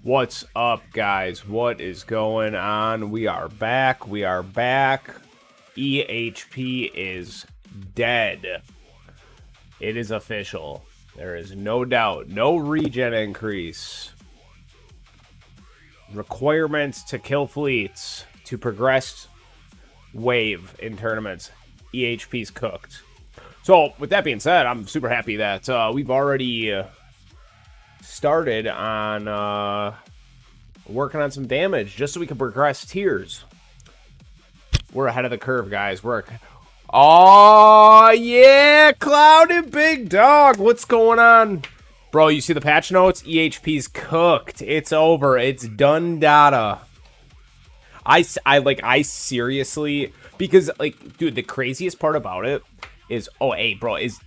What's up, guys? What is going on? We are back. We are back. EHP is dead. It is official. There is no doubt. No regen increase. Requirements to kill fleets to progress wave in tournaments. EHP's cooked. So, with that being said, I'm super happy that we've already started on working on some damage just so we can progress tiers. We're ahead of the curve, guys. Oh yeah, Cloud and Big Dog. What's going on? Bro, you see the patch notes? EHP's cooked. It's over. It's done data. I seriously, because like, dude, the craziest part about it is, oh, hey, bro, is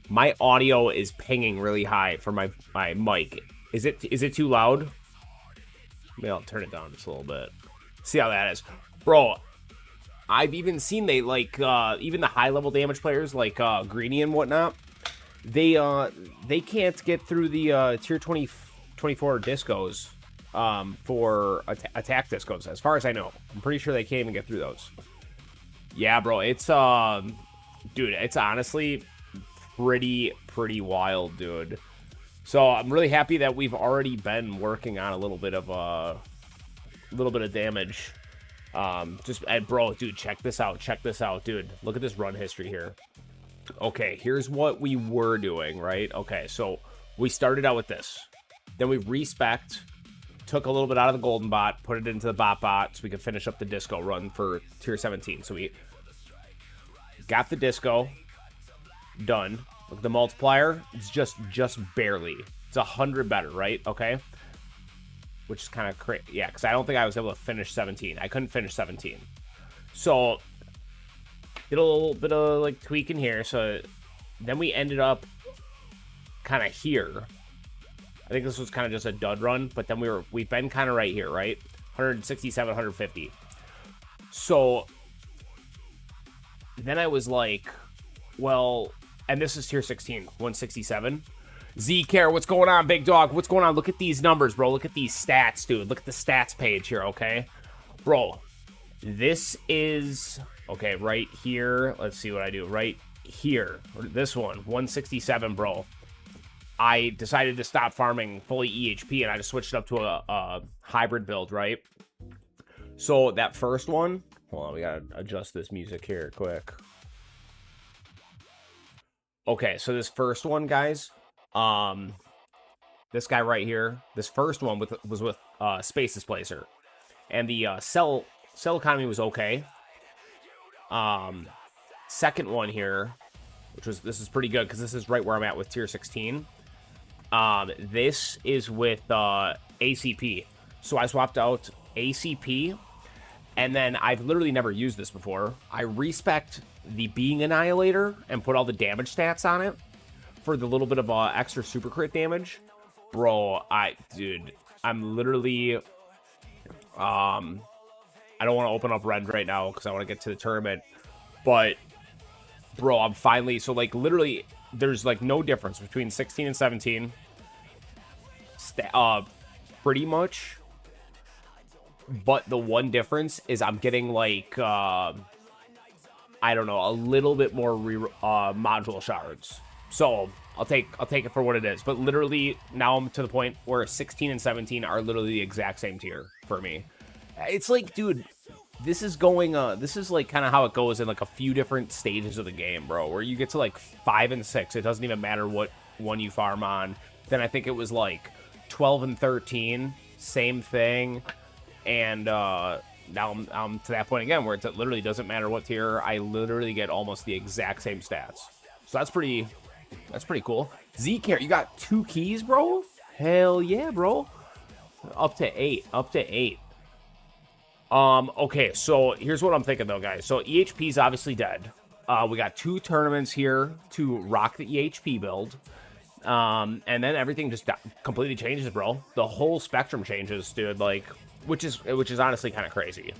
my audio is pinging really high for my mic. Is it too loud? Maybe I'll turn it down just a little bit. See how that is. Bro, I've even seen they like even the high level damage players like Greeny and whatnot, they can't get through the tier 24 discos for attack discos, as far as I know. I'm pretty sure they can't even get through those. Yeah, bro, it's dude, it's honestly pretty wild, dude. So I'm really happy that we've already been working on a little bit of damage. Bro, dude, check this out, dude. Look at this run history here. Okay, here's what we were doing, right? Okay, so we started out with this, then we respect, took a little bit out of the golden bot, put it into the bot so we could finish up the disco run for tier 17. So we got the disco done. Look at the multiplier. It's just barely. It's 100 better, right? Okay. Which is kind of crazy. Yeah, because I don't think I was able to finish 17. I couldn't finish 17. So, did a little bit of like tweaking here. So, then we ended up kind of here. I think this was kind of just a dud run, but then we've been kind of right here, right? 167, 150. So, then I was like, well, and this is tier 16, 167. Z-Care, what's going on, Big Dog? What's going on? Look at these numbers, bro. Look at these stats, dude. Look at the stats page here, okay? Bro, this is, okay, right here. Let's see what I do. Right here. This one, 167, bro. I decided to stop farming fully EHP, and I just switched up to a hybrid build, right? So that first one, hold on, we gotta adjust this music here quick. Okay, so this first one, guys, this guy right here, this first one was with Space Displacer, and the cell economy was okay. Second one here, this is pretty good because this is right where I'm at with tier 16. This is with ACP, so I swapped out ACP, and then I've literally never used this before. I respect the Being Annihilator and put all the damage stats on it for the little bit of extra super crit damage. Bro, dude, I'm literally I don't want to open up Red right now because I want to get to the tournament, but bro, I'm finally, so like literally there's like no difference between 16 and 17 pretty much, but the one difference is I'm getting like I don't know, a little bit more module shards. So I'll take it for what it is. But literally now I'm to the point where 16 and 17 are literally the exact same tier for me. It's like, dude, this is going this is like kind of how it goes in like a few different stages of the game, bro, where you get to like 5 and 6, it doesn't even matter what one you farm on. Then I think it was like 12 and 13, same thing. And now I'm to that point again where it literally doesn't matter what tier. I literally get almost the exact same stats. So that's pretty cool. Z-Care, you got 2 keys, bro? Hell yeah, bro. Up to 8. Okay, so here's what I'm thinking though, guys. So EHP's obviously dead. We got 2 tournaments here to rock the EHP build. And then everything just completely changes, bro. The whole spectrum changes, dude, like, which is honestly kind of crazy.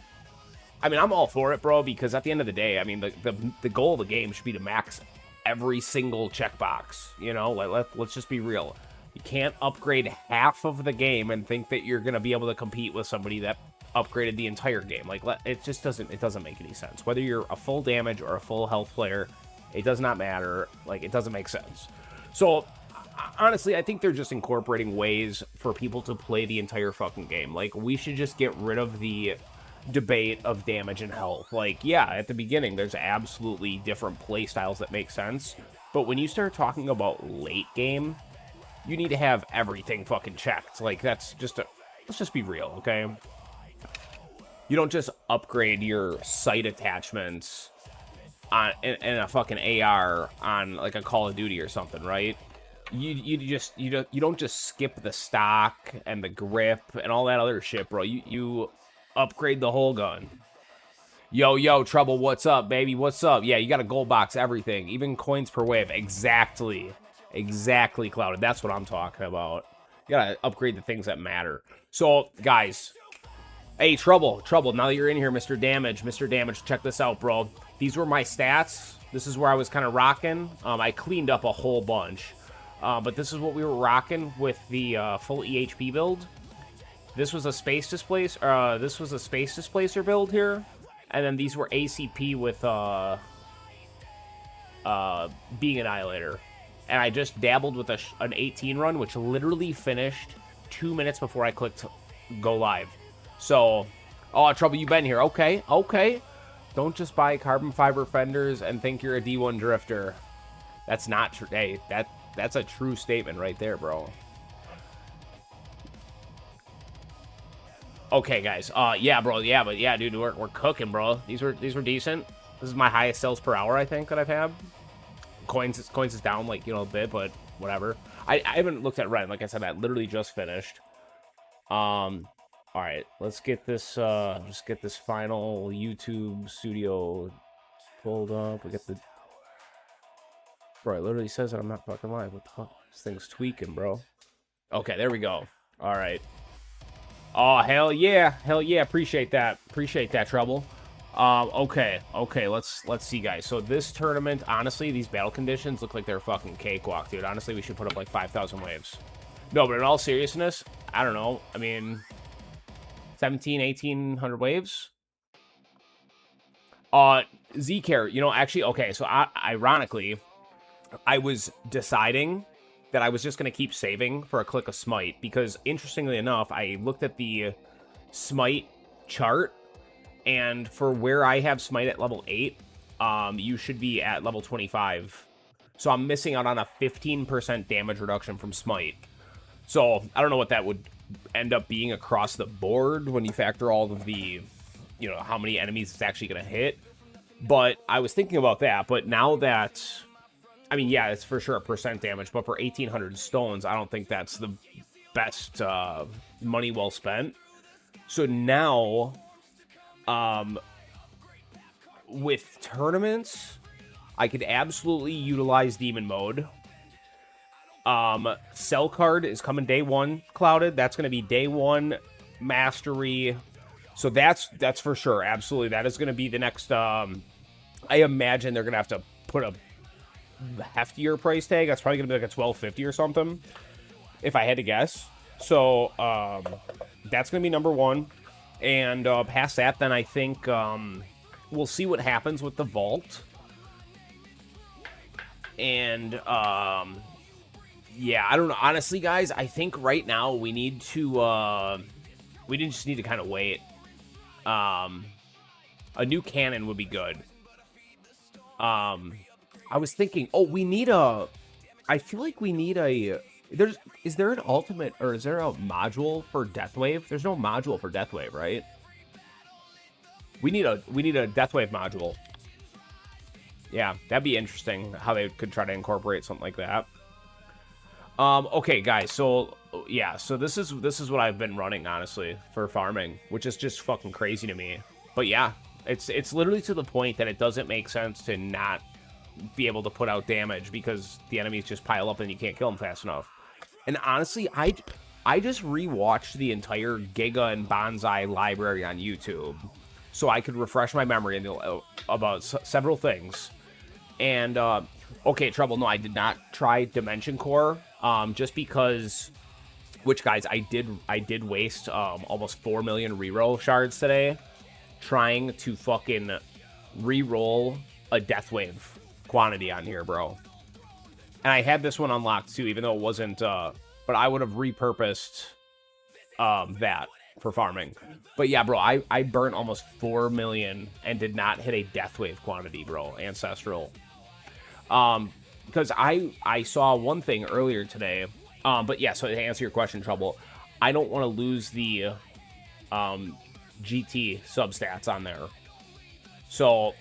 I mean, I'm all for it, bro, because at the end of the day, I mean, the goal of the game should be to max every single checkbox, you know? Like, let's just be real. You can't upgrade half of the game and think that you're going to be able to compete with somebody that upgraded the entire game. Like, it just doesn't make any sense. Whether you're a full damage or a full health player, it does not matter. Like, it doesn't make sense. So, honestly, I think they're just incorporating ways for people to play the entire fucking game. Like, we should just get rid of the debate of damage and health. Like, yeah, at the beginning, there's absolutely different play styles that make sense. But when you start talking about late game, you need to have everything fucking checked. Like, that's just let's just be real, okay? You don't just upgrade your sight attachments on in a fucking AR on like a Call of Duty or something, right? You don't just skip the stock and the grip and all that other shit, bro. You upgrade the whole gun. Yo, Trouble, what's up, baby? What's up? Yeah, you got a gold box, everything, even coins per wave. Exactly, Clouded. That's what I'm talking about. You gotta upgrade the things that matter. So, guys, hey, Trouble. Now that you're in here, Mr. Damage, check this out, bro. These were my stats. This is where I was kind of rocking. I cleaned up a whole bunch. But this is what we were rocking with the full EHP build. This was a space displacer. This was a space displacer build here, and then these were ACP with Being Annihilator. And I just dabbled with an 18 run, which literally finished 2 minutes before I clicked go live. So, oh, Trouble, you've been here. Okay. Don't just buy carbon fiber fenders and think you're a D1 drifter. That's not true. Hey, that's a true statement right there, bro. Okay, guys. Yeah, bro. Yeah, but yeah, dude, we're cooking, bro. These were decent. This is my highest sales per hour, I think, that I've had. Coins is down, like, you know, a bit, but whatever. I haven't looked at rent. Like I said, I literally just finished. All right, let's get this. Just get this final YouTube studio pulled up. We get the. Bro, it literally says that I'm not fucking live. What the fuck? This thing's tweaking, bro. Okay, there we go. All right. Oh, hell yeah. Appreciate that, Trouble. Okay, let's see, guys. So this tournament, honestly, these battle conditions look like they're fucking cakewalk, dude. Honestly, we should put up like 5,000 waves. No, but in all seriousness, I don't know. I mean, 1,800 waves? Z-Care, you know, actually, okay, so ironically, I was deciding that I was just going to keep saving for a click of Smite, because interestingly enough, I looked at the Smite chart, and for where I have Smite at level 8, you should be at level 25. So I'm missing out on a 15% damage reduction from Smite. So I don't know what that would end up being across the board when you factor all of the, you know, how many enemies it's actually going to hit. But I was thinking about that. But now that, I mean, yeah, it's for sure a percent damage. But for 1,800 stones, I don't think that's the best money well spent. So now, with tournaments, I could absolutely utilize Demon Mode. Cell card is coming day 1, Clouded. That's going to be day 1 mastery. So that's for sure. Absolutely. That is going to be the next, I imagine they're going to have to put a heftier price tag. That's probably going to be like a $12.50 or something, if I had to guess. So, that's going to be number 1. And past that, then I think we'll see what happens with the vault. And yeah, I don't know. Honestly, guys, I think right now we need to just need to kind of wait. A new cannon would be good. I was thinking, oh, we need a. I feel like we need a. Is there an ultimate, or is there a module for Deathwave? There's no module for Deathwave, right? We need a Deathwave module. Yeah, that'd be interesting how they could try to incorporate something like that. Okay, guys, so yeah, so this is what I've been running, honestly, for farming, which is just fucking crazy to me. But yeah, it's literally to the point that it doesn't make sense to not be able to put out damage because the enemies just pile up and you can't kill them fast enough. And honestly, I just rewatched the entire Giga and Bonsai library on YouTube so I could refresh my memory about several things. And Okay, Trouble, no, I did not try Dimension Core, just because, which, guys, I did waste, almost 4 million reroll shards today trying to fucking reroll a Deathwave quantity on here, bro. And I had this one unlocked, too, even though it wasn't, but I would have repurposed, that for farming. But yeah, bro, I burnt almost 4 million and did not hit a Deathwave quantity, bro, Ancestral. Because I saw one thing earlier today, but yeah, so to answer your question, Trouble, I don't want to lose the, GT substats on there. So,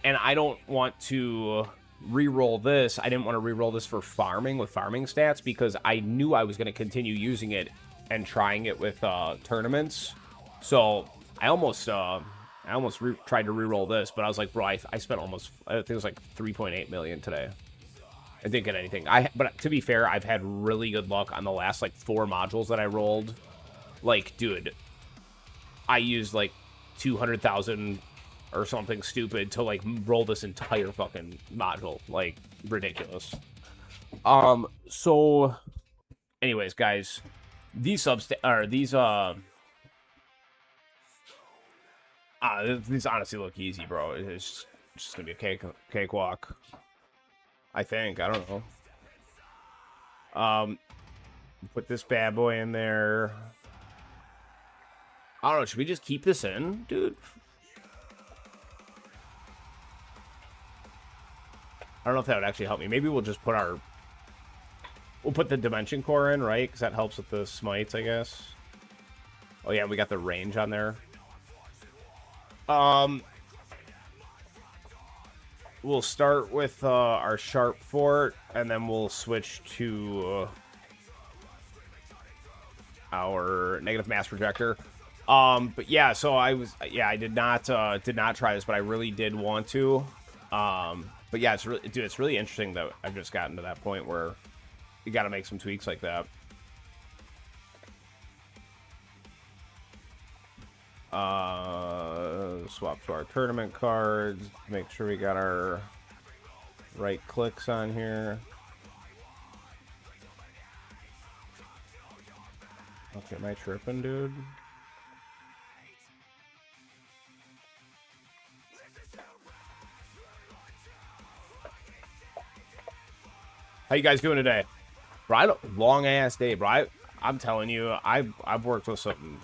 and I don't want to re-roll this. I didn't want to re-roll this for farming with farming stats because I knew I was going to continue using it and trying it with tournaments. So I almost tried to re-roll this, but I was like, bro, I spent almost, I think it was like 3.8 million today. I didn't get anything. But to be fair, I've had really good luck on the last like 4 modules that I rolled. Like, dude, I used like 200,000 or something stupid to like roll this entire fucking module. Like, ridiculous. So anyways, guys, these these honestly look easy, bro. It's just gonna be a cakewalk. I think. I don't know. Put this bad boy in there. I don't know. Should we just keep this in, dude? I don't know if that would actually help me. Maybe we'll just put our... We'll put the Dimension Core in, right? Because that helps with the smites, I guess. Oh, yeah, we got the range on there. We'll start with our Sharp Fort, and then we'll switch to our Negative Mass Projector. But yeah, so I did not try this, but I really did want to. But yeah, it's really interesting that I've just gotten to that point where you got to make some tweaks like that. Swap to our tournament cards. Make sure we got our right clicks on here. Okay, am I tripping, dude? How you guys doing today? Bro, long ass day, bro. I'm telling you, I've worked with some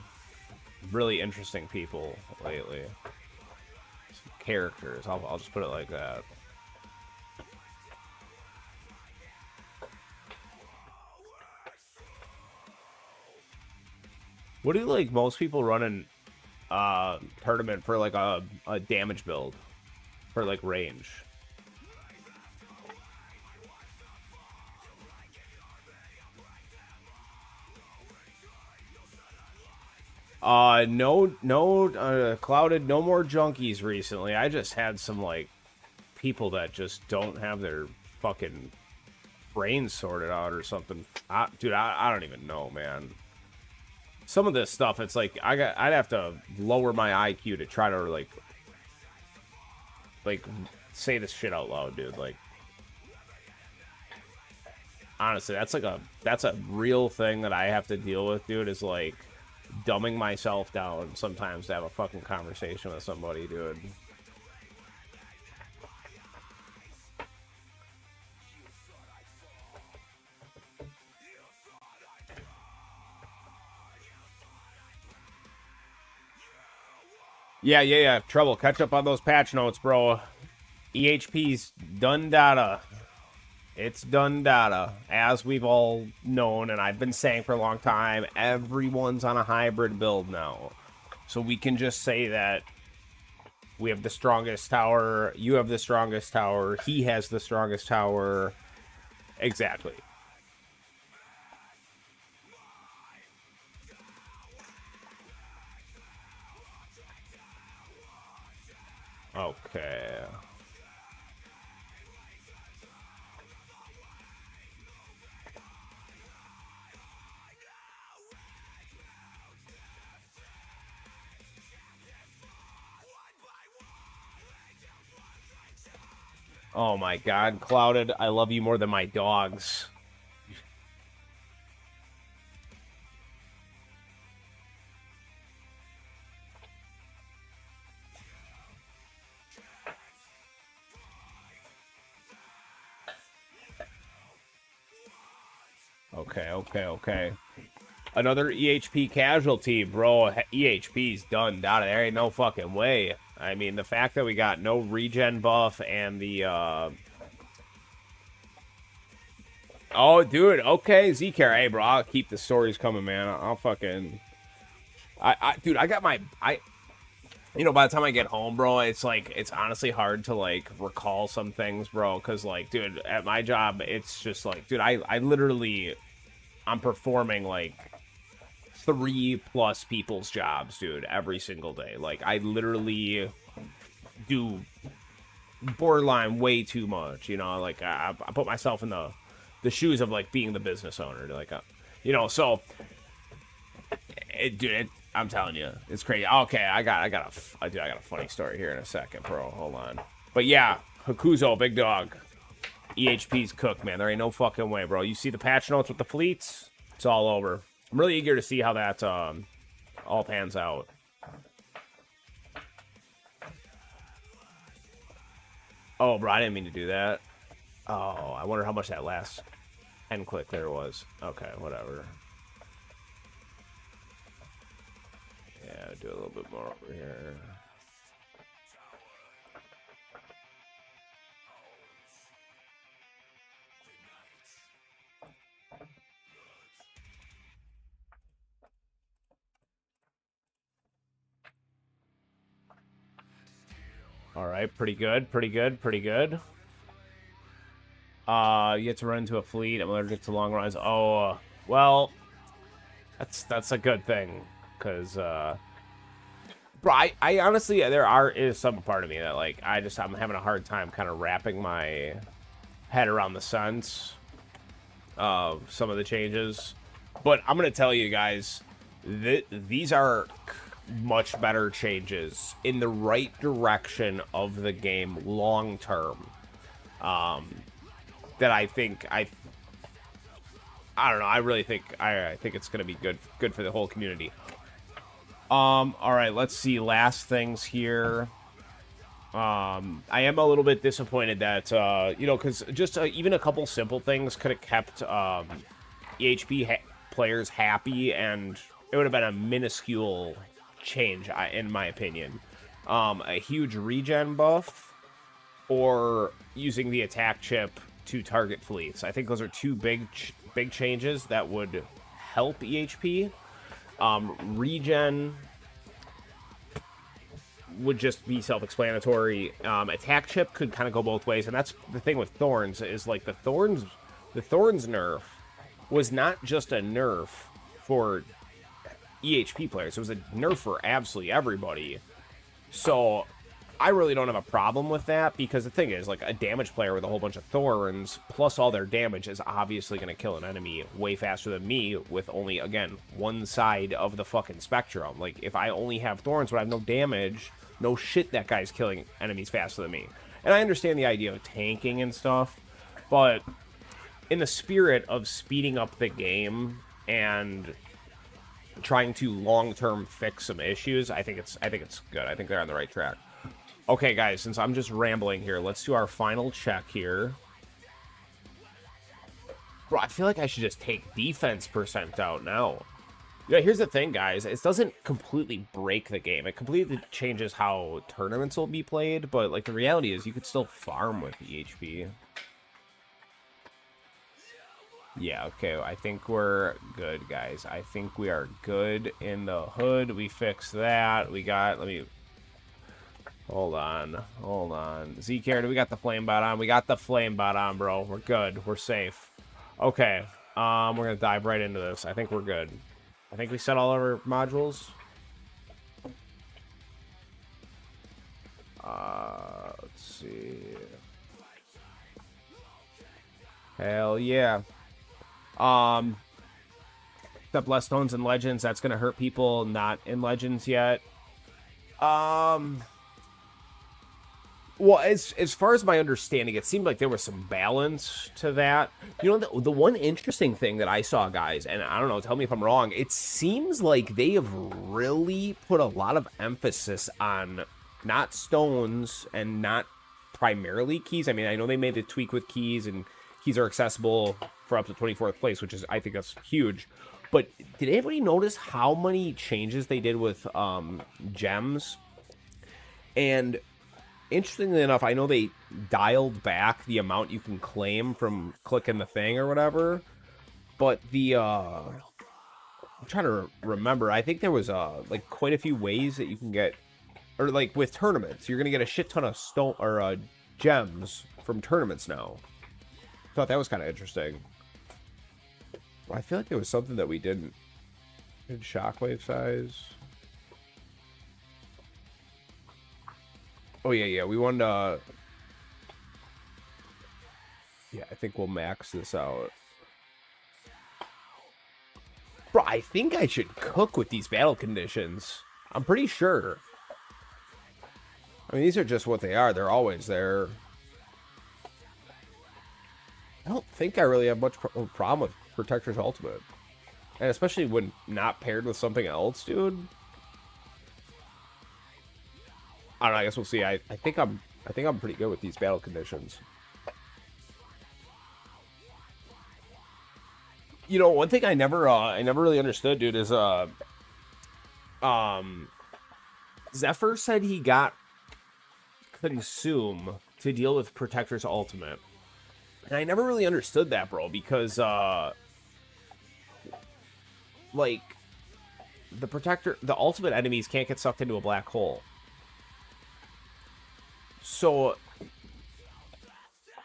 really interesting people lately. Some characters. I'll just put it like that. What do like most people run in tournament for like a damage build for like range? No, Clouded, no more junkies recently. I just had some, like, people that just don't have their fucking brains sorted out or something. Dude, I don't even know, man. Some of this stuff, it's like, I'd have to lower my IQ to try to, like, say this shit out loud, dude. Like, honestly, that's a real thing that I have to deal with, dude, is, like, dumbing myself down sometimes to have a fucking conversation with somebody, dude. Yeah. Trouble. Catch up on those patch notes, bro. EHP's done data. It's done data. As we've all known, and I've been saying for a long time, everyone's on a hybrid build now. So we can just say that we have the strongest tower, you have the strongest tower, he has the strongest tower. Exactly. Okay. Oh my God, Clouded, I love you more than my dogs. Okay. Another EHP casualty, bro. EHP's done. There ain't no fucking way. I mean, the fact that we got no regen buff and the, Oh, dude. Okay, Zcare. Hey, bro, I'll keep the stories coming, man. I'll fucking... dude, I got my... You know, by the time I get home, bro, it's like, it's honestly hard to, like, recall some things, bro. Because, like, dude, at my job, it's just like, dude, I literally... I'm performing, like... 3+ people's jobs, dude, every single day. Like, I literally do borderline way too much, you know? Like, I put myself in the shoes of, like, being the business owner. Like, you know, so... dude, I'm telling you, it's crazy. Okay, I got a funny story here in a second, bro. Hold on. But yeah, Hakuzo, big dog. EHP's cooked, man. There ain't no fucking way, bro. You see the patch notes with the fleets? It's all over. I'm really eager to see how that all pans out. Oh, bro, I didn't mean to do that. Oh, I wonder how much that last end click there was. Okay, whatever. Yeah, do a little bit more over here. All right, pretty good. You get to run into a fleet. I'm allergic to long runs. Oh, well, that's a good thing, because, bro, I honestly, is some part of me that, like, I'm having a hard time kind of wrapping my head around the sense of some of the changes. But I'm gonna tell you guys, these are much better changes in the right direction of the game long term. That I think I don't know. I really think I think it's gonna be good for the whole community. All right, let's see. Last things here. I am a little bit disappointed that you know, because just even a couple simple things could have kept EHP players happy, and it would have been a minuscule change, in my opinion. A huge regen buff, or using the attack chip to target fleets. I think those are two big changes that would help EHP. Regen would just be self-explanatory. Attack chip could kind of go both ways, and that's the thing with Thorns, is like the Thorns nerf was not just a nerf for EHP players. It was a nerf for absolutely everybody. So I really don't have a problem with that, because the thing is, like, a damage player with a whole bunch of Thorns plus all their damage is obviously going to kill an enemy way faster than me with only, again, one side of the fucking spectrum. Like, if I only have Thorns but I have no damage, no shit, that guy's killing enemies faster than me. And I understand the idea of tanking and stuff, but in the spirit of speeding up the game and trying to long-term fix some issues, I think it's good. I think they're on the right track. Okay, guys, since I'm just rambling here, let's do our final check here. Bro, I feel like I should just take defense percent out now. Yeah, here's the thing, guys. It doesn't completely break the game. It completely changes how tournaments will be played, but, like, the reality is you could still farm with EHP. Yeah, okay, I think we're good, guys. I think we are good in the hood. We fixed that. We got, hold on. Zcare, do we got the flame bot on? We got the flame bot on, bro. We're good. We're safe. Okay, we're gonna dive right into this. I think we're good. I think we set all our modules. Let's see. Hell yeah. Except less stones in Legends. That's gonna hurt people not in Legends yet. Well, as far as my understanding, it seemed like there was some balance to that. You know, the one interesting thing that I saw, guys, and I don't know, tell me if I'm wrong, it seems like they have really put a lot of emphasis on not stones and not primarily keys. I mean, I know they made the tweak with keys, and keys are accessible for up to 24th place, which is, I think that's huge. But did anybody notice how many changes they did with gems? And interestingly enough, I know they dialed back the amount you can claim from clicking the thing or whatever, but I'm trying to remember. I think there was like quite a few ways that you can get, or like with tournaments, you're gonna get a shit ton of stone or gems from tournaments now. Thought that was kind of interesting. I feel like there was something that we didn't. Did shockwave size? Oh, yeah, we wanted to... Yeah, I think we'll max this out. Bro, I think I should cook with these battle conditions. I'm pretty sure. I mean, these are just what they are. They're always there. I don't think I really have much problem with Protector's Ultimate. And especially when not paired with something else, dude. I don't know, I guess we'll see. I think I'm pretty good with these battle conditions. You know, one thing I never really understood, dude, is Zephyr said he got Consume to deal with Protector's Ultimate. And I never really understood that, bro, because like the ultimate enemies can't get sucked into a black hole. So,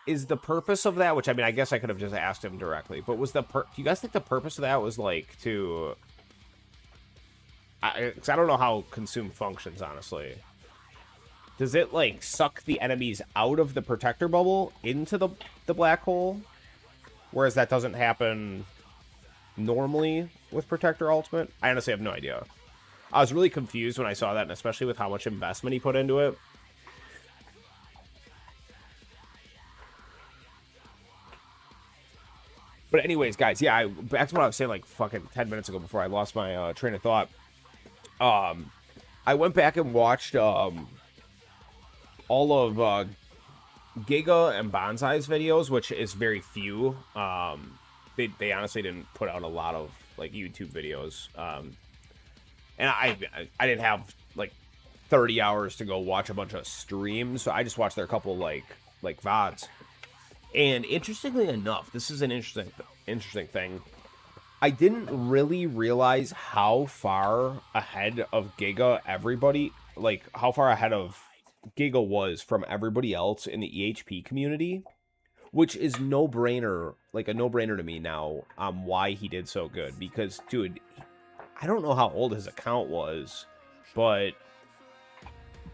is the purpose of that, which, I mean, I guess I could have just asked him directly, but was do you guys think the purpose of that was, like, to... Because I don't know how Consume functions, honestly. Does it, like, suck the enemies out of the Protector bubble into the black hole? Whereas that doesn't happen normally with Protector Ultimate? I honestly have no idea. I was really confused when I saw that, and especially with how much investment he put into it. But anyways, guys, yeah, back to what I was saying like fucking 10 minutes ago before I lost my train of thought. I went back and watched all of Giga and Bonsai's videos, which is very few. They honestly didn't put out a lot of like YouTube videos. And I didn't have like 30 hours to go watch a bunch of streams, so I just watched their couple like VODs. And interestingly enough, this is an interesting thing. I didn't really realize how far ahead of Giga how far ahead of Giga was from everybody else in the EHP community, which is a no-brainer to me now on why he did so good. Because, dude, I don't know how old his account was, but...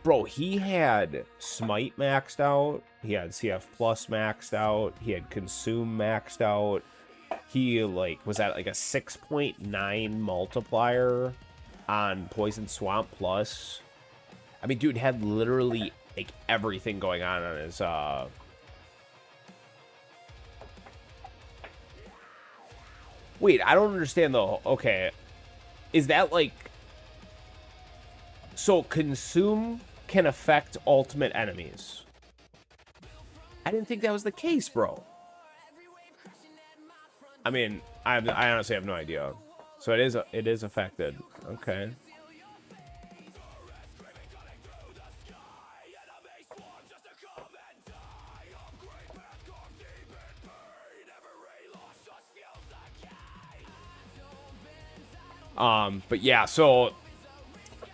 Bro, he had Smite maxed out, he had CF Plus maxed out, he had Consume maxed out, he, like, was at, like, a 6.9 multiplier on Poison Swamp Plus. I mean, dude had literally, like, everything going on his, Wait, I don't understand, though. Okay. Is that, like... So, Consume can affect ultimate enemies. I didn't think that was the case, bro. I mean, I honestly have no idea. So it is affected. Okay. But yeah, so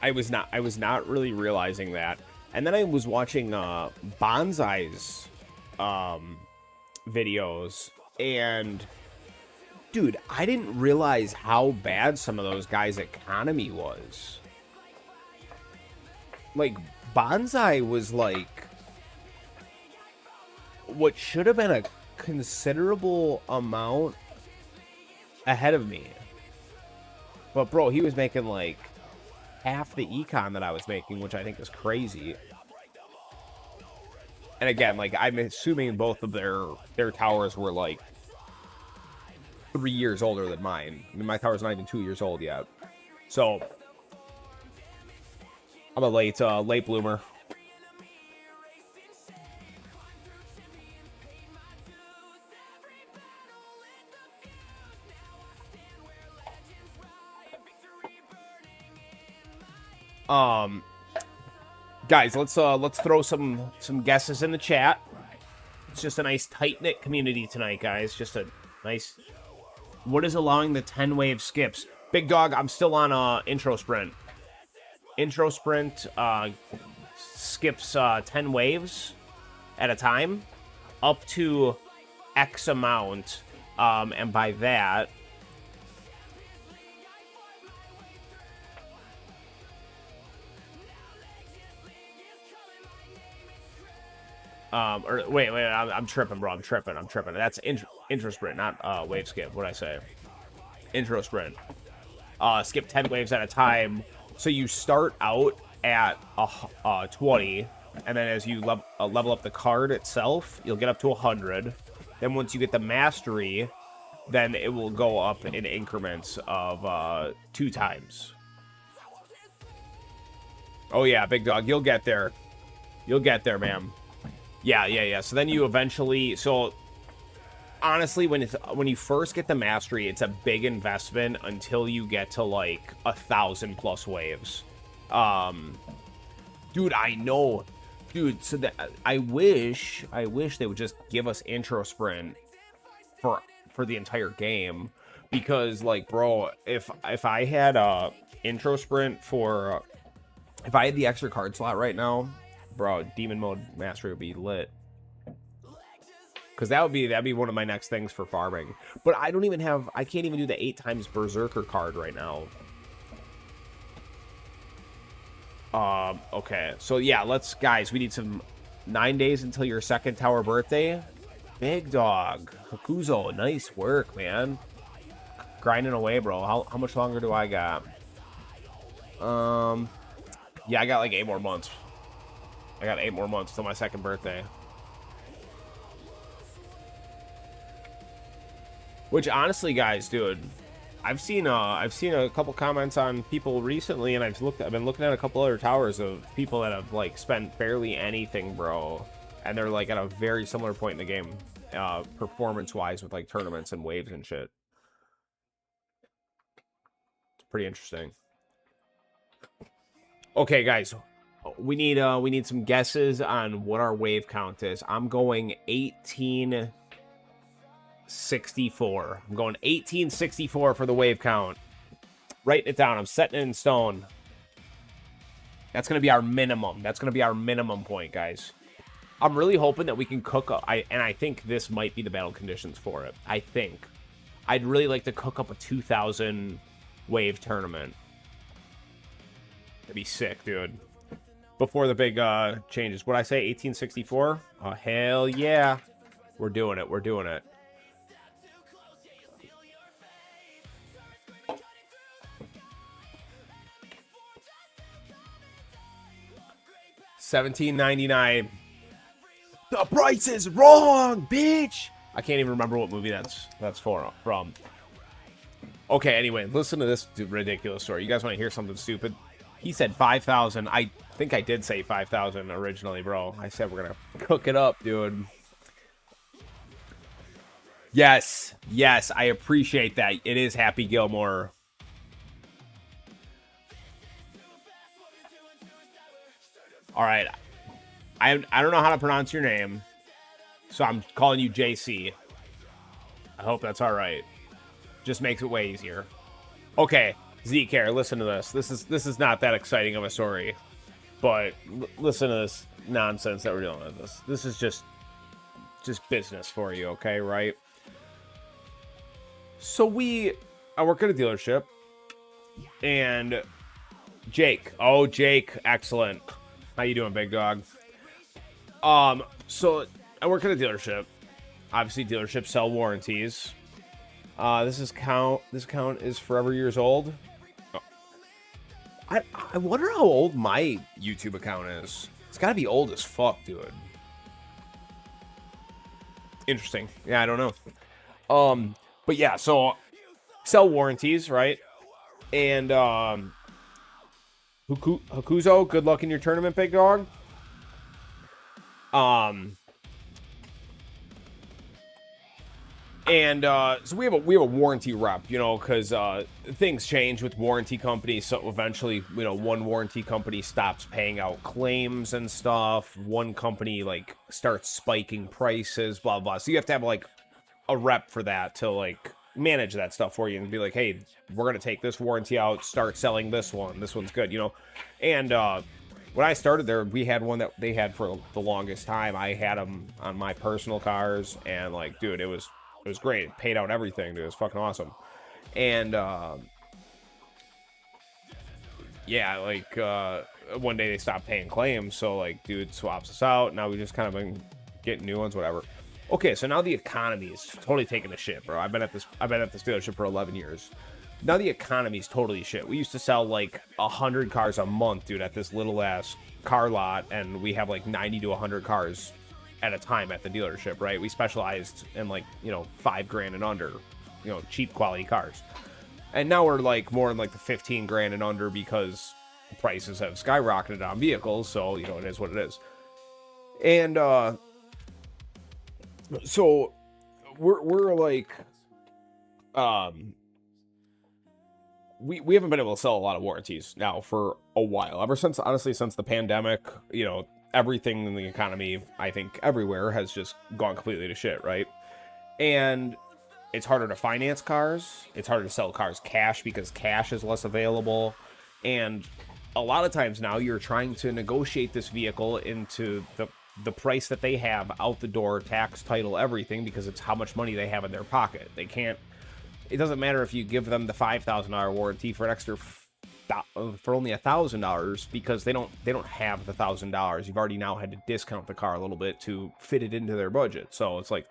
I was not really realizing that. And then I was watching Bonsai's videos, and dude, I didn't realize how bad some of those guys' economy was. Like, Bonsai was like what should have been a considerable amount ahead of me. But bro, he was making like half the econ that I was making, which I think is crazy. And again, like, I'm assuming both of their towers were like 3 years older than mine. I mean, my tower's not even 2 years old yet. So I'm a late bloomer. Guys, let's throw some guesses in the chat. It's just a nice tight-knit community tonight, guys. Just a nice... What is allowing the 10-wave skips? Big Dog, I'm still on intro sprint. Intro sprint skips 10 waves at a time up to X amount. And by that... wait, I'm tripping, bro. I'm tripping. That's intro sprint, not wave skip. What'd I say? Intro sprint. Skip 10 waves at a time. So you start out at 20, and then as you level up the card itself, you'll get up to 100. Then once you get the mastery, then it will go up in increments of 2 times. Oh yeah, Big Dog, you'll get there. You'll get there, ma'am. Yeah. So then you eventually... So, honestly, when you first get the mastery, it's a big investment until you get to, like, 1,000+ waves. Dude, I know. Dude, so that... I wish they would just give us intro sprint for the entire game. Because, like, bro, if I had intro sprint for... if I had the extra card slot right now... Bro, Demon Mode Mastery would be lit. Because that'd be one of my next things for farming. But I don't even have... I can't even do the 8 times Berserker card right now. Okay. So, yeah, guys, we need some 9 days until your 2nd tower birthday. Big Dog. Hakuzo, nice work, man. Grinding away, bro. How much longer do I got? Yeah, I got like 8 more months. I got 8 more months till my 2nd birthday. Which honestly, guys, dude, I've seen a couple comments on people recently, and I've been looking at a couple other towers of people that have like spent barely anything, bro, and they're like at a very similar point in the game, performance-wise, with like tournaments and waves and shit. It's pretty interesting. Okay, guys. We need some guesses on what our wave count is. I'm going 1864. I'm going 1864 for the wave count. Writing it down. I'm setting it in stone. That's going to be our minimum. That's going to be our minimum point, guys. I'm really hoping that we can cook up. And I think this might be the battle conditions for it. I think. I'd really like to cook up a 2,000 wave tournament. That'd be sick, dude. Before the big changes. What I say, 1864? Oh, hell yeah. We're doing it. We're doing it. $17.99. The price is wrong, bitch. I can't even remember what movie that's from. Okay, anyway, listen to this ridiculous story. You guys want to hear something stupid? He said 5,000. I think I did say 5,000 originally, bro. I said we're going to cook it up, dude. Yes, I appreciate that. It is Happy Gilmore. All right. I don't know how to pronounce your name, so I'm calling you JC. I hope that's all right. Just makes it way easier. Okay. Zcare, listen to this. This is not that exciting of a story, but listen to this nonsense that we're dealing with. This is just business for you, okay? Right? So I work at a dealership, and Jake. Oh, Jake, excellent. How you doing, big dog? So I work at a dealership. Obviously, dealerships sell warranties. This account is forever years old. I wonder how old my YouTube account is. It's gotta be old as fuck, dude. Interesting. Yeah, I don't know. But yeah, so sell warranties, right? And Hakuzo, good luck in your tournament, big dog. And so we have a warranty rep, you know, because things change with warranty companies. So eventually, you know, one warranty company stops paying out claims and stuff. One company like starts spiking prices, blah blah. So you have to have like a rep for that to like manage that stuff for you and be like, hey, we're gonna take this warranty out, start selling this one. This one's good, you know. And when I started there, we had one that they had for the longest time. I had them on my personal cars, and like, dude, it was great. It paid out everything, dude. It was fucking awesome. And yeah, like one day they stopped paying claims, so like, dude swaps us out. Now we just kind of been getting new ones, whatever. Okay, so now the economy is totally taking a shit, bro. I've been at this dealership for 11 years. Now the economy's totally shit. We used to sell like 100 cars a month, dude, at this little ass car lot, and we have like 90 to 100 cars at a time at the dealership, right? We specialized in like, you know, $5,000 and under, you know, cheap quality cars. And now we're like more in like the 15 grand and under because prices have skyrocketed on vehicles, so you know, it is what it is. And so we're like we haven't been able to sell a lot of warranties now for a while. Ever since, honestly, since the pandemic, you know, everything in the economy, I think everywhere has just gone completely to shit, right? And it's harder to finance cars. It's harder to sell cars cash because cash is less available. And a lot of times now you're trying to negotiate this vehicle into the price that they have out the door, tax, title, everything, because it's how much money they have in their pocket. They can't, it doesn't matter if you give them the $5,000 warranty for an extra for only $1,000 because they don't have the $1,000. You've already now had to discount the car a little bit to fit it into their budget. So it's like,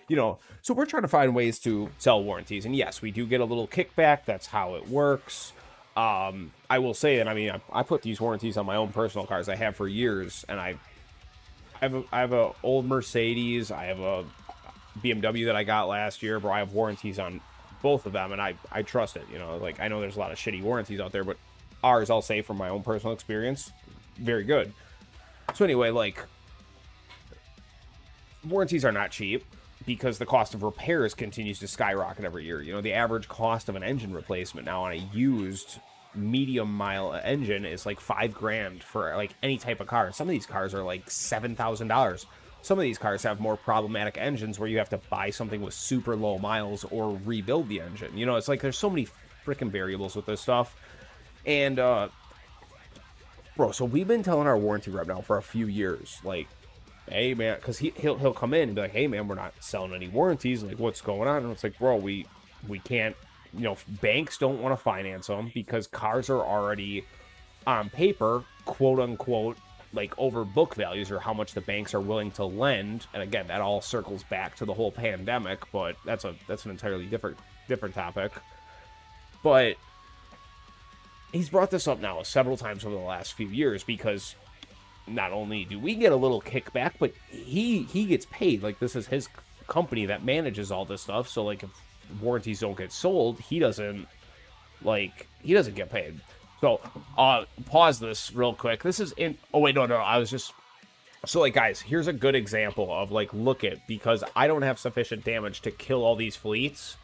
you know, so we're trying to find ways to sell warranties. And yes, we do get a little kickback. That's how it works. I will say that, I mean, I put these warranties on my own personal cars. I have for years, and I have a old Mercedes. I have a BMW that I got last year, bro. I have warranties on both of them, and I trust it. You know, like, I know there's a lot of shitty warranties out there, but ours, I'll say from my own personal experience, very good. So anyway, like, warranties are not cheap because the cost of repairs continues to skyrocket every year. You know, the average cost of an engine replacement now on a used medium mile engine is like $5,000 for like any type of car. Some of these cars are like $7,000. Some of these cars have more problematic engines where you have to buy something with super low miles or rebuild the engine. You know, it's like there's so many freaking variables with this stuff. And bro, so we've been telling our warranty rep now for a few years, like, hey man, because he'll come in and be like, hey man, we're not selling any warranties, like, what's going on? And it's like, bro, we can't, you know, banks don't want to finance them because cars are already on paper, quote unquote, like over book values or how much the banks are willing to lend. And again, that all circles back to the whole pandemic, but that's an entirely different topic. But he's brought this up now several times over the last few years because not only do we get a little kickback, but he gets paid. Like, this is his company that manages all this stuff. So like, if warranties don't get sold, he doesn't get paid. So pause this real quick. This is in, oh wait, no, I was just, so like, guys, here's a good example of like, look at, because I don't have sufficient damage to kill all these fleets,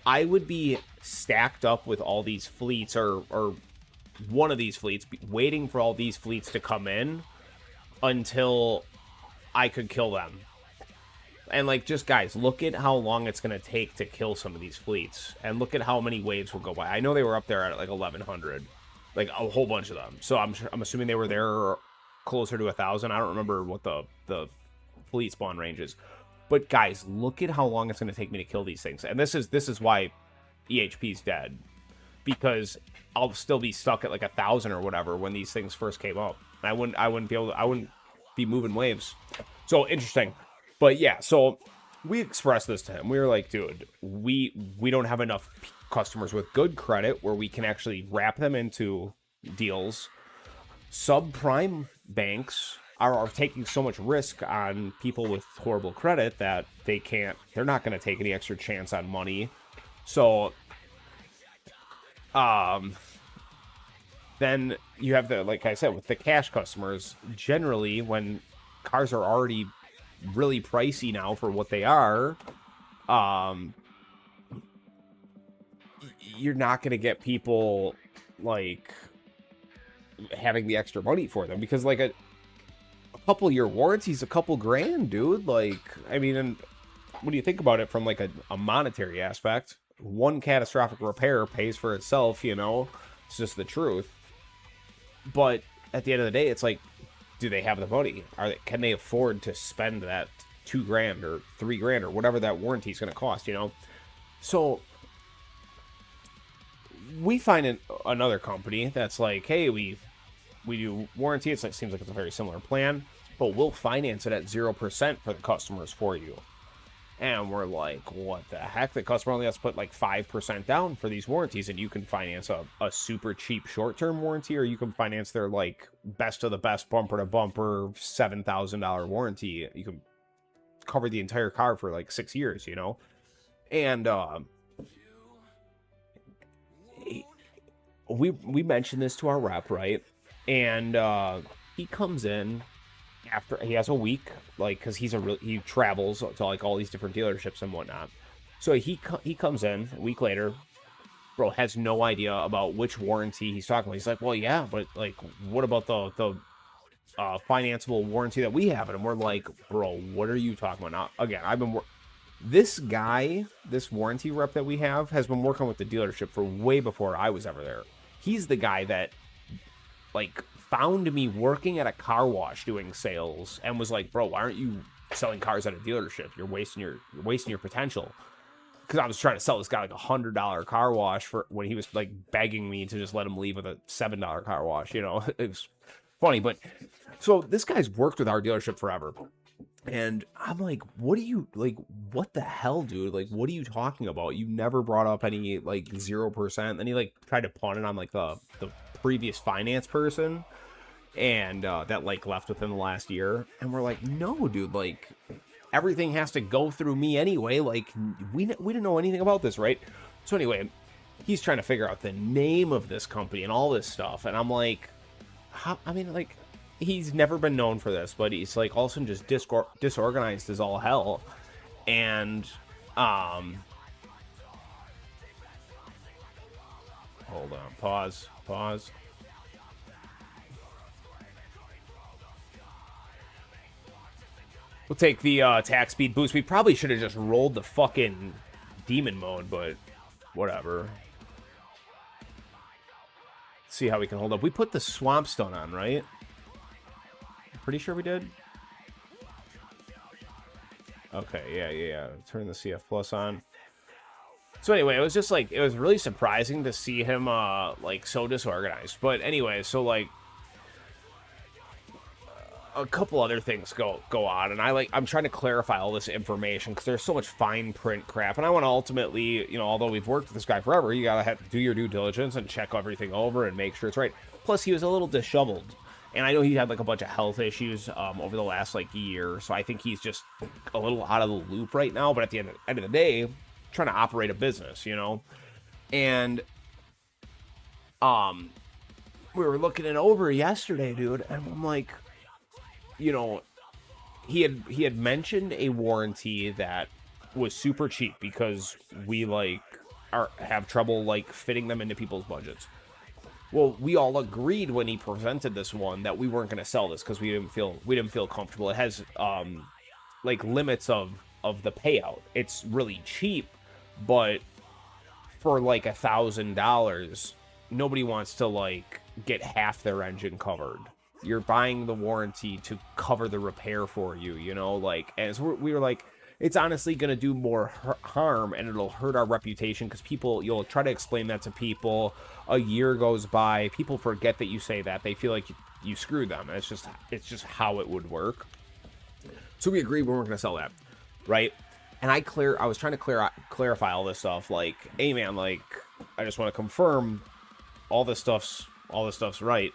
I would be stacked up with all these fleets or one of these fleets, waiting for all these fleets to come in until I could kill them. And like, just guys, look at how long it's going to take to kill some of these fleets, and look at how many waves will go by. I know they were up there at like 1,100, like a whole bunch of them. So I'm assuming they were there closer to 1,000. I don't remember what the fleet spawn range is. But guys, look at how long it's going to take me to kill these things. And this is why EHP's dead, because I'll still be stuck at like 1,000 or whatever when these things first came up. I wouldn't be moving waves. So interesting. But yeah, so we expressed this to him. We were like, dude, we don't have enough customers with good credit where we can actually wrap them into deals. Subprime banks are taking so much risk on people with horrible credit that they're not going to take any extra chance on money. So, then you have like I said, with the cash customers, generally when cars are already really pricey now for what they are, you're not going to get people like having the extra money for them, because like a couple year warranty's a couple grand, dude. Like, I mean, and when you think about it from like a monetary aspect, one catastrophic repair pays for itself, you know. It's just the truth. But at the end of the day, it's like, do they have the money? Can they afford to spend that $2,000 or $3,000 or whatever that warranty is going to cost, you know? So we find another company that's like, hey, we do warranty. It seems like it's a very similar plan, but we'll finance it at 0% for the customers for you. And we're like, what the heck? The customer only has to put like 5% down for these warranties, and you can finance a super cheap short-term warranty, or you can finance their like best of the best bumper-to-bumper $7,000 warranty. You can cover the entire car for like 6 years, you know? And we mentioned this to our rep, right? And he comes in after he has a week, like, because he travels to like all these different dealerships and whatnot. So he comes in a week later, bro, has no idea about which warranty he's talking about. He's like, well, yeah, but like, what about the financeable warranty that we have? And we're like, bro, what are you talking about? Now, again, this warranty rep that we have has been working with the dealership for way before I was ever there. He's the guy that like found me working at a car wash doing sales and was like, bro, why aren't you selling cars at a dealership? You're wasting your potential. Because I was trying to sell this guy like $100 car wash for when he was like begging me to just let him leave with a $7 car wash. You know, it was funny. But so this guy's worked with our dealership forever. And I'm like, what the hell, dude? Like, what are you talking about? You never brought up any like 0%. Then he like tried to pawn it on like the previous finance person, and that like left within the last year. And we're like, no, dude, like everything has to go through me anyway. Like we didn't know anything about this, right? So anyway, he's trying to figure out the name of this company and all this stuff. And I'm like, like, he's never been known for this, but he's like all of a sudden just disorganized as all hell. And hold on, pause. We'll take the attack speed boost. We probably should have just rolled the fucking demon mode, but whatever. Let's see how we can hold up. We put the swamp stone on, right? Pretty sure we did. Okay, yeah. Turn the CF Plus on. So anyway, it was just like, it was really surprising to see him like so disorganized. But anyway, so like a couple other things go on, and I'm trying to clarify all this information because there's so much fine print crap, and I want to ultimately, you know, although we've worked with this guy forever, you gotta do your due diligence and check everything over and make sure it's right. Plus, he was a little disheveled. And I know he had like a bunch of health issues over the last like year, so I think he's just a little out of the loop right now. But at the end of the day, trying to operate a business, you know. And we were looking it over yesterday, dude, and I'm like, you know, he had mentioned a warranty that was super cheap because we like have trouble like fitting them into people's budgets. Well, we all agreed when he presented this one that we weren't going to sell this because we didn't feel comfortable. It has like limits of the payout. It's really cheap, but for like $1,000, nobody wants to like get half their engine covered. You're buying the warranty to cover the repair for you, you know, like, and so we were like, it's honestly going to do more harm, and it'll hurt our reputation because you'll try to explain that to people. A year goes by, people forget that you say that. They feel like you screwed them. It's just how it would work. So we agreed we weren't going to sell that, right? And I was trying to clarify all this stuff. Like, hey man, like, I just want to confirm all this stuff's right.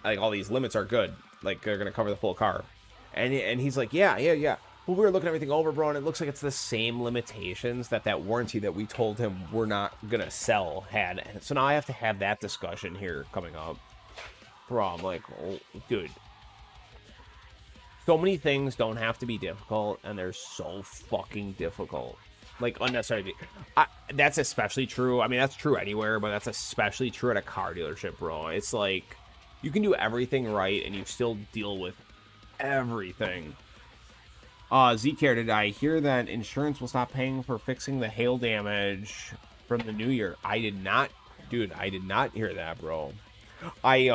Like, all these limits are good. Like, they're going to cover the full car. And he's like, yeah. Well, we were looking everything over, bro, and it looks like it's the same limitations that warranty that we told him we're not going to sell had. And so now I have to have that discussion here coming up. Bro, I'm like, oh, dude. So many things don't have to be difficult, and they're so fucking difficult. Like, unnecessarily. That's especially true. I mean, that's true anywhere, but that's especially true at a car dealership, bro. It's like, you can do everything right, and you still deal with everything. Z-Care, did I hear that insurance will stop paying for fixing the hail damage from the new year? I did not, dude, I did not hear that, bro. I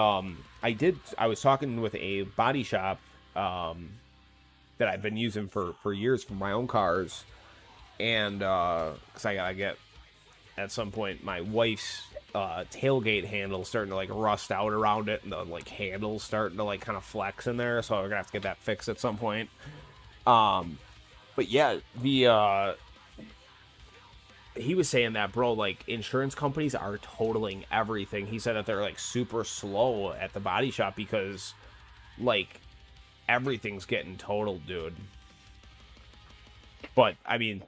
was talking with a body shop that I've been using for years for my own cars, and because I gotta get, at some point, my wife's tailgate handle starting to like rust out around it, and the like handle's starting to like kind of flex in there, so we're gonna have to get that fixed at some point. But yeah, he was saying that, bro, like, insurance companies are totaling everything. He said that they're like super slow at the body shop because like everything's getting totaled, dude. But I mean,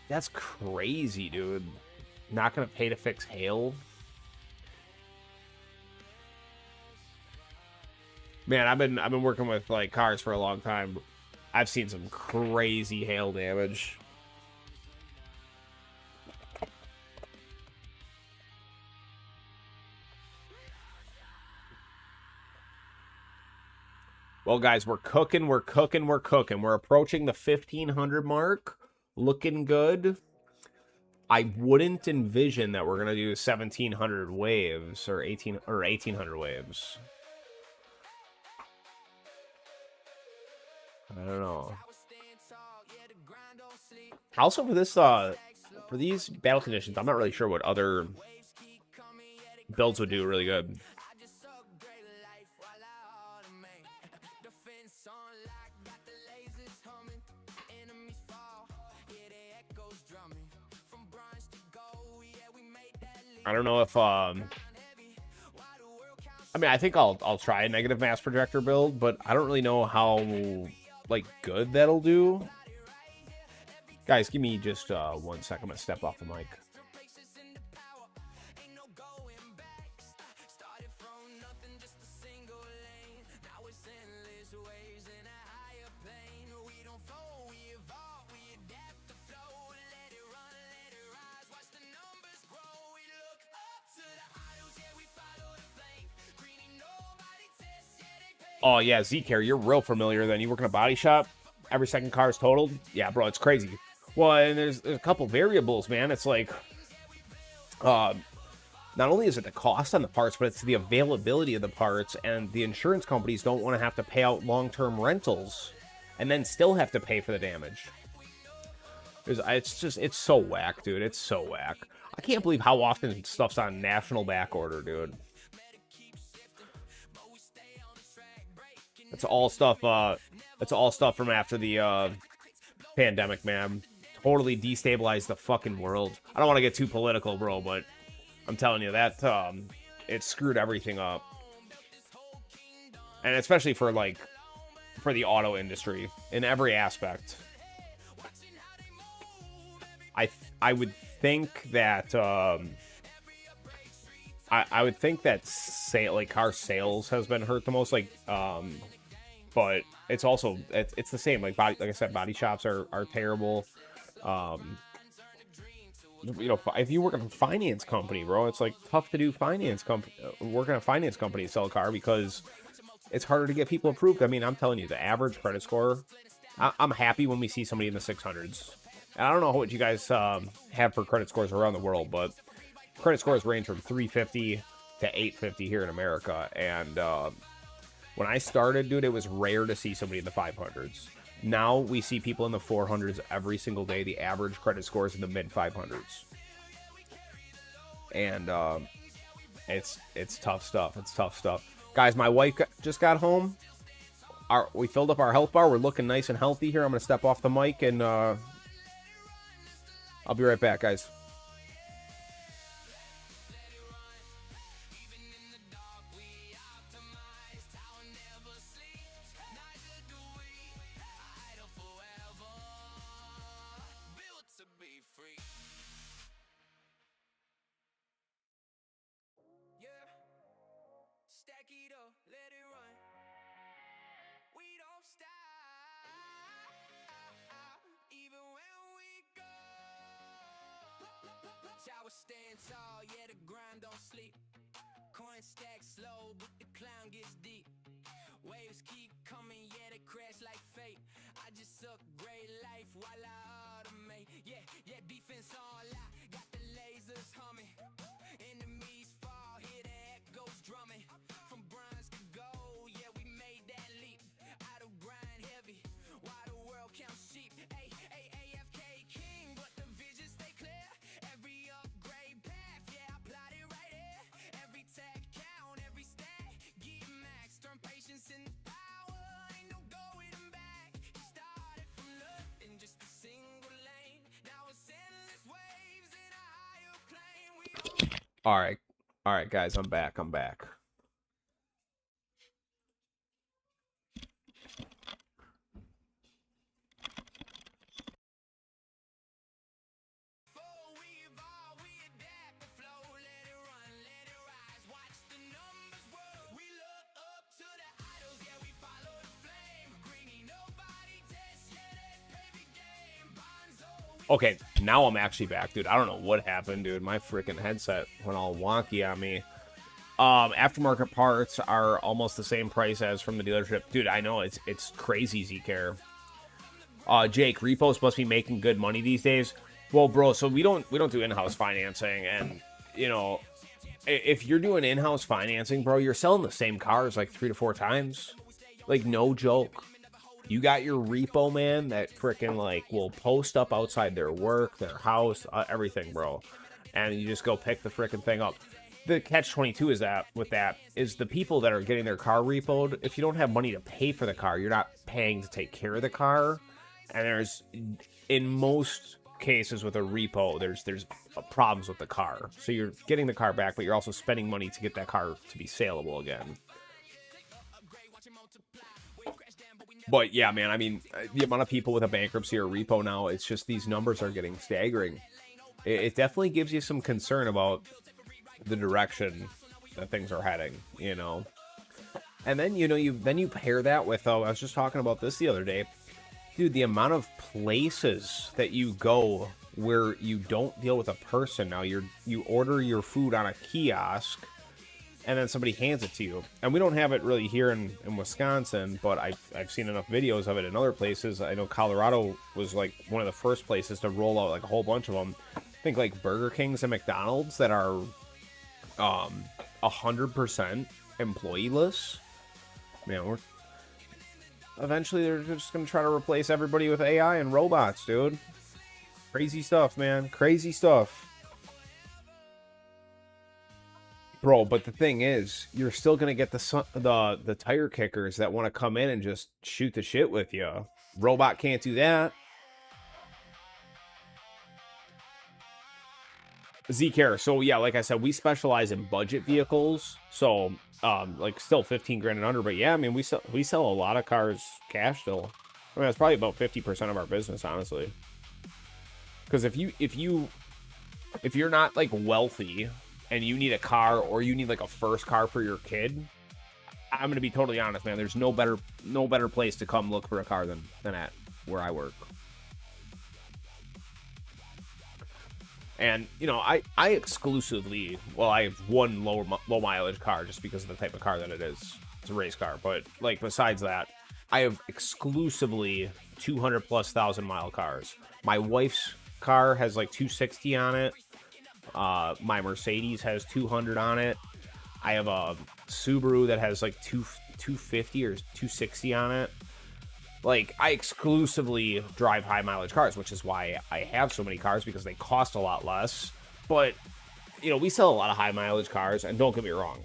that's crazy, dude. Not gonna pay to fix hail. Man, I've been working with like cars for a long time. I've seen some crazy hail damage. Well, guys, we're cooking. We're approaching the 1,500 mark. Looking good. I wouldn't envision that we're gonna do 1,700 waves or 1,800 waves. I don't know. Also, for this, for these battle conditions, I'm not really sure what other builds would do really good. I don't know if I mean, I think I'll try a negative mass projector build, but I don't really know how like good that'll do. Guys, give me just 1 second. I'm gonna step off the mic. Oh yeah, Z-Care, you're real familiar then. You work in a body shop? Every second car is totaled? Yeah, bro, it's crazy. Well, and there's a couple variables, man. It's like, not only is it the cost on the parts, but it's the availability of the parts, and the insurance companies don't want to have to pay out long-term rentals and then still have to pay for the damage. It's so whack, dude. It's so whack. I can't believe how often stuff's on national back order, dude. It's all stuff from after the pandemic, man. Totally destabilized the fucking world. I don't want to get too political, bro, but I'm telling you that it screwed everything up. And especially for the auto industry in every aspect. I would think that I would think that car sales has been hurt the most, but it's also it's the same. Like I said, body shops are terrible. You know, if you work at a finance company, bro, it's like tough to do working at a finance company to sell a car because it's harder to get people approved. I mean, I'm telling you, the average credit score, I'm happy when we see somebody in the 600s. And I don't know what you guys have for credit scores around the world, but credit scores range from 350 to 850 here in America. And when I started, dude, it was rare to see somebody in the 500s. Now we see people in the 400s every single day. The average credit score is in the mid 500s. And it's tough stuff. It's tough stuff. Guys, my wife just got home. We filled up our health bar. We're looking nice and healthy here. I'm going to step off the mic and I'll be right back, guys. let it run. We don't stop, even when we go. Tower stand tall, yeah, the grind don't sleep. Coin stack slow, but the clown gets deep. Waves keep coming, yeah, they crash like fate. I just upgrade life while I automate. Yeah, defense all out, got the lasers humming. Enemies fall, hear the echoes drumming. From bronze to gold, yeah, we made that leap. Out of grind heavy, while the world counts sheep. AFK king, but the vision stay clear. Every upgrade path, yeah, I plot it right here. Every tag count, every stat, get max. Turn patience into power, ain't no going back. Started from nothing, just a single lane. Now it's endless waves in a higher plane. All right, guys, I'm back. Okay, now I'm actually back, dude. I don't know what happened, dude. My freaking headset went all wonky on me. Aftermarket parts are almost the same price as from the dealership. Dude, I know, it's crazy, Zcare. Jake, repos must be making good money these days. Well, bro, so we don't do in-house financing, and, you know, if you're doing in-house financing, bro, you're selling the same cars like 3 to 4 times. Like, no joke. You got your repo man that freaking like will post up outside their work, their house, everything, bro. And you just go pick the freaking thing up. The catch-22 is that is the people that are getting their car repoed. If you don't have money to pay for the car, you're not paying to take care of the car. And there's, in most cases with a repo, there's problems with the car. So you're getting the car back, but you're also spending money to get that car to be saleable again. But yeah, man, I mean, the amount of people with a bankruptcy or repo now, it's just these numbers are getting staggering. It definitely gives you some concern about the direction that things are heading, you know. And then, you know, you pair that with, I was just talking about this the other day. Dude, the amount of places that you go where you don't deal with a person now. You order your food on a kiosk, and then somebody hands it to you. And we don't have it really here in Wisconsin, but I've seen enough videos of it in other places. I know Colorado was like one of the first places to roll out like a whole bunch of them. I think like Burger Kings and McDonald's that are 100% employee-less. Man, eventually they're just going to try to replace everybody with AI and robots, dude. Crazy stuff, man. Crazy stuff. Bro, but the thing is, you're still going to get the tire kickers that want to come in and just shoot the shit with you. Robot can't do that. Zcare. So yeah, like I said, we specialize in budget vehicles. So like still 15 grand and under, but yeah, I mean we sell a lot of cars cash still. I mean, that's probably about 50% of our business, honestly. Because if you're not like wealthy and you need a car, or you need like a first car for your kid, I'm gonna be totally honest, man. There's no better place to come look for a car than at where I work. And you know, I exclusively, well, I have one low mileage car just because of the type of car that it is. It's a race car, but like besides that, I have exclusively 200,000+ mile cars. My wife's car has like 260 on it. My Mercedes has 200 on it. I have a Subaru that has like 250 or 260 on it. Like, I exclusively drive high mileage cars, which is why I have so many cars, because they cost a lot less. But, you know, we sell a lot of high mileage cars, and don't get me wrong.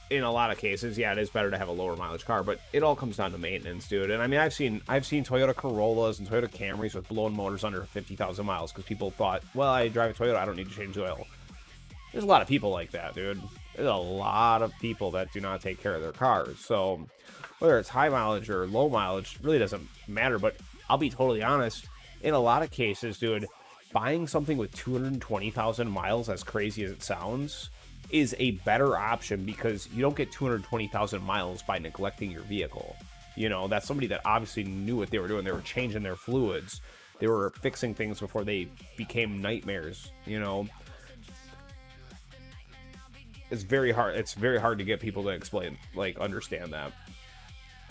In a lot of cases, yeah, it is better to have a lower mileage car, but it all comes down to maintenance, dude. And I mean, I've seen Toyota Corollas and Toyota Camrys with blown motors under 50,000 miles because people thought, well, I drive a Toyota, I don't need to change oil. There's a lot of people like that, dude. There's a lot of people that do not take care of their cars. So whether it's high mileage or low mileage really doesn't matter. But I'll be totally honest, in a lot of cases, dude, buying something with 220,000 miles, as crazy as it sounds, is a better option because you don't get 220,000 miles by neglecting your vehicle. You know, that's somebody that obviously knew what they were doing. They were changing their fluids. They were fixing things before they became nightmares, you know. It's very hard. It's very hard to get people to explain, like, understand that.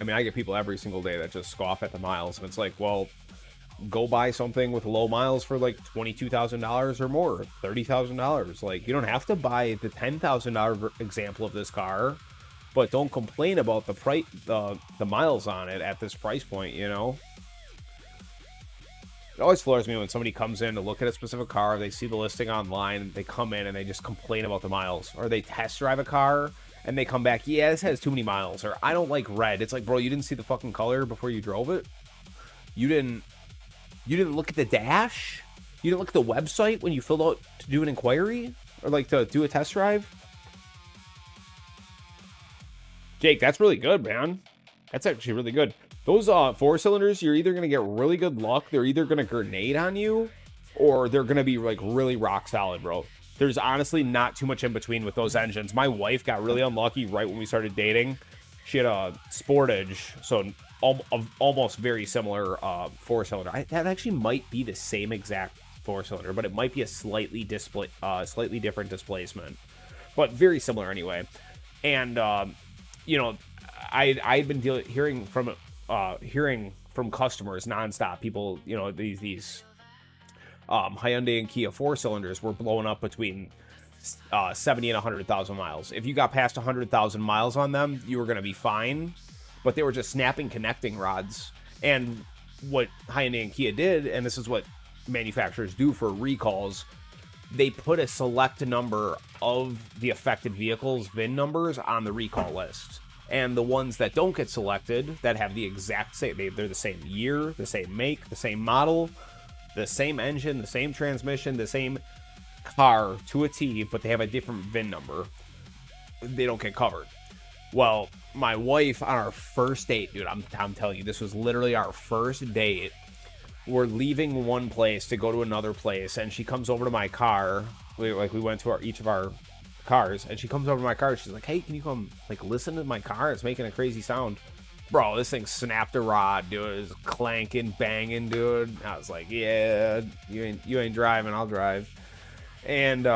I mean, I get people every single day that just scoff at the miles, and it's like, well, go buy something with low miles for like $22,000 or more, $30,000. Like, you don't have to buy the $10,000 example of this car, but don't complain about the price, the miles on it at this price point, you know. It always floors me when somebody comes in to look at a specific car, they see the listing online, they come in and they just complain about the miles. Or they test drive a car and they come back, yeah, this has too many miles. Or I don't like red. It's like, bro, you didn't see the fucking color before you drove it? You didn't look at the dash? You didn't look at the website when you filled out to do an inquiry? Or like to do a test drive? Jake, that's really good, man. That's actually really good. Those 4-cylinders, you're either going to get really good luck, they're either going to grenade on you, or they're going to be like really rock solid, bro. There's honestly not too much in between with those engines. My wife got really unlucky right when we started dating. She had a Sportage, so almost very similar 4-cylinder. That actually might be the same exact 4-cylinder, but it might be a slightly different displacement, but very similar anyway. And you know, I've been hearing from customers nonstop. People, you know, these Hyundai and Kia 4-cylinders were blowing up between 70 and 100,000 miles. If you got past 100,000 miles on them, you were going to be fine. But they were just snapping connecting rods. And what Hyundai and Kia did, and this is what manufacturers do for recalls, they put a select number of the affected vehicles' VIN numbers on the recall list. And the ones that don't get selected, that have the exact same, they're the same year, the same make, the same model, the same engine, the same transmission, the same car to a T, but they have a different VIN number, they don't get covered. Well, my wife on our first date, dude, I'm telling you, this was literally our first date. We're leaving one place to go to another place, and she comes over to my car. We went to each of our cars, and she comes over to my car, and she's like, hey, can you come, like, listen to my car? It's making a crazy sound. Bro, this thing snapped a rod, dude. It was clanking, banging, dude. I was like, yeah, you ain't driving, I'll drive. And,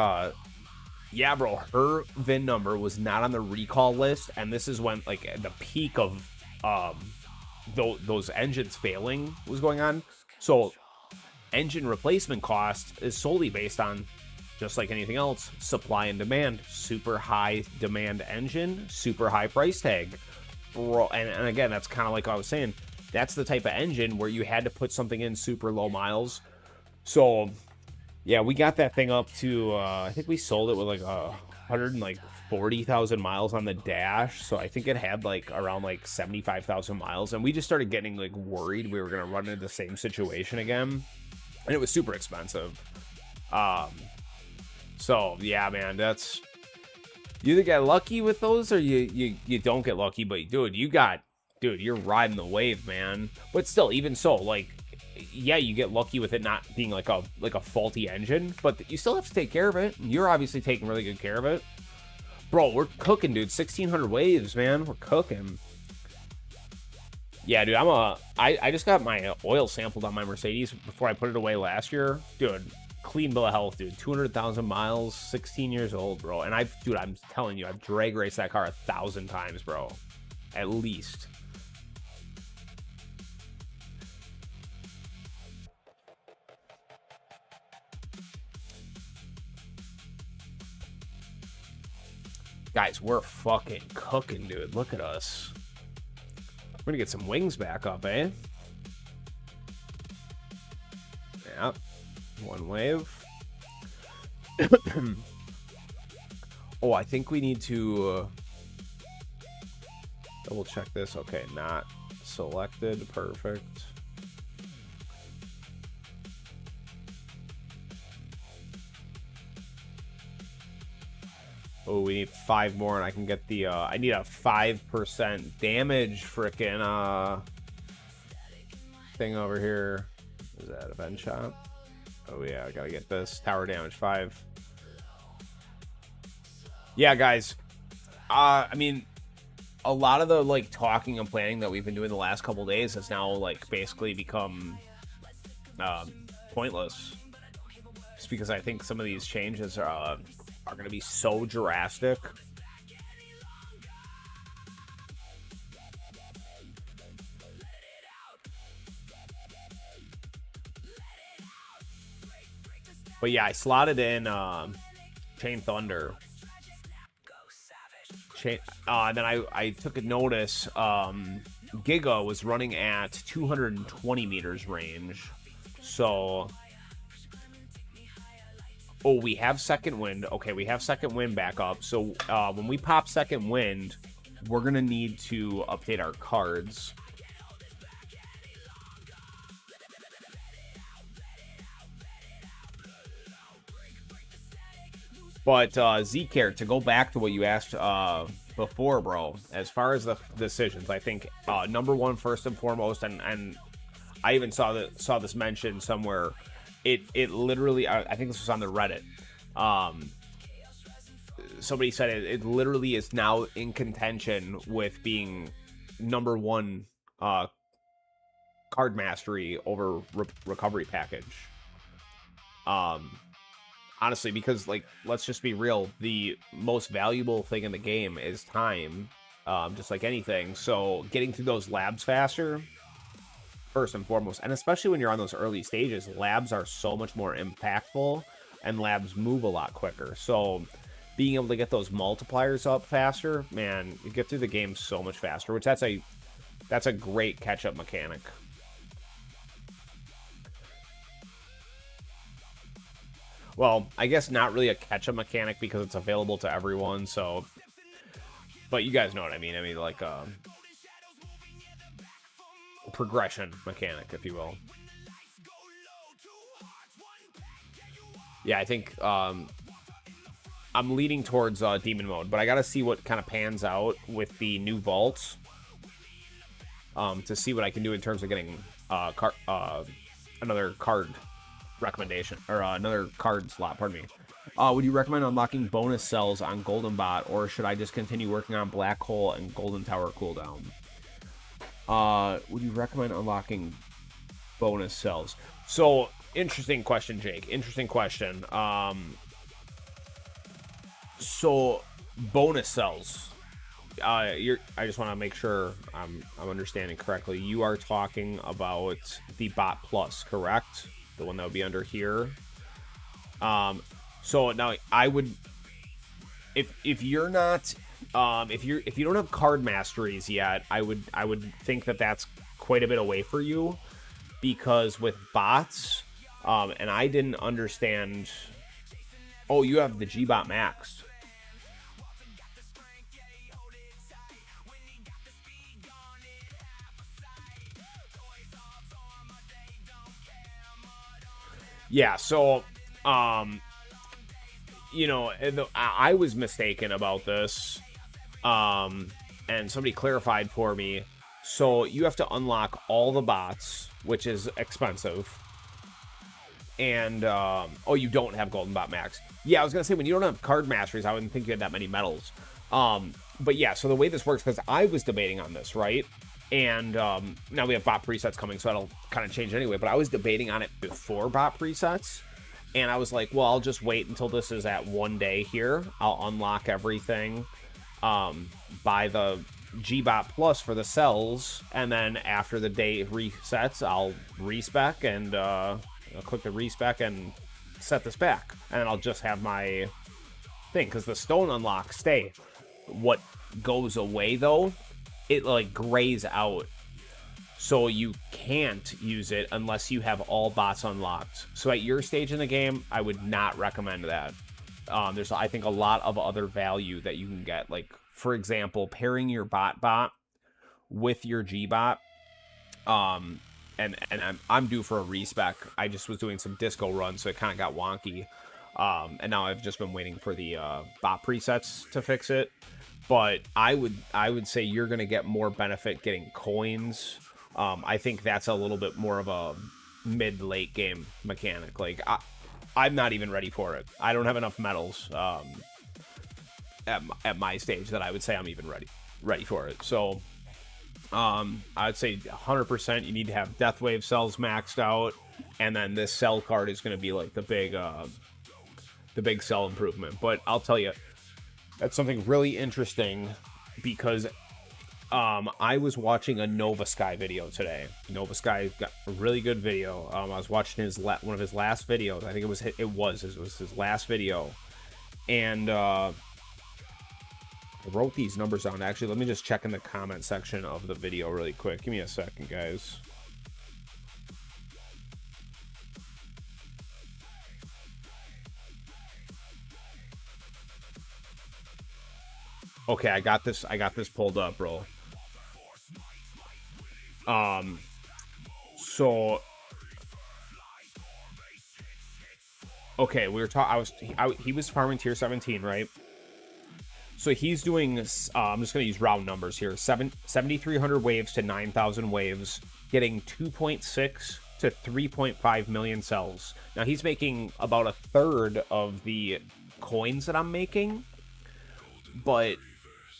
yeah, bro, her VIN number was not on the recall list, and this is when, like, the peak of, those engines failing was going on. So, engine replacement cost is solely based on, just like anything else, supply and demand. Super high demand engine, super high price tag. Bro, and again, that's kind of like I was saying, that's the type of engine where you had to put something in super low miles. So, yeah, we got that thing up to, I think we sold it with like 140,000 miles on the dash. So I think it had like around like 75,000 miles. And we just started getting like worried we were going to run into the same situation again. And it was super expensive. So yeah, man, that's, you either get lucky with those or you don't get lucky. But dude, you're riding the wave, man. But still, even so, like, yeah, you get lucky with it not being like a faulty engine, but you still have to take care of it. You're obviously taking really good care of it. Bro, we're cooking, dude. 1,600 waves, man. We're cooking. Yeah, dude, I just got my oil sampled on my Mercedes before I put it away last year. Dude, clean bill of health, dude. 200,000 miles, 16 years old, bro. And I'm telling you, I've drag raced that car 1,000 times, bro. At least. Guys, we're fucking cooking, dude. Look at us. We're gonna get some wings back up, eh? Yeah. One wave. Oh, I think we need to double check this. Okay, not selected. Perfect. Oh, we need 5 more, and I can get the, I need a 5% damage frickin', thing over here. Is that a vent shop? Oh, yeah, I gotta get this. Tower damage 5. Yeah, guys. I mean, a lot of the like talking and planning that we've been doing the last couple days has now like basically become pointless. Just because I think some of these changes are going to be so drastic. But yeah, I slotted in Chain Thunder. Then I took a notice. Giga was running at 220 meters range. So, oh, we have second wind. Okay, we have second wind back up. So when we pop second wind, we're gonna need to update our cards. But Z-Care, to go back to what you asked before, bro, as far as the decisions, I think number one, first and foremost, and I even saw this mentioned somewhere. It literally, I think this was on the Reddit. Somebody said it literally is now in contention with being number one card mastery over recovery package. Honestly, because, like, let's just be real, the most valuable thing in the game is time, just like anything. So getting through those labs faster, first and foremost, and especially when you're on those early stages, labs are so much more impactful, and labs move a lot quicker. So being able to get those multipliers up faster, man, you get through the game so much faster, which that's a great catch-up mechanic. Well, I guess not really a catch-up mechanic because it's available to everyone, so... But you guys know what I mean. I mean, like, progression mechanic, if you will. Yeah, I think, I'm leaning towards Demon Mode, but I gotta see what kind of pans out with the new vaults. To see what I can do in terms of getting another card recommendation, or another card slot, pardon me. Would you recommend unlocking bonus cells on Golden Bot, or should I just continue working on Black Hole and Golden Tower cooldown? Would you recommend unlocking bonus cells? So, interesting question, Jake. Interesting question. So, bonus cells. I just want to make sure I'm understanding correctly. You are talking about the Bot Plus, correct? The one that would be under here. So now I would, if you're not, if you don't have card masteries yet, I would think that that's quite a bit away for you, because with bots, and I didn't understand. Oh, you have the G-Bot Max. Yeah, so, you know, I was mistaken about this, and somebody clarified for me. So you have to unlock all the bots, which is expensive. And, oh, you don't have Golden Bot Max. Yeah, I was going to say, when you don't have card masteries, I wouldn't think you had that many medals. But yeah, so the way this works, because I was debating on this, right? And now we have bot presets coming, so that'll kind of change anyway. But I was debating on it before bot presets. And I was like, well, I'll just wait until this is at 1 day here. I'll unlock everything by the G-Bot Plus for the cells. And then after the day resets, I'll respec and I'll click the respec and set this back. And then I'll just have my thing, because the stone unlocks stay. What goes away, though, it like grays out, so you can't use it unless you have all bots unlocked. So at your stage in the game, I would not recommend that. There's, I think, a lot of other value that you can get, like, for example, pairing your bot with your G-Bot. And I'm due for a respec. I just was doing some disco runs, so it kind of got wonky. And now I've just been waiting for the bot presets to fix it. But I would say you're going to get more benefit getting coins. I think that's a little bit more of a mid-late game mechanic. Like, I'm not even ready for it. I don't have enough medals. at my stage that I would say I'm even ready for it. So I'd say 100% you need to have Death Wave cells maxed out, and then this cell card is going to be like the big cell improvement. But I'll tell you, that's something really interesting because I was watching a Nova Sky video today. Nova Sky got a really good video. I was watching one of his last videos. I think it was his last video, and I wrote these numbers down. Actually, let me just check in the comment section of the video really quick. Give me a second, guys. Okay, I got this pulled up, bro. So okay, we were talking. He was farming tier 17, right? So he's doing. I'm just gonna use round numbers here. 7,300 waves to 9,000 waves, getting 2.6 to 3.5 million cells. Now he's making about a third of the coins that I'm making, but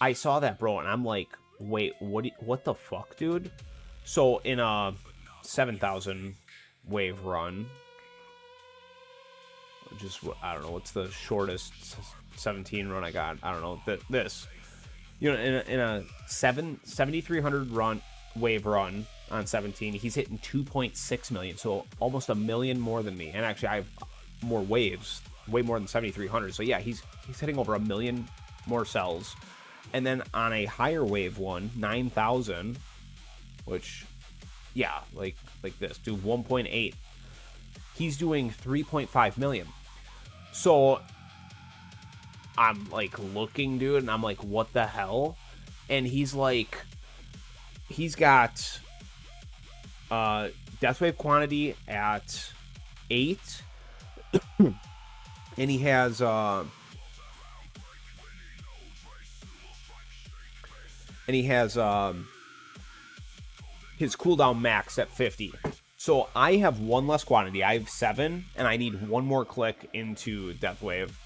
I saw that, bro, and I'm like, wait, what the fuck, dude? So in a 7,000 wave run, just, I don't know, what's the shortest 17 run I got? I don't know, this. You know, in a 7,300 wave run on 17, he's hitting 2.6 million, so almost a million more than me. And actually, I have more waves, way more than 7,300. So yeah, he's hitting over a million more cells. And then on a higher wave one, 9,000, which, yeah, like this, do 1.8. He's doing 3.5 million. So I'm like looking, dude, and I'm like, what the hell? And he's like, he's got Death Wave quantity at 8, and he has his cooldown max at 50. So I have one less quantity. I have 7, and I need one more click into Death Wave.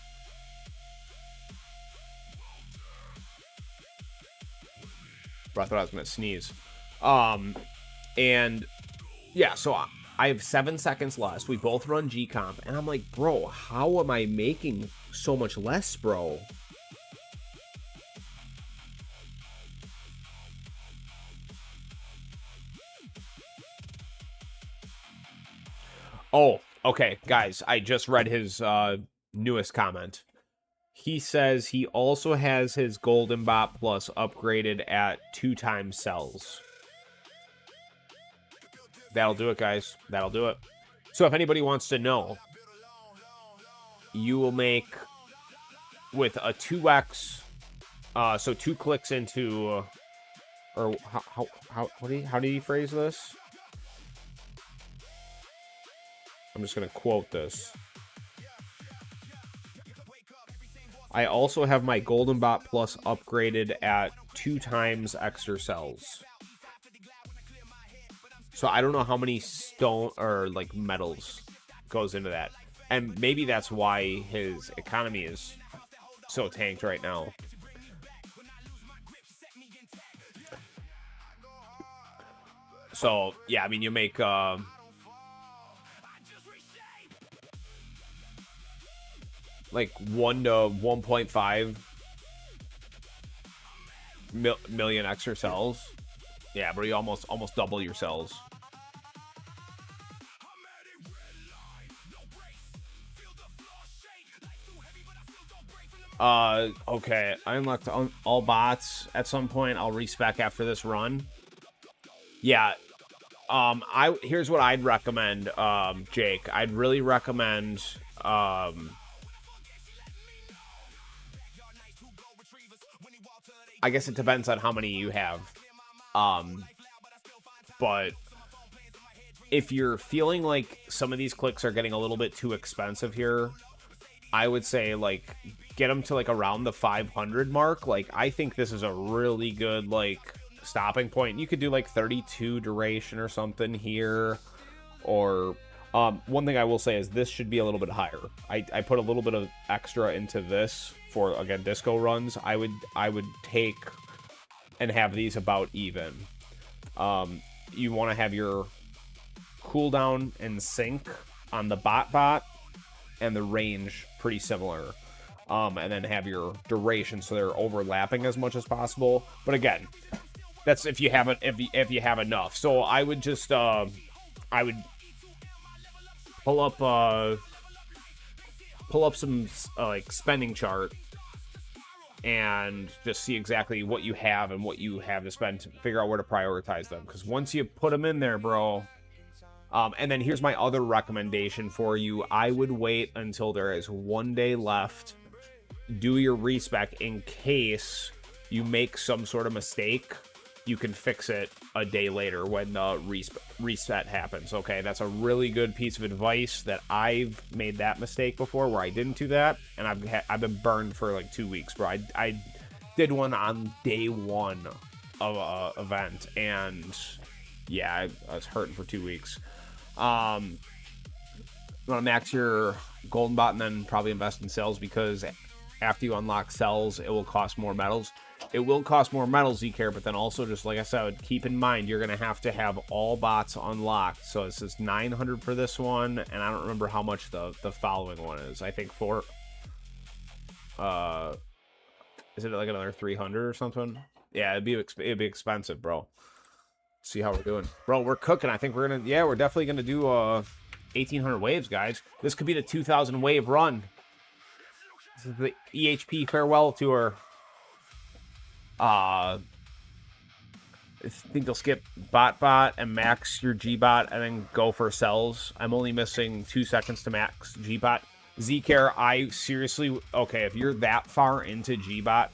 Bro, I thought I was gonna sneeze. And yeah, so I have 7 seconds less. We both run G-Comp, and I'm like, bro, how am I making so much less, bro? Oh, okay, guys, I just read his newest comment. He says he also has his Golden Bot Plus upgraded at 2 times cells. That'll do it, guys. That'll do it. So if anybody wants to know, you will make with a 2x, so 2 clicks into, or how did he phrase this? I'm just going to quote this. I also have my Golden Bot Plus upgraded at 2 times extra cells. So I don't know how many stone or like metals goes into that. And maybe that's why his economy is so tanked right now. So, yeah, I mean, you make like 1 to 1.5 million extra cells. Yeah, bro, you almost double your cells. Okay, I unlocked all bots at some point. I'll respec after this run. Yeah, here's what I'd recommend, Jake. I'd really recommend, I guess it depends on how many you have. But if you're feeling like some of these clicks are getting a little bit too expensive here, I would say, like, get them to, like, around the 500 mark. Like, I think this is a really good, like, stopping point. You could do, like, 32 duration or something here. Or One thing I will say is this should be a little bit higher. I put a little bit of extra into this for, again, disco runs. I would take and have these about even. You want to have your cooldown and sync on the bot and the range pretty similar. And then have your duration so they're overlapping as much as possible. But again, that's if you have it, if you have enough. So I would just I would pull up some like spending chart and just see exactly what you have and what you have to spend to figure out where to prioritize them. Because once you put them in there, bro. And then here's my other recommendation for you. I would wait until there is 1 day left. Do your respec in case you make some sort of mistake. You can fix it a day later when the reset happens. Okay, that's a really good piece of advice that I've made that mistake before where I didn't do that, and I've been burned for like 2 weeks, bro. I did one on day 1 of a event, and yeah, I was hurting for 2 weeks. You want to max your golden bot and then probably invest in cells, because after you unlock cells, it will cost more medals. It will cost more medals, Zcare, but then also, just like I said, keep in mind, you're going to have all bots unlocked. So this is 900 for this one, and I don't remember how much the following one is. I think is it like another 300 or something? Yeah, it'd be expensive, bro. See how we're doing. Bro, we're cooking. I think we're definitely going to do 1,800 waves, guys. This could be the 2,000 wave run. This is the EHP Farewell Tour. I think they'll skip bot and max your G-bot and then go for cells. I'm only missing 2 seconds to max G-bot. Zcare, I seriously... Okay, if you're that far into G-bot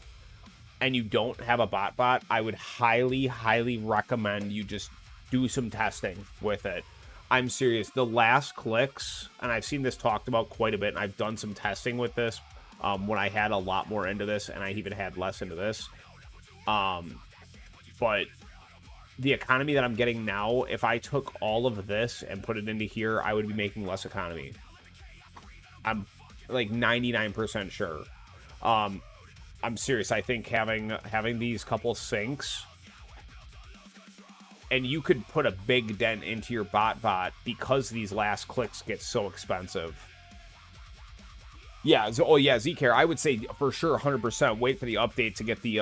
and you don't have a bot, I would highly, highly recommend you just do some testing with it. I'm serious. The last clicks, and I've seen this talked about quite a bit, and I've done some testing with this when I had a lot more into this, and I even had less into this. But the economy that I'm getting now, if I took all of this and put it into here, I would be making less economy. I'm like 99% sure. I'm serious. I think having these couple syncs, and you could put a big dent into your bot because these last clicks get so expensive. Yeah. Zcare, I would say for sure 100% wait for the update to get the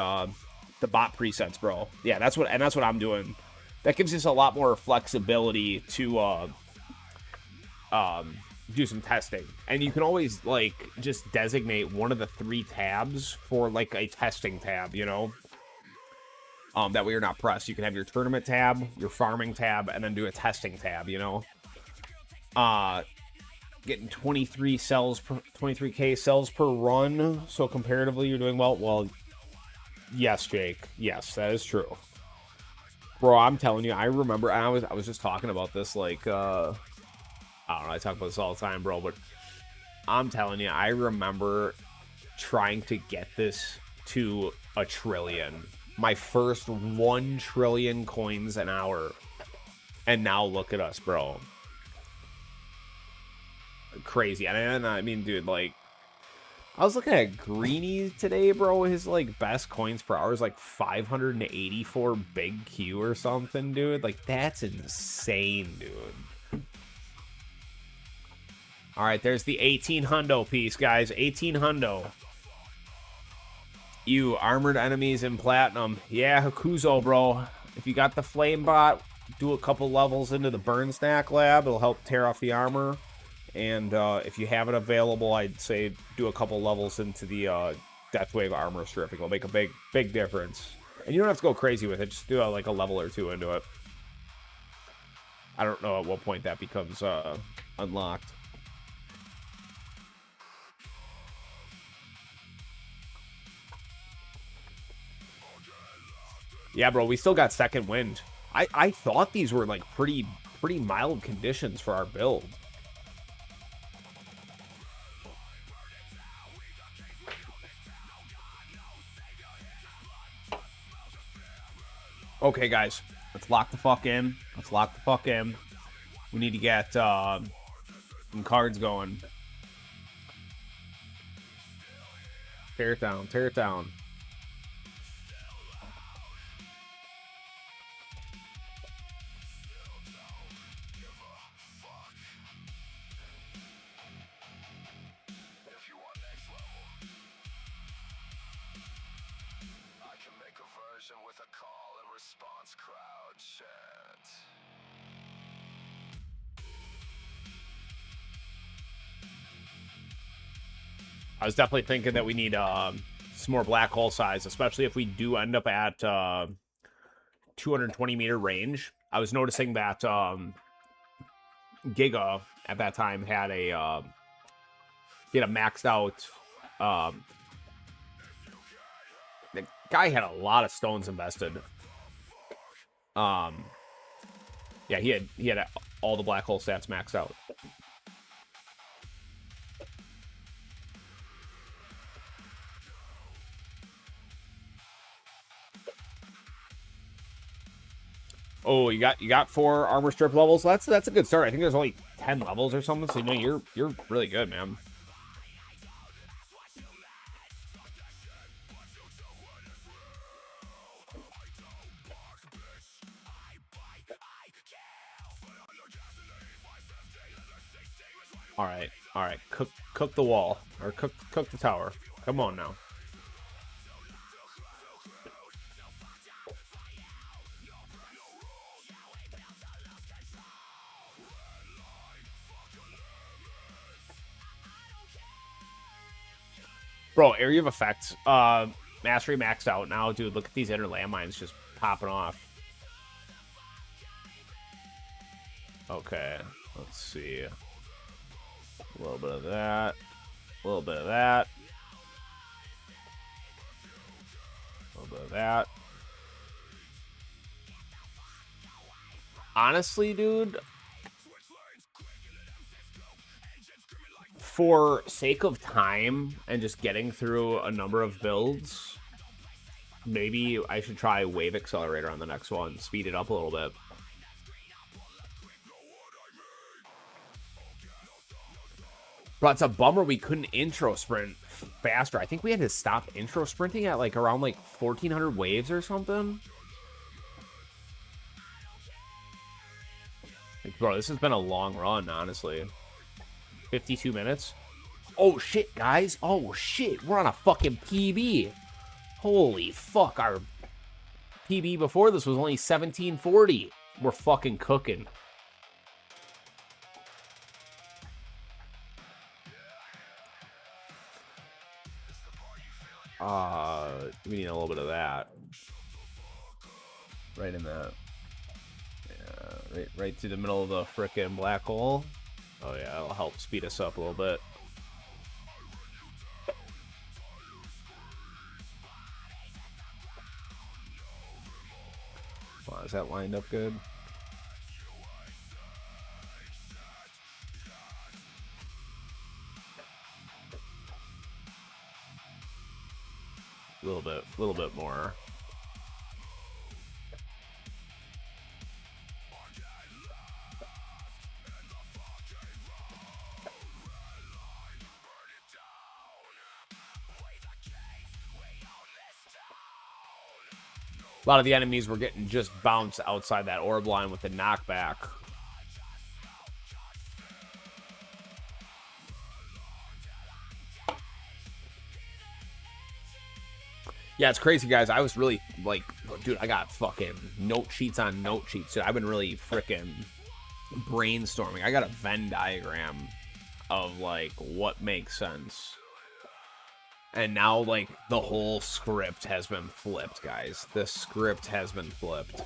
bot presets, bro. Yeah, that's what I'm doing. That gives us a lot more flexibility to do some testing. And you can always like just designate one of the 3 tabs for like a testing tab, you know? That way you're not pressed. You can have your tournament tab, your farming tab, and then do a testing tab, you know? Getting 23k cells per run, so comparatively you're doing well. Well, yes, Jake. Yes, that is true. Bro, I'm telling you, I remember, I was just talking about this, like, I don't know, I talk about this all the time, bro, but I'm telling you, I remember trying to get this to 1 trillion. My first 1 trillion coins an hour. And now look at us, bro. Crazy. And I mean, dude, like, I was looking at Greeny today, bro. His, like, best coins per hour is, like, 584 big Q or something, dude. Like, that's insane, dude. All right, there's the 18 hundo piece, guys. 18 hundo. You armored enemies in platinum. Yeah, Hakuzo, bro. If you got the flame bot, do a couple levels into the burn stack lab. It'll help tear off the armor. And if you have it available, I'd say do a couple levels into the Deathwave armor stripping. It'll make a big difference. And you don't have to go crazy with it. Just do like a level or 2 into it. I don't know at what point that becomes unlocked. Yeah, bro, we still got second wind. I thought these were like pretty mild conditions for our build. Okay, guys, let's lock the fuck in. We need to get Getting cards going. Tear it down. Tear it down. With a call and response crowd chat. I was definitely thinking that we need some more black hole size, especially if we do end up at 220-meter range. I was noticing that Giga at that time had a maxed out. The guy had a lot of stones invested. Yeah, he had all the black hole stats maxed out. Oh, you got 4 armor strip levels. That's a good start. I think there's only 10 levels or something. So you're really good, man. All right. Cook the wall or cook the tower. Come on now. Bro, area of effect. Mastery maxed out now, dude. Look at these inner landmines just popping off. Okay, let's see. A little bit of that. A little bit of that. A little bit of that. Honestly, dude, for sake of time and just getting through a number of builds, maybe I should try Wave Accelerator on the next one. Speed it up a little bit. But it's a bummer we couldn't intro sprint faster. I think we had to stop intro sprinting at like around like 1,400 waves or something. Like, bro, this has been a long run, honestly. 52 minutes. Oh, shit, guys. Oh, shit. We're on a fucking PB. Holy fuck. Our PB before this was only 1740. We're fucking cooking. We need a little bit of that. Right in that. Yeah, right through the middle of the frickin' black hole. Oh yeah, it'll help speed us up a little bit. Wow, is that lined up good? A little bit more. A lot of the enemies were getting just bounced outside that orb line with the knockback. Yeah, it's crazy, guys. I was really, like, dude, I got fucking note sheets on note sheets. Dude, I've been really freaking brainstorming. I got a Venn diagram of, like, what makes sense. And now, like, the whole script has been flipped, guys. The script has been flipped.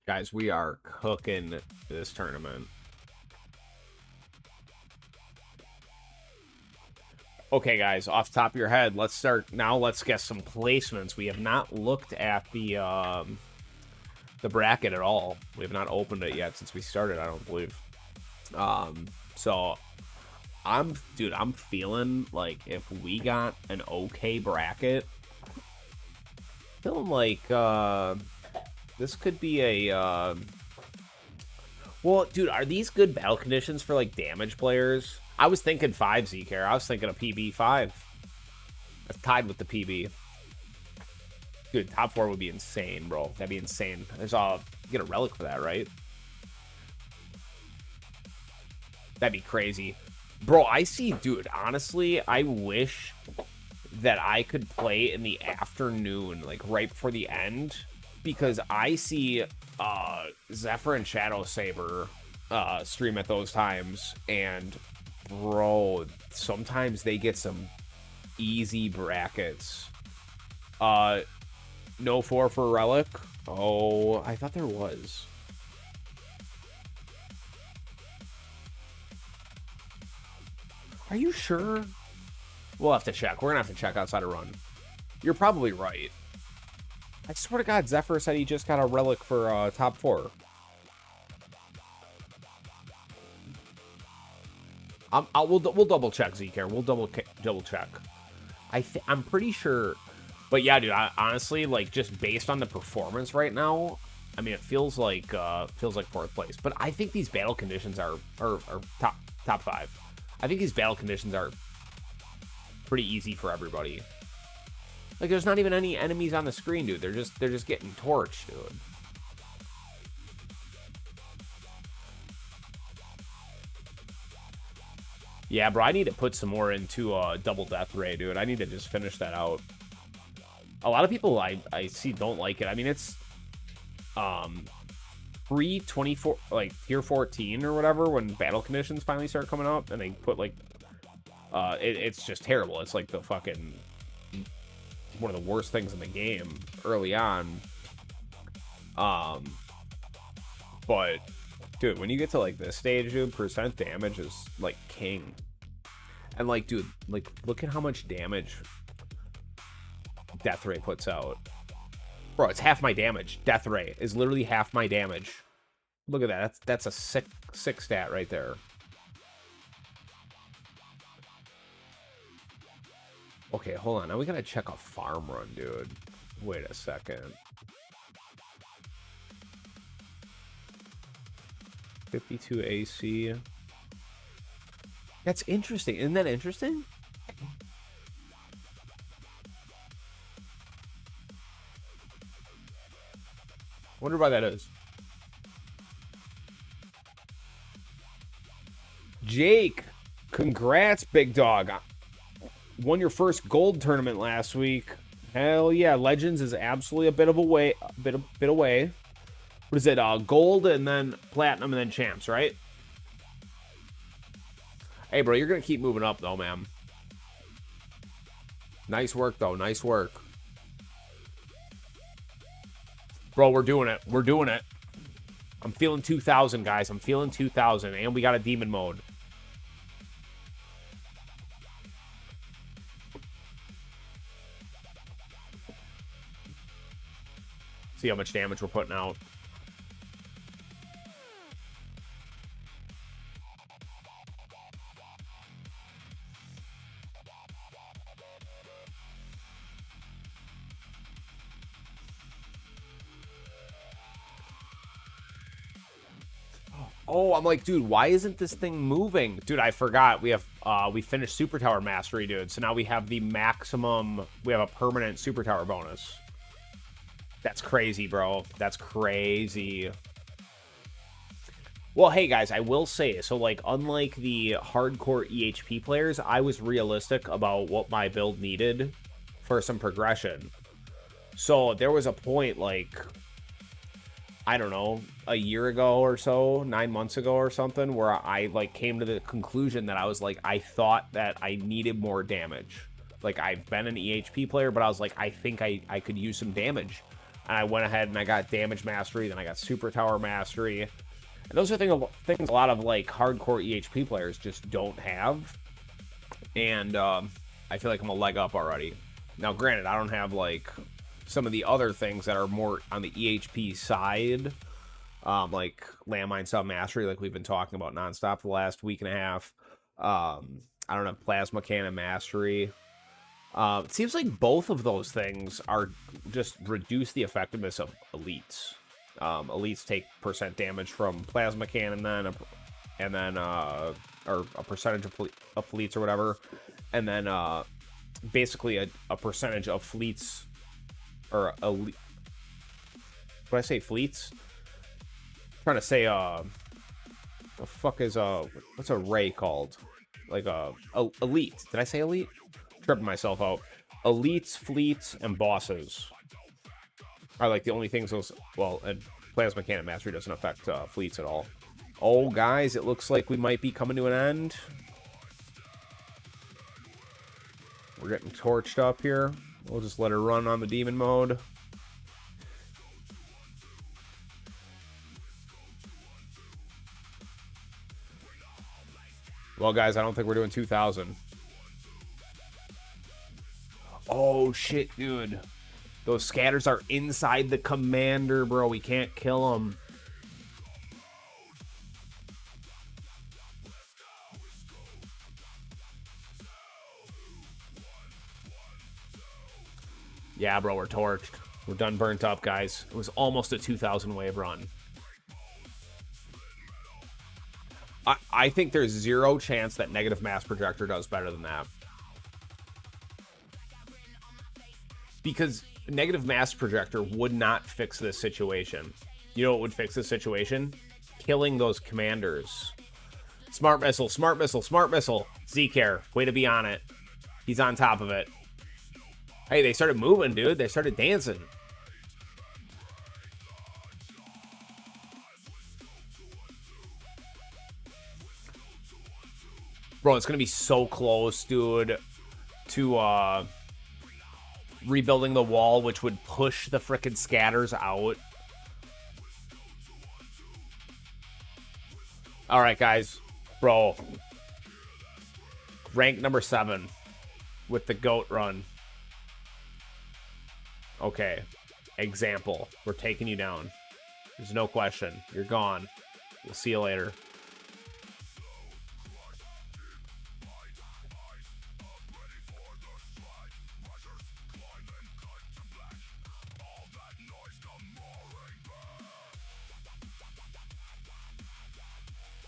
Guys, we are cooking this tournament. Okay, guys, off the top of your head, let's start now. Let's get some placements. We have not looked at the bracket at all. We have not opened it yet since we started, I don't believe. So dude, I'm feeling like if we got an okay bracket, feeling like this could be a well, dude, are these good battle conditions for like damage players? I was thinking 5 Zcair. I was thinking a PB 5. That's tied with the PB. Dude, top 4 would be insane, bro. That'd be insane. There's get a relic for that, right? That'd be crazy. Bro, I see, dude, honestly, I wish that I could play in the afternoon, like right before the end, because I see Zephyr and Shadow Saber stream at those times, and bro, sometimes they get some easy brackets. No 4 for Relic. Oh, I thought there was. Are you sure? We'll have to check. We're gonna have to check outside a run. You're probably right. I swear to God, Zephyr said he just got a relic for top 4. We'll double check Zcair. We'll double check. I'm pretty sure, but yeah, dude. Honestly, like just based on the performance right now, I mean, it feels like 4th place. But I think these battle conditions are top 5. I think these battle conditions are pretty easy for everybody. Like, there's not even any enemies on the screen, dude. They're just getting torched, dude. Yeah, bro, I need to put some more into double death ray, dude. I need to just finish that out. A lot of people I see don't like it. I mean, it's free 24, like tier 14 or whatever, when battle conditions finally start coming up, and they put like it's just terrible. It's like the fucking one of the worst things in the game early on. But dude, when you get to like this stage, dude, percent damage is like king. And like, dude, like look at how much damage Death Ray puts out. Bro, it's half my damage. Death Ray is literally half my damage. Look at that. That's a sick stat right there. Okay, hold on. Now we gotta check a farm run, dude. Wait a second. 52 AC. That's interesting. Isn't that interesting? Wonder why that is. Jake, congrats, big dog. Won your first gold tournament last week. Hell yeah, Legends is absolutely a bit away. What is it? Gold and then platinum and then champs, right? Hey, bro, you're gonna keep moving up though, man. Nice work though. Nice work, bro. We're doing it. We're doing it. I'm feeling 2,000, guys. I'm feeling 2,000, and we got a demon mode. See how much damage we're putting out. Oh, I'm like, dude, why isn't this thing moving? Dude, I forgot. We finished Super Tower Mastery, dude. So now we have the maximum, we have a permanent Super Tower bonus. That's crazy, bro. That's crazy. Well, hey, guys, I will say, so, like, unlike the hardcore EHP players, I was realistic about what my build needed for some progression. So there was a point, like, I don't know, a year ago or so, 9 months ago or something, where I, like, came to the conclusion that I was like, I thought that I needed more damage. Like, I've been an EHP player, but I was like, I think I could use some damage. And I went ahead and I got Damage Mastery, then I got Super Tower Mastery. And those are things a lot of, like, hardcore EHP players just don't have. And I feel like I'm a leg up already. Now, granted, I don't have, like, some of the other things that are more on the EHP side. like landmine sub mastery, like we've been talking about nonstop for the last week and a half. I don't have plasma cannon mastery. It seems like both of those things are just reduce the effectiveness of elites. Elites take percent damage from plasma cannon, then or a percentage of fleets or whatever, and then basically a percentage of fleets or elite. What I say, fleets? I'm trying to say the fuck is what's a ray called? Like elite. Did I say elite? Tripping myself out. Elites, fleets, and bosses are like the only things those. Well, and plasma cannon mastery doesn't affect fleets at all. Oh, guys, it looks like we might be coming to an end. We're getting torched up here. We'll just let her run on the demon mode. Well, guys, I don't think we're doing 2,000. Oh, shit, dude. Those scatters are inside the commander, bro. We can't kill them. Yeah, bro, we're torched. We're done burnt up, guys. It was almost a 2,000 wave run. I think there's zero chance that negative mass projector does better than that. Because negative mass projector would not fix this situation. You know what would fix this situation? Killing those commanders. Smart missile, smart missile, smart missile. Z-Care, way to be on it. He's on top of it. Hey, they started moving, dude. They started dancing. Bro, it's going to be so close, dude, to rebuilding the wall, which would push the frickin' scatters out. All right, guys. Bro. Rank number 7 with the GOAT run. Okay. Example. We're taking you down. There's no question. You're gone. We'll see you later.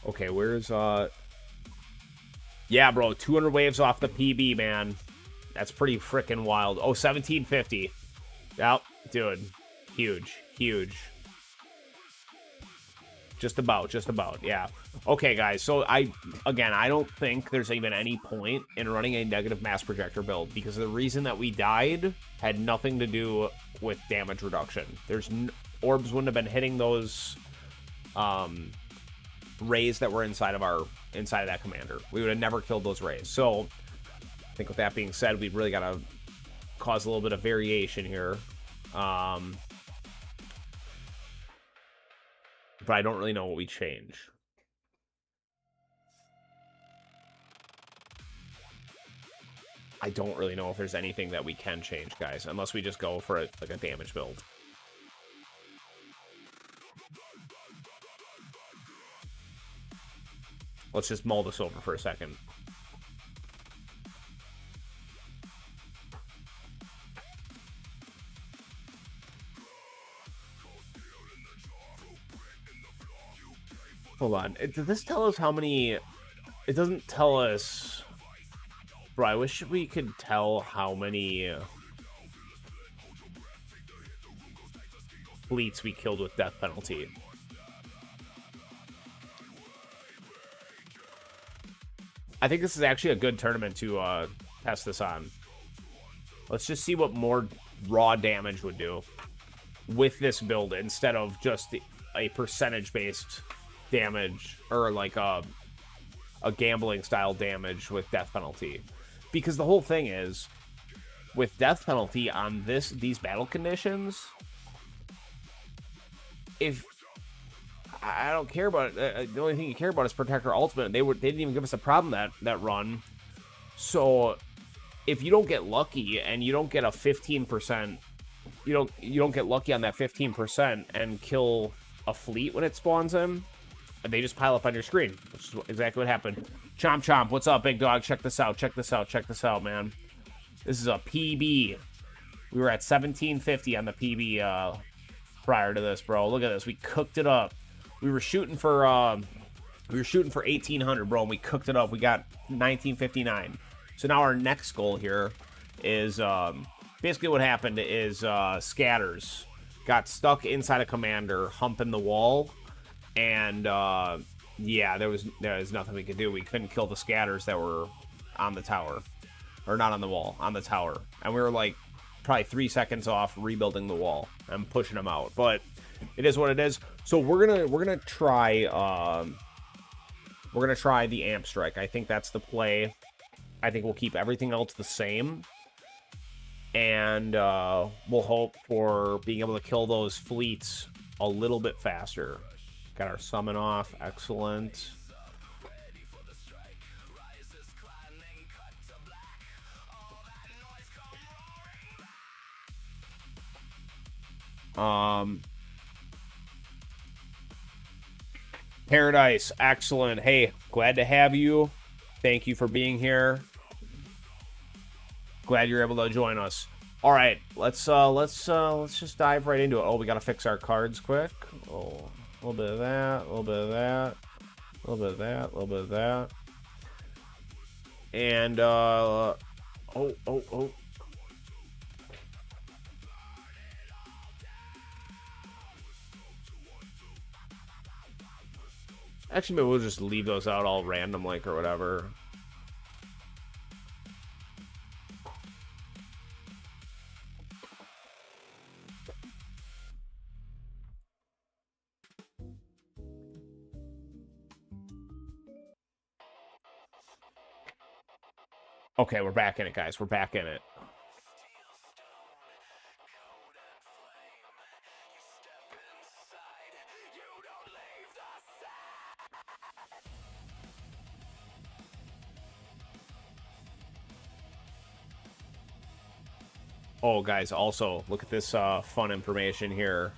Okay, where's yeah, bro, 200 waves off the PB, man. That's pretty freaking wild. Oh, 1750. Yep, dude. Huge, huge. Just about, yeah. Okay, guys, so I don't think there's even any point in running a negative mass projector build because the reason that we died had nothing to do with damage reduction. Orbs wouldn't have been hitting those rays that were inside of that commander. We would have never killed those rays. So I think with that being said, we've really got to cause a little bit of variation here. But I don't really know what we change. I don't really know if there's anything that we can change, guys, unless we just go for like a damage build. Let's just mull this over for a second. Hold on. Does this tell us how many... It doesn't tell us... Bro, I wish we could tell how many... fleets we killed with death penalty. I think this is actually a good tournament to test this on. Let's just see what more raw damage would do with this build instead of just a percentage-based damage or like a gambling style damage with death penalty. Because the whole thing is, with death penalty on these battle conditions, if I don't care about it. The only thing you care about is Protector Ultimate. They didn't even give us a problem that run. So if you don't get lucky and you don't get a 15%, you don't get lucky on that 15% and kill a fleet when it spawns in, and they just pile up on your screen, which is exactly what happened. Chomp Chomp, what's up, big dog? Check this out, check this out, check this out, man. This is a PB. We were at 1750 on the PB prior to this, bro. Look at this. We cooked it up. We were shooting for 1800, bro, and we cooked it up. We got 1959. So now our next goal here is basically what happened is Scatters got stuck inside a commander, humping the wall, and yeah, there was nothing we could do. We couldn't kill the Scatters that were on the tower, or not on the wall, on the tower, and we were like probably 3 seconds off rebuilding the wall and pushing them out. But it is what it is. So we're gonna try the amp strike. I think that's the play. I think we'll keep everything else the same, and we'll hope for being able to kill those fleets a little bit faster. Got our summon off. Excellent. Paradise, excellent. Hey, glad to have you. Thank you for being here. Glad you're able to join us. All right, let's just dive right into it. Oh, we gotta fix our cards quick. Oh, a little bit of that, a little bit of that, a little bit of that, a little bit of that, and oh. Actually, maybe we'll just leave those out all random, like, or whatever. Okay, we're back in it, guys. We're back in it. Oh, guys, also, look at this fun information here.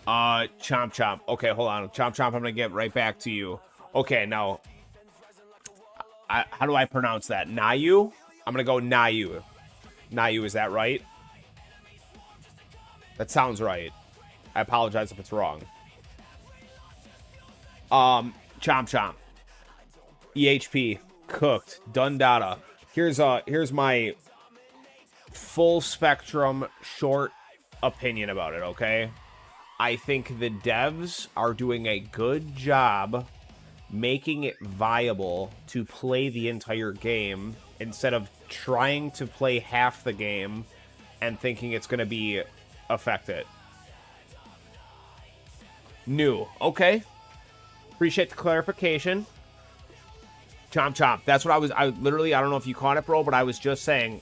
Chomp Chomp. Okay, hold on. Chomp Chomp, I'm going to get right back to you. Okay, now, how do I pronounce that? Nayu? I'm going to go Nayu. Nayu, is that right? That sounds right. I apologize if it's wrong. Chomp Chomp. EHP. Cooked. Done data. Here's my full spectrum short opinion about it, okay? I think the devs are doing a good job making it viable to play the entire game instead of trying to play half the game and thinking it's going to be affected. New. Okay. Appreciate the clarification. Chomp Chomp. That's what I literally, I don't know if you caught it, bro, but I was just saying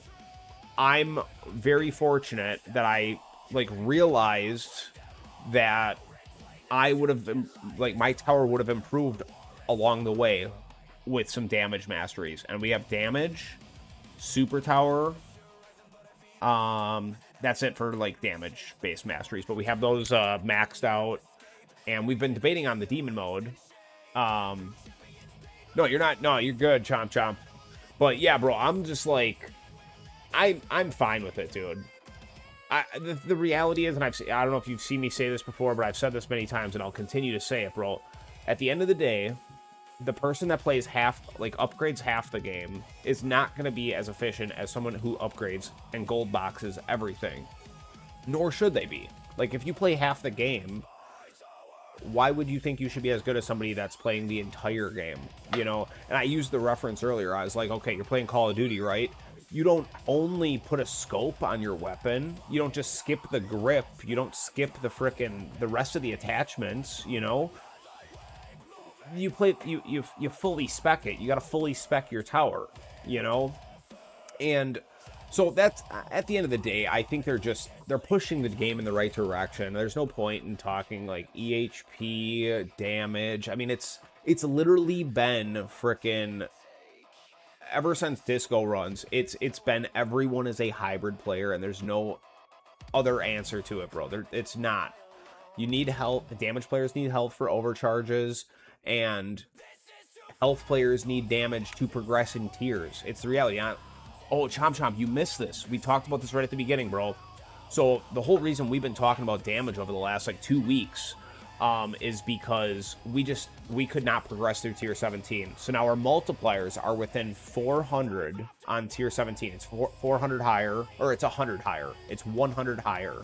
I'm very fortunate that I, like, realized that I would have, like, my tower would have improved along the way with some damage masteries. And we have damage, super tower. That's it for, like, damage-based masteries. But we have those maxed out. And we've been debating on the demon mode. No, you're not. No, you're good, Chomp Chomp. But yeah, bro, I'm just like, I'm fine with it, dude. The reality is, and I don't know if you've seen me say this before, but I've said this many times, and I'll continue to say it, bro. At the end of the day, the person that plays upgrades half the game is not going to be as efficient as someone who upgrades and gold boxes everything. Nor should they be. Like, if you play half the game, why would you think you should be as good as somebody that's playing the entire game? You know? And I used the reference earlier. I was like, okay, you're playing Call of Duty, right? You don't only put a scope on your weapon. You don't just skip the grip. You don't skip the rest of the attachments, you know? You fully spec it. You got to fully spec your tower, you know? And so that's, at the end of the day, I think they're pushing the game in the right direction. There's no point in talking like EHP damage. I mean, it's literally been frickin', ever since Disco runs, it's been everyone is a hybrid player, and there's no other answer to it, bro. It's not. You need health. Damage players need health for overcharges, and health players need damage to progress in tiers. It's the reality. Oh, Chomp Chomp, you missed this. We talked about this right at the beginning, bro. So the whole reason we've been talking about damage over the last like 2 weeks is because we could not progress through tier 17. So now our multipliers are within 400 on tier 17. It's 400 higher, or it's 100 higher. It's 100 higher.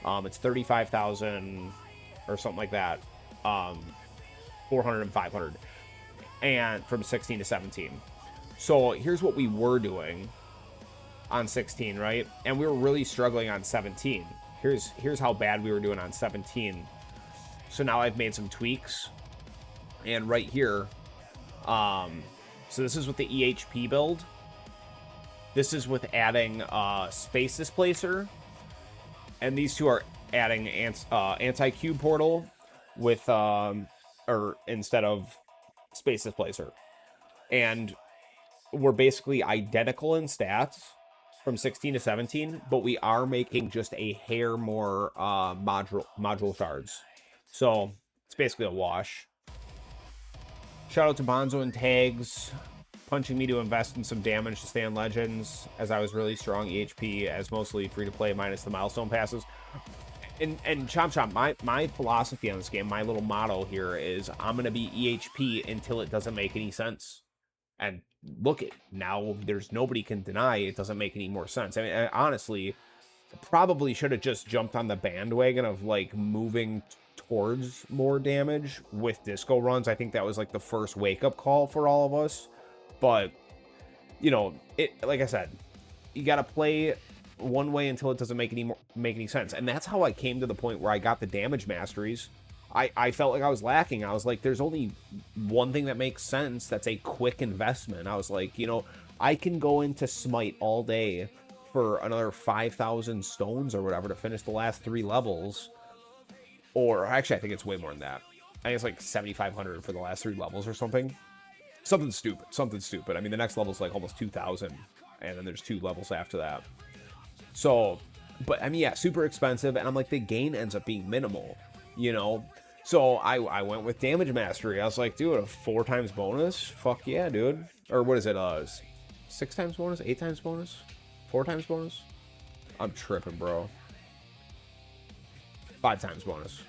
It's 35,000 or something like that. 400 and 500, and from 16 to 17. So here's what we were doing on 16, right? And we were really struggling on 17. Here's how bad we were doing on 17. So now I've made some tweaks, and right here, so this is with the EHP build. This is with adding Space Displacer, and these two are adding anti-cube portal with or instead of Space Displacer, and we're basically identical in stats from 16 to 17, but we are making just a hair more module shards. So it's basically a wash. Shout out to Bonzo and Tags, punching me to invest in some damage to stay on Legends, as I was really strong EHP, as mostly free to play minus the milestone passes. And Chomp Chomp, my philosophy on this game, my little motto here is I'm going to be EHP until it doesn't make any sense. And look, now there's nobody can deny it doesn't make any more sense. I mean, honestly, probably should have just jumped on the bandwagon of like moving towards more damage with disco runs. I think that was like the first wake-up call for all of us. But, you know, it, like I said, you got to play one way until it doesn't make any sense. And that's how I came to the point where I got the damage masteries. I felt like I was lacking. I was like, there's only one thing that makes sense that's a quick investment. I was like, you know, I can go into Smite all day for another 5,000 stones or whatever to finish the last 3 levels. Or actually, I think it's way more than that. I think it's like 7,500 for the last 3 levels or something. Something stupid. I mean, the next level is like almost 2,000, and then there's 2 levels after that. So, but I mean, yeah, super expensive, and I'm like, the gain ends up being minimal, you know? So I went with damage mastery. I was like, dude, a 4 times bonus? Fuck yeah, dude. Or what is it? 6 times bonus? 8 times bonus? 4 times bonus? I'm tripping, bro. 5 times bonus.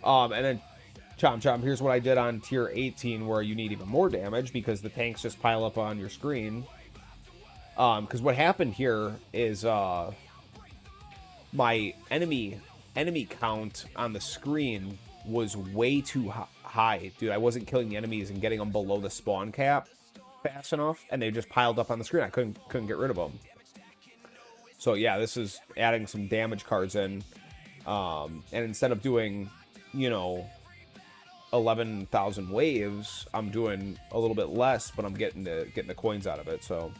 And then Chomp Chomp, here's what I did on tier 18 where you need even more damage because the tanks just pile up on your screen. Because what happened here is my enemy count on the screen was way too high. Dude, I wasn't killing the enemies and getting them below the spawn cap fast enough, and they just piled up on the screen. I couldn't get rid of them. So yeah, this is adding some damage cards in. And instead of doing, you know, 11,000 waves, I'm doing a little bit less, but I'm getting the coins out of it. So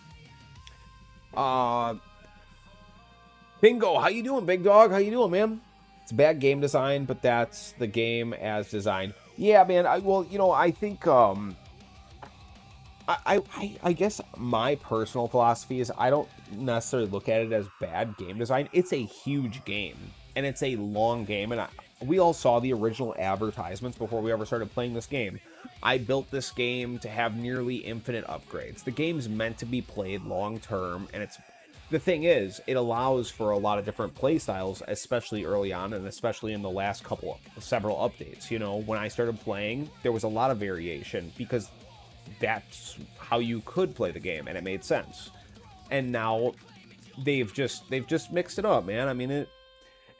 Bingo, how you doing, big dog? How you doing, man? It's bad game design, but that's the game as designed. Yeah, man. I think I guess my personal philosophy is I don't necessarily look at it as bad game design. It's a huge game, and it's a long game, and we all saw the original advertisements before we ever started playing this game. I built this game to have nearly infinite upgrades. The game's meant to be played long term, and the thing is, it allows for a lot of different play styles, especially early on, and especially in the last several updates. You know, when I started playing, there was a lot of variation because that's how you could play the game, and it made sense. And now they've just mixed it up, man. I mean,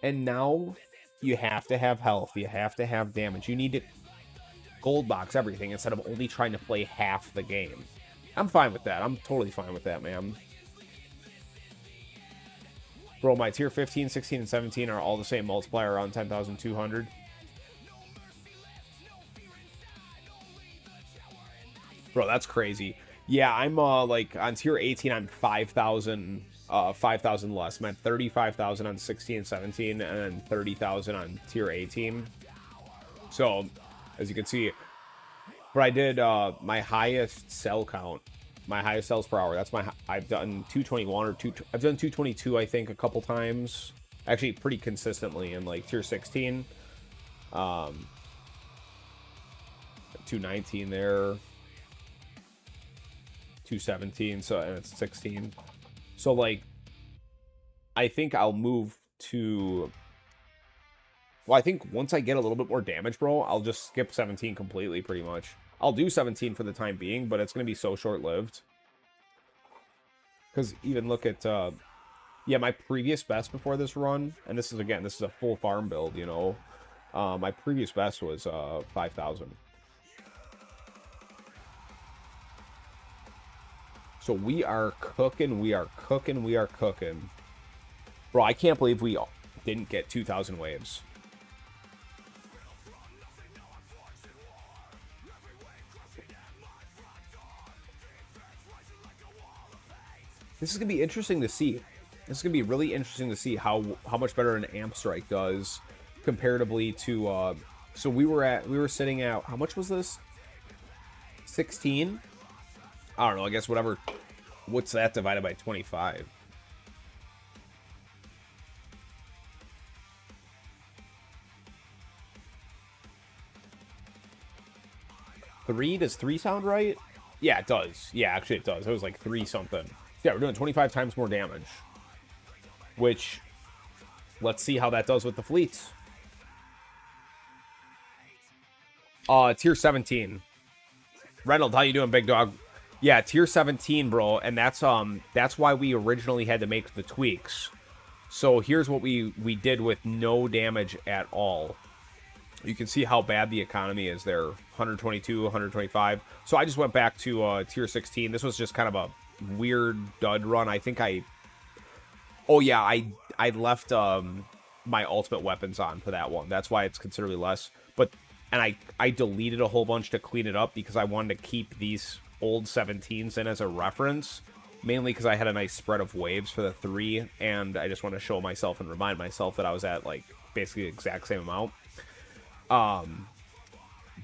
and now you have to have health, you have to have damage, you need to gold box everything instead of only trying to play half the game. I'm fine with that. I'm totally fine with that, man. Bro, my tier 15, 16, and 17 are all the same multiplier around 10,200. Bro, that's crazy. Yeah, I'm like on tier 18, I'm 5,000 less. I'm at 35,000 on 16 and 17, and then 30,000 on tier 18. So, as you can see, But I did my highest cell count, my highest cells per hour. That's I've done 221 or I've done 222, I think, a couple times. Actually, pretty consistently in like tier 16. 219 there. 217, so and it's 16. So like I think I'll move to, well, I think once I get a little bit more damage, bro, I'll just skip 17 completely pretty much. I'll do 17 for the time being, but it's going to be so short-lived. Because even look at yeah, my previous best before this run, and this is, again, this is a full farm build, you know. My previous best was 5,000. So we are cooking, we are cooking, we are cooking. Bro, I can't believe we didn't get 2,000 waves. This is going to be interesting to see. This is going to be really interesting to see how much better an amp strike does comparatively to so we were sitting at, how much was this? 16? I don't know, I guess whatever. What's that divided by 25? Three? Does 3 sound right? Yeah, it does. Yeah, actually it does. It was like 3 something. Yeah, we're doing 25 times more damage. Which, let's see how that does with the fleets. Tier 17. Reynolds, how you doing, big dog? Yeah, tier 17, bro, and that's why we originally had to make the tweaks. So here's what we did with no damage at all. You can see how bad the economy is there. 122, 125. So I just went back to tier 16. This was just kind of a weird dud run. I think oh yeah, I left my ultimate weapons on for that one. That's why it's considerably less. And I deleted a whole bunch to clean it up because I wanted to keep these old 17s in as a reference, mainly because I had a nice spread of waves for the 3, and I just want to show myself and remind myself that I was at like basically the exact same amount.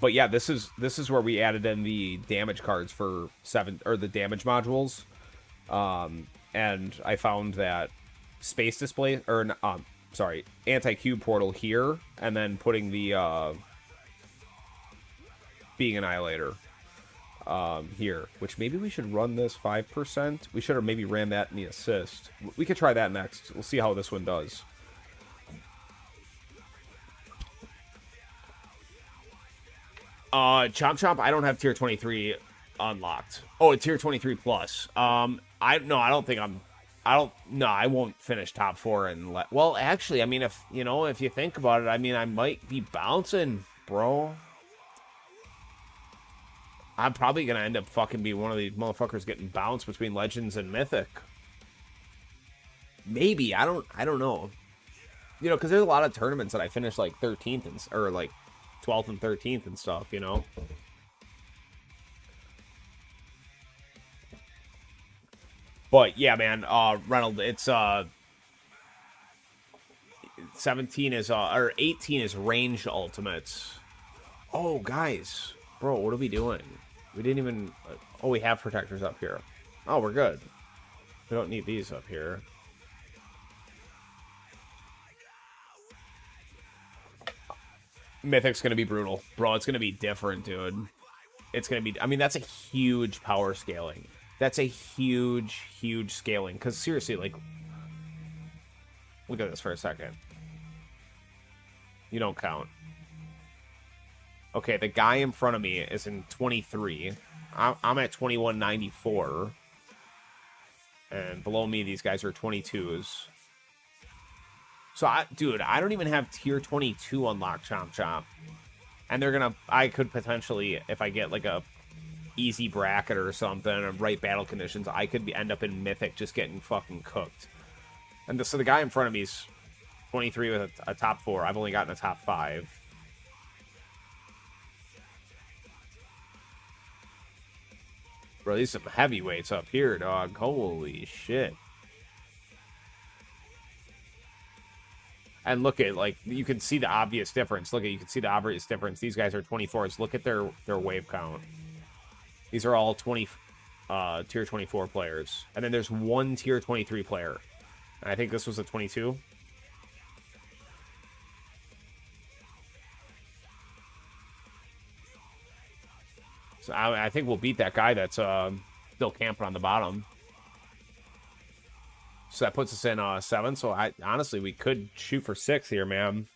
But yeah, this is where we added in the damage cards for the damage modules, and I found that space display, or sorry, anti-cube portal here, and then putting the being annihilator here, which maybe we should run this 5%. We should have maybe ran that in the assist. We could try that next. We'll see how this one does. Chomp Chomp, I don't have tier 23 unlocked. Oh, tier 23 plus. I won't finish top 4 and well, actually, I mean, if you think about it, I mean, I might be bouncing, bro. I'm probably gonna end up fucking be one of these motherfuckers getting bounced between Legends and Mythic. Maybe, I don't know. You know, because there's a lot of tournaments that I finished like 13th or like 12th and 13th and stuff, you know. But yeah, man, Reynolds, it's 17 is or 18 is ranged ultimates. Oh, guys, bro, what are we doing? We didn't even. Oh, we have protectors up here. Oh, we're good. We don't need these up here. Mythic's gonna be brutal, bro. It's gonna be different, dude. It's gonna be. I mean, that's a huge power scaling. That's a huge scaling. Because seriously, like, look at this for a second. You don't count. Okay, the guy in front of me is in 23. I'm at 2194. And below me, these guys are 22s. So, dude, I don't even have tier 22 unlocked, Chomp Chomp. And they're gonna... I could potentially, if I get, like, a easy bracket or something, or right battle conditions, I could end up in Mythic just getting fucking cooked. And so the guy in front of me is 23 with a top 4. I've only gotten a top 5. Bro, these are some heavyweights up here, dog. Holy shit. And look at, like, you can see the obvious difference. Look at, you can see the obvious difference. These guys are 24s. Look at their wave count. These are all tier 24 players. And then there's one tier 23 player. And I think this was a 22. So I think we'll beat that guy that's still camping on the bottom. So that puts us in 7. So honestly, we could shoot for 6 here, man.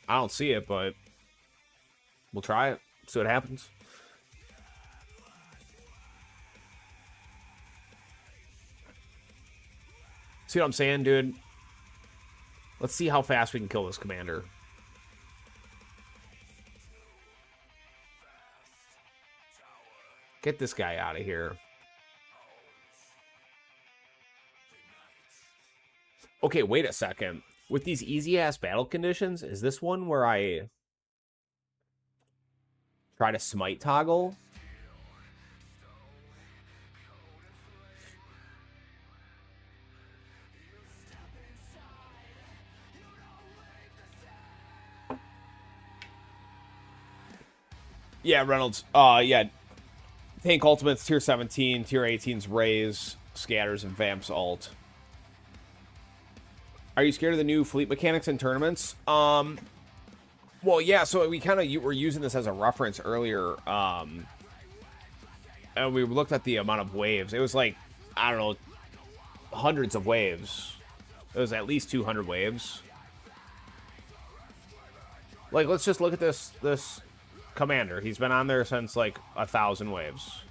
I don't see it, but we'll try it. See what happens. See what I'm saying, dude? Let's see how fast we can kill this commander. Get this guy out of here. Okay, wait a second. With these easy-ass battle conditions, is this one where I try to smite toggle? Yeah, Reynolds. Yeah. Tank Ultimates, Tier 17, Tier 18's Raise, Scatters, and Vamps Alt. Are you scared of the new fleet mechanics in tournaments? Well, yeah, so we kind of were using this as a reference earlier. And we looked at the amount of waves. It was like, I don't know, hundreds of waves. It was at least 200 waves. Like, let's just look at this commander. He's been on there since like 1,000 waves,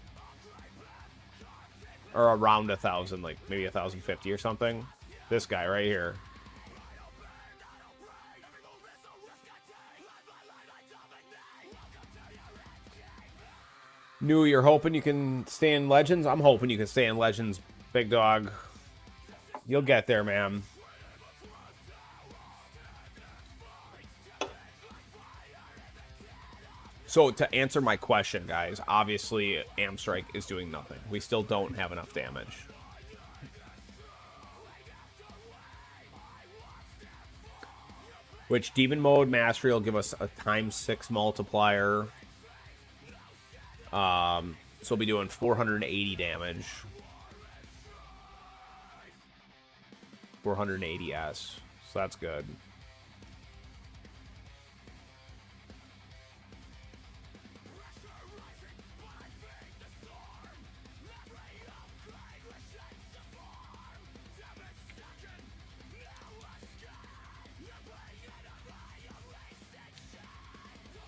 or around 1,000, like maybe 1,050 or something. This guy right here. New, you're hoping you can stay in Legends? I'm hoping you can stay in Legends, big dog. You'll get there, man. So to answer my question, guys, obviously Am Strike is doing nothing. We still don't have enough damage. Which Demon Mode Mastery will give us a ×6 multiplier. So we'll be doing 480 damage. 480 S. So that's good.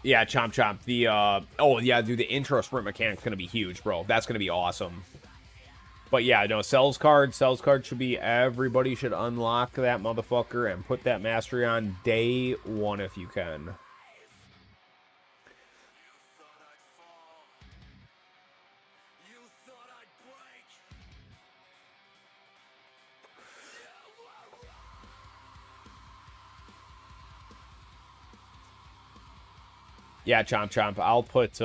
Yeah, Chomp Chomp. The, oh, yeah, dude, the intro sprint mechanic's going to be huge, bro. That's going to be awesome. But, yeah, no, Cells card should be, everybody should unlock that motherfucker and put that mastery on day 1 if you can. Yeah, Chomp Chomp. I'll put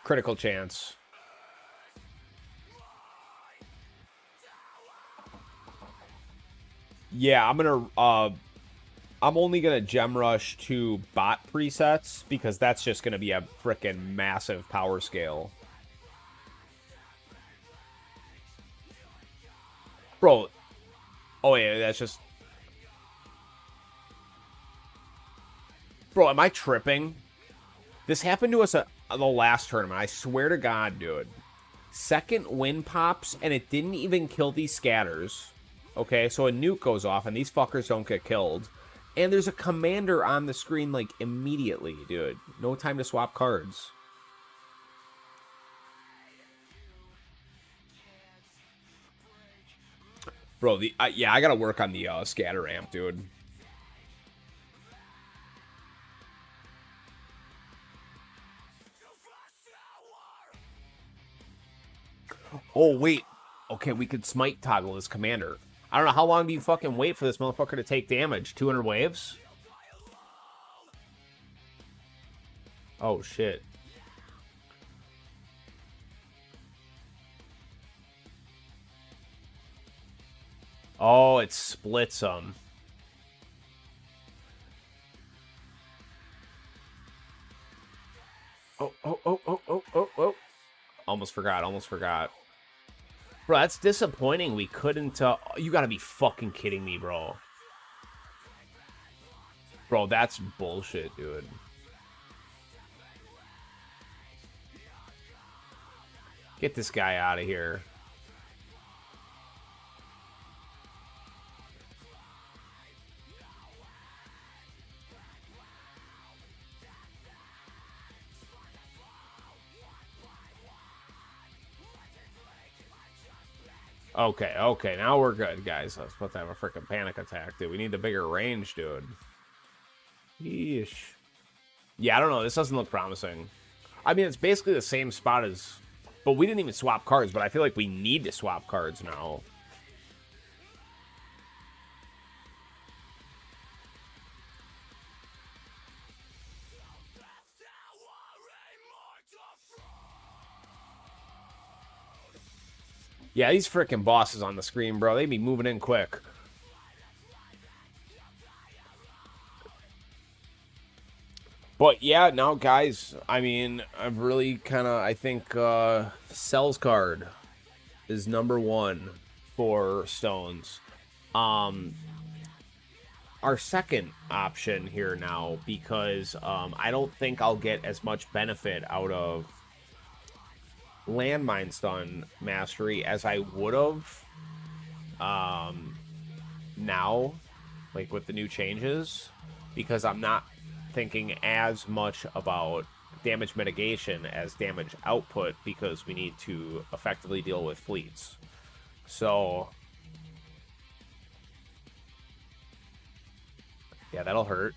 critical chance. Yeah, I'm only gonna gem rush to bot presets because that's just gonna be a frickin' massive power scale. Bro. Oh, yeah, that's just... Bro, am I tripping? This happened to us at the last tournament. I swear to God, dude. Second wind pops, and it didn't even kill these scatters. Okay, so a nuke goes off, and these fuckers don't get killed. And there's a commander on the screen, like, immediately, dude. No time to swap cards. Bro, yeah, I gotta work on the scatter amp, dude. Oh, wait. Okay, we could smite toggle this commander. I don't know, how long do you fucking wait for this motherfucker to take damage? 200 waves? Oh, shit. Oh, it splits them. Oh. Almost forgot. Bro, that's disappointing. We couldn't, you gotta be fucking kidding me, bro. Bro, that's bullshit, dude. Get this guy out of here. Okay, now we're good, guys. I was about to have a freaking panic attack, dude. We need the bigger range, dude. Yeesh. Yeah, I don't know. This doesn't look promising. I mean, it's basically the same spot as... But we didn't even swap cards, but I feel like we need to swap cards now. Yeah, these freaking bosses on the screen, bro. They be moving in quick. But yeah, now guys, I mean, I've really kind of, I think Cells card is #1 for stones. Our second option here now, because I don't think I'll get as much benefit out of landmine stun mastery as I would have now, like with the new changes, because I'm not thinking as much about damage mitigation as damage output, because we need to effectively deal with fleets. So yeah, that'll hurt.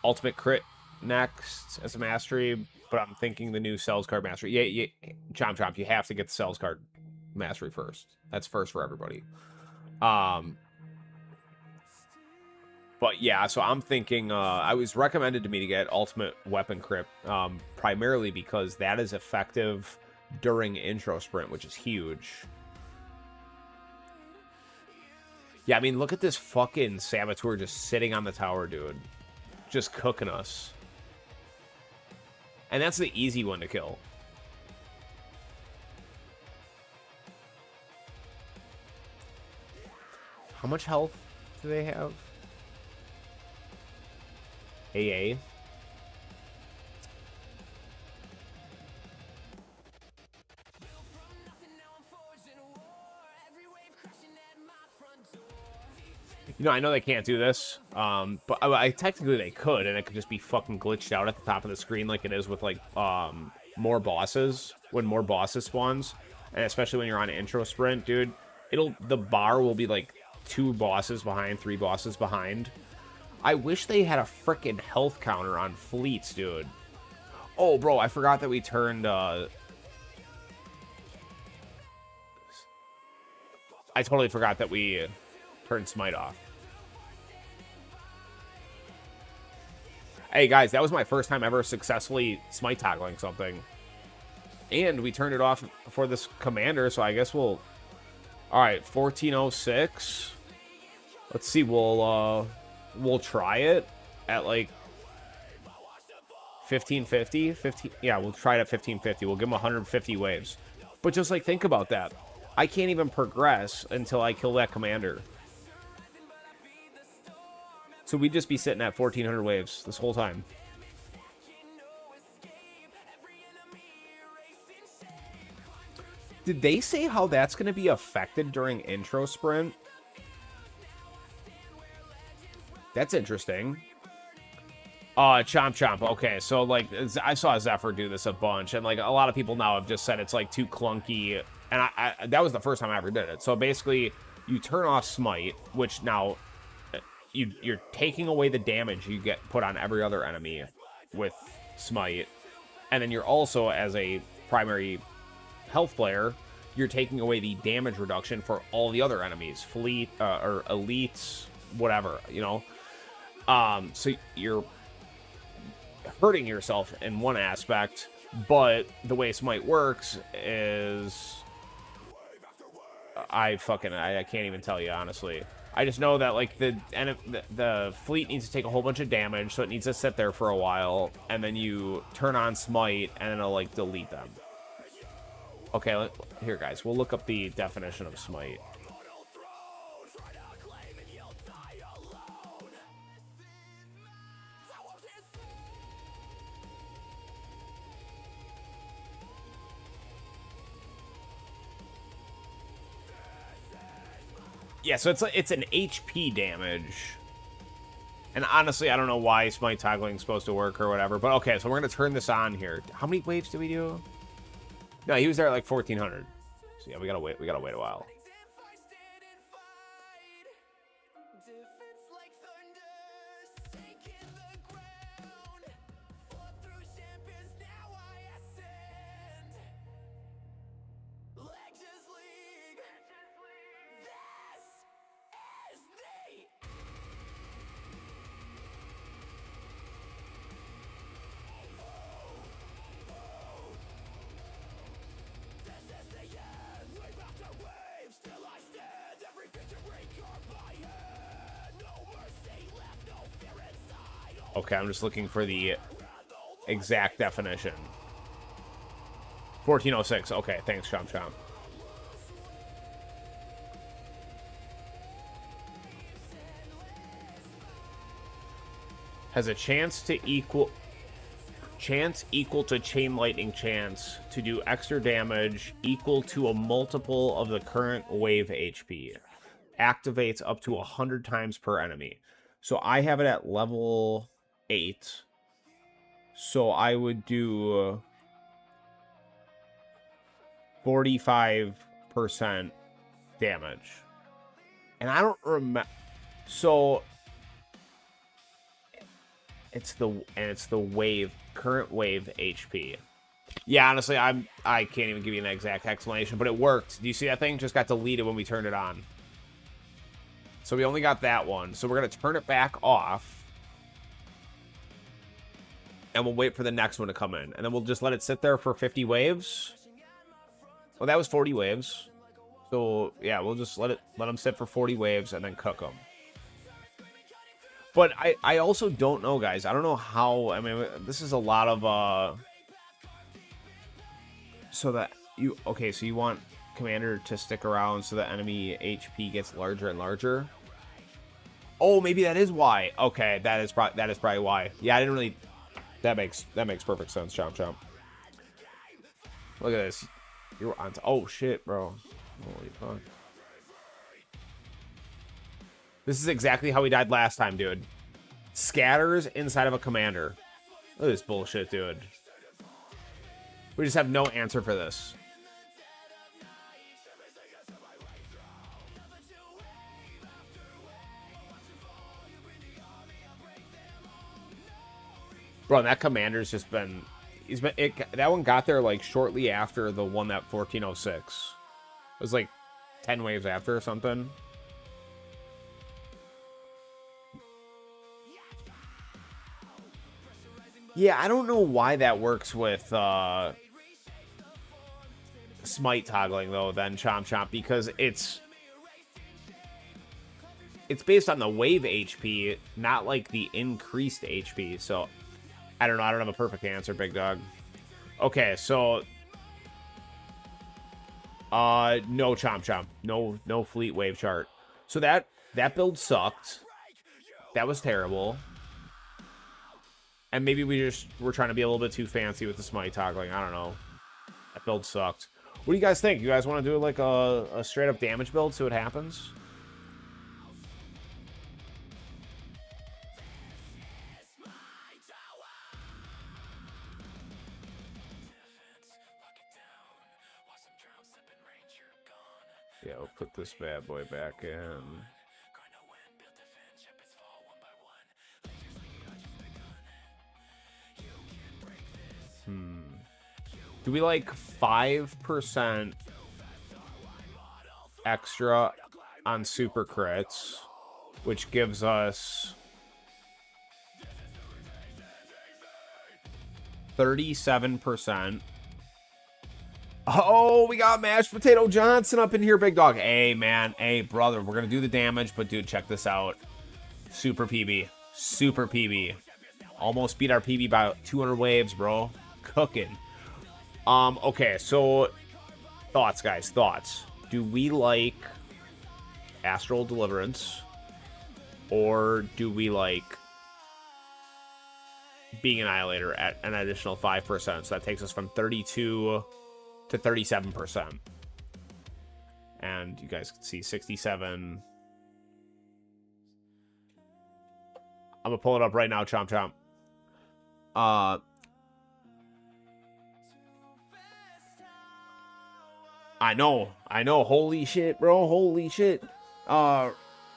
Ultimate crit next as a mastery, but I'm thinking the new Cells card mastery. Yeah, Chomp, you have to get the Cells card mastery first. That's first for everybody. But yeah, so I'm thinking, I was recommended to me to get Ultimate Weapon Crit, primarily because that is effective during intro sprint, which is huge. Yeah, I mean, look at this fucking Saboteur just sitting on the tower, dude. Just cooking us. And that's the easy one to kill. How much health do they have? AA. You know, I know they can't do this, but technically they could, and it could just be fucking glitched out at the top of the screen like it is with, like, more bosses, when more bosses spawns, and especially when you're on intro sprint, dude, the bar will be, like, 2 bosses behind, 3 bosses behind. I wish they had a frickin' health counter on fleets, dude. Oh, bro, I forgot that we turned, I totally forgot that we turned Smite off. Hey, guys, that was my first time ever successfully Smite toggling something. And we turned it off for this commander, so I guess we'll... Alright, 1406. Let's see, we'll try it at, like, 1550? Yeah, we'll try it at 1550. We'll give them 150 waves. But just, like, think about that. I can't even progress until I kill that commander. So we'd just be sitting at 1400 waves this whole time. Did they say how that's going to be affected during intro sprint? That's interesting. Chomp. Okay, so, like, I saw Zephyr do this a bunch, and, like, a lot of people now have just said it's, like, too clunky. And that was the first time I ever did it. So basically, you turn off Smite, which now... You're taking away the damage you get put on every other enemy with Smite. And then you're also, as a primary health player, you're taking away the damage reduction for all the other enemies. Fleet, or elites, whatever, you know? So you're hurting yourself in one aspect, but the way Smite works is I can't even tell you, honestly. I just know that, like, the fleet needs to take a whole bunch of damage, so it needs to sit there for a while, and then you turn on Smite, and it'll, like, delete them. Okay, here, guys, we'll look up the definition of Smite. Yeah, so it's an HP damage. And honestly, I don't know why Smite toggling is supposed to work or whatever. But okay, so we're going to turn this on here. How many waves did we do? No, he was there at like 1,400. So yeah, we gotta wait a while. Okay, I'm just looking for the exact definition. 1406. Okay, thanks, Chomp Chomp. Has a chance equal to chain lightning chance to do extra damage equal to a multiple of the current wave HP. Activates up to 100 times per enemy. So I have it at level 8. So I would do 45% damage. And I don't remember. So it's the wave, current wave HP. Yeah, honestly, I can't even give you an exact explanation, but it worked. Do you see that thing? Just got deleted when we turned it on. So we only got that one. So we're going to turn it back off. And we'll wait for the next one to come in. And then we'll just let it sit there for 50 waves. Well, that was 40 waves. So, yeah, we'll just let them sit for 40 waves and then cook them. But I also don't know, guys. I don't know how. I mean, this is a lot of... So that you... Okay, so you want Commander to stick around so the enemy HP gets larger and larger? Oh, maybe that is why. Okay, that is probably why. Yeah, I didn't really... That makes perfect sense, Chomp Chomp. Look at this. You're on. Oh shit, bro. Holy fuck. This is exactly how we died last time, dude. Scatters inside of a commander. Look at this bullshit, dude. We just have no answer for this. Bro, that commander's just been... that one got there, like, shortly after the one that 1406. It was, like, 10 waves after or something. Yeah, I don't know why that works with, Smite toggling, though, then, Chomp Chomp, because it's based on the wave HP, not, like, the increased HP, so... I don't know. I don't have a perfect answer, big dog. Okay, so... no Chomp Chomp. No fleet wave chart. So that build sucked. That was terrible. And maybe we're trying to be a little bit too fancy with the Smite toggling. I don't know. That build sucked. What do you guys think? You guys want to do like a straight up damage build, see what happens? Yeah, we'll put this bad boy back in. Do we like 5% extra on super crits, which gives us 37%. Oh, we got Mashed Potato Johnson up in here, big dog. Hey, man. Hey, brother. We're going to do the damage, but, dude, check this out. Super PB. Super PB. Almost beat our PB by 200 waves, bro. Cooking. Okay, so thoughts, guys. Thoughts. Do we like Astral Deliverance? Or do we like Being Annihilator at an additional 5%? So that takes us from 32 to 37%. And you guys can see 67. I'm gonna pull it up right now, Chomp Chomp. I know. Holy shit, bro. Holy shit.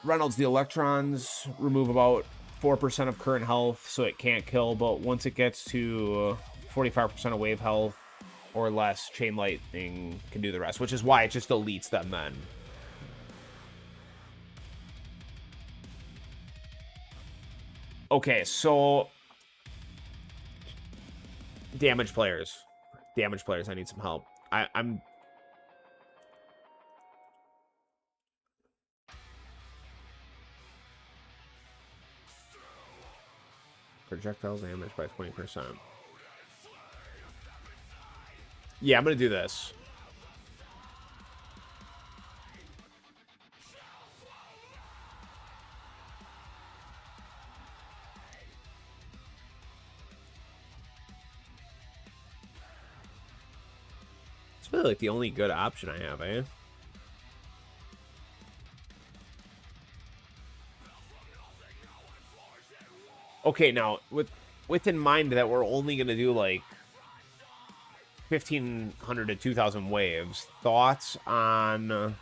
Reynolds, the electrons remove about 4% of current health, so it can't kill, but once it gets to 45% of wave health or less, Chain Lightning can do the rest, which is why it just deletes them then. Okay, so damage players. I need some help. I'm projectile damage by 20%. Yeah, I'm gonna do this. It's really like the only good option I have, eh? Okay, now with in mind that we're only gonna do like 1,500 to 2,000 waves. Thoughts on,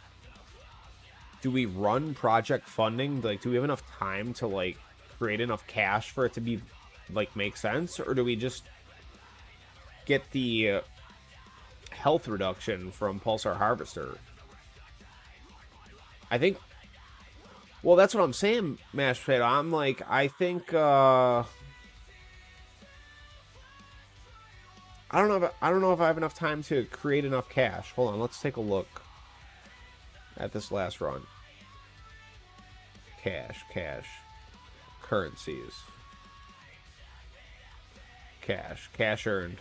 do we run project funding? Like, do we have enough time to like create enough cash for it to be like make sense, or do we just get the health reduction from Pulsar Harvester? I think. Well, that's what I'm saying, Mashed Potato. I'm like, I think. I don't know if I have enough time to create enough cash. Hold on, let's take a look at this last run. Cash, currencies, cash earned.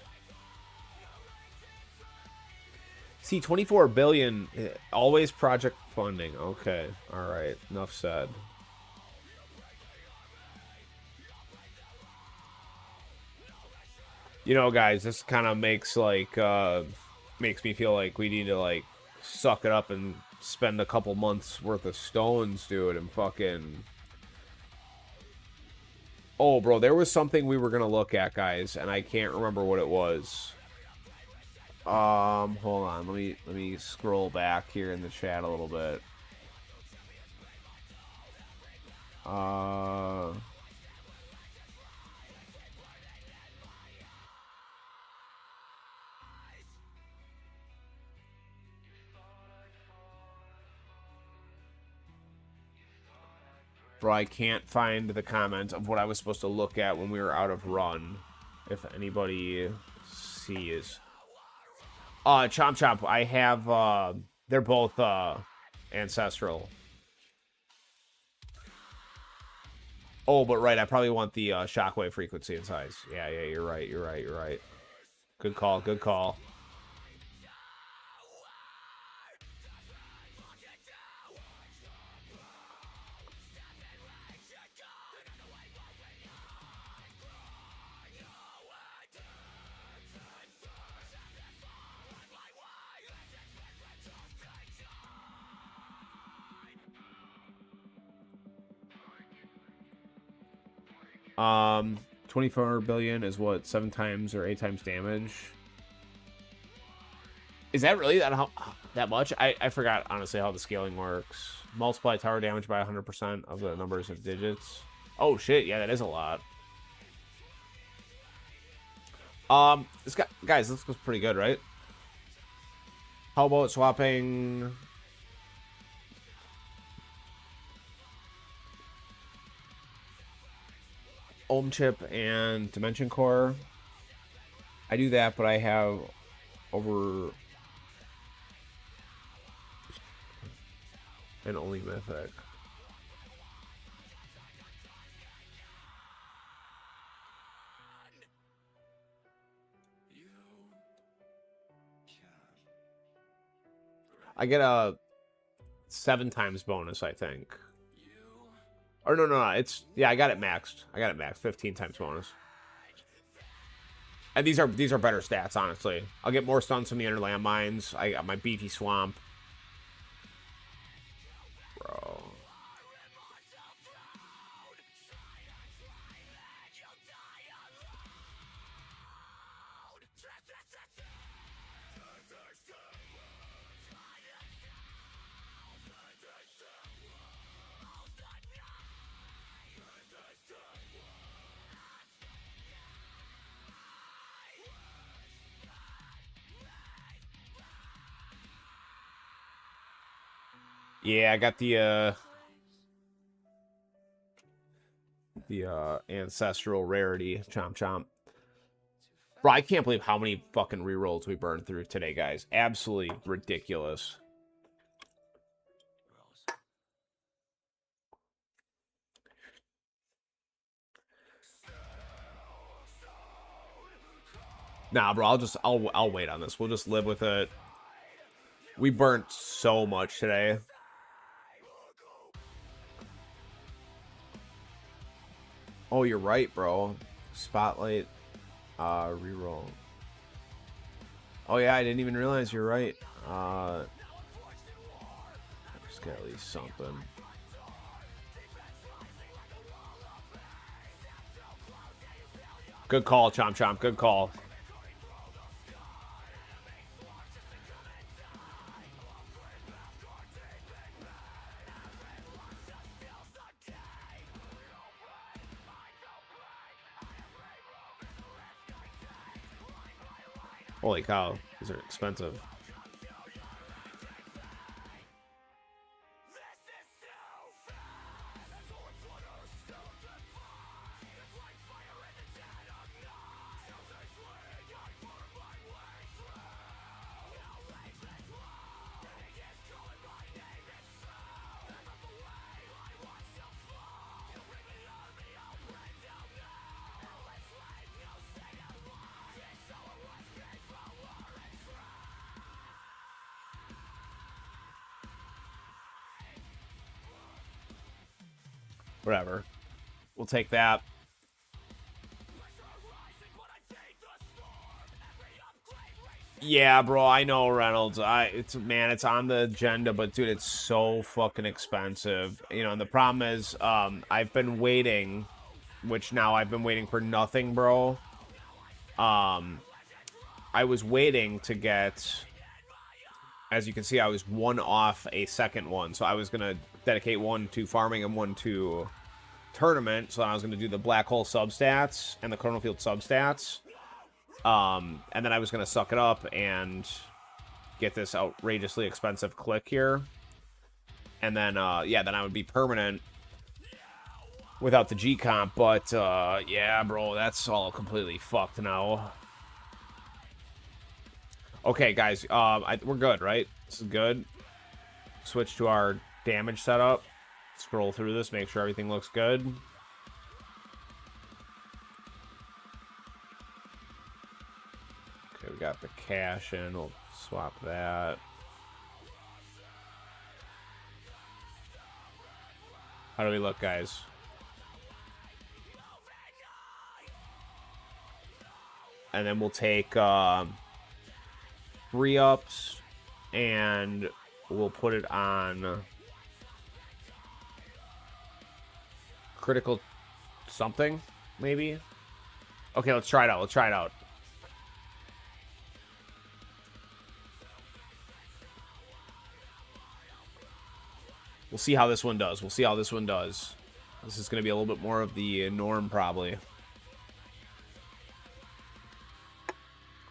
See, 24 billion, always project funding. Okay, all right, enough said. You know, guys, this kind of makes like makes me feel like we need to like suck it up and spend a couple months worth of stones, dude, and fucking. Oh, bro, there was something we were gonna look at, guys, and I can't remember what it was. Hold on, let me scroll back here in the chat a little bit. Bro, I can't find the comment of what I was supposed to look at when we were out of run. If anybody sees. Chomp Chomp, I have, they're both, ancestral. Oh, but right, I probably want the, shockwave frequency and size. Yeah, you're right. Good call. Um, 24 billion is what, 7 times or 8 times damage? Is that really that much? I forgot, honestly, how the scaling works. Multiply tower damage by 100% of the numbers of digits. Oh, shit. Yeah, that is a lot. This guy, guys, this goes pretty good, right? How about swapping... Ohm Chip and Dimension Core I do that, but I have over and only mythic. I get a 7 times bonus, I think. Or no, it's yeah, I got it maxed. 15 times bonus. And these are better stats, honestly. I'll get more stuns from the Underland Mines. I got my beefy swamp. Bro. Yeah, I got the ancestral rarity. Chomp chomp. Bro, I can't believe how many fucking rerolls we burned through today, guys. Absolutely ridiculous. Nah, bro, I'll wait on this. We'll just live with it. We burnt so much today. Oh, you're right, bro. Spotlight, reroll. Oh yeah, I didn't even realize you're right. Just get at least something. Good call, Chomp Chomp. Good call. Holy cow, these are expensive. Whatever. We'll take that. Yeah, bro, I know, Reynolds. It's on the agenda, but dude, it's so fucking expensive. You know, and the problem is, I've been waiting, which now I've been waiting for nothing, bro. I was waiting to get, as you can see, I was one off a second one, so I was gonna dedicate one to farming and one to tournament. So I was gonna do the black hole substats and the chrono field substats. And then I was going to suck it up and get this outrageously expensive click here. And then, yeah, then I would be permanent without the G comp. But, yeah, bro, that's all completely fucked now. Okay, guys, we're good, right? This is good. Switch to our damage setup. Scroll through this, make sure everything looks good. We got the cash in. We'll swap that. How do we look, guys? And then we'll take 3-ups and we'll put it on critical something, maybe. Okay, let's try it out. Let's try it out. We'll see how this one does. We'll see how this one does. This is going to be a little bit more of the norm, probably.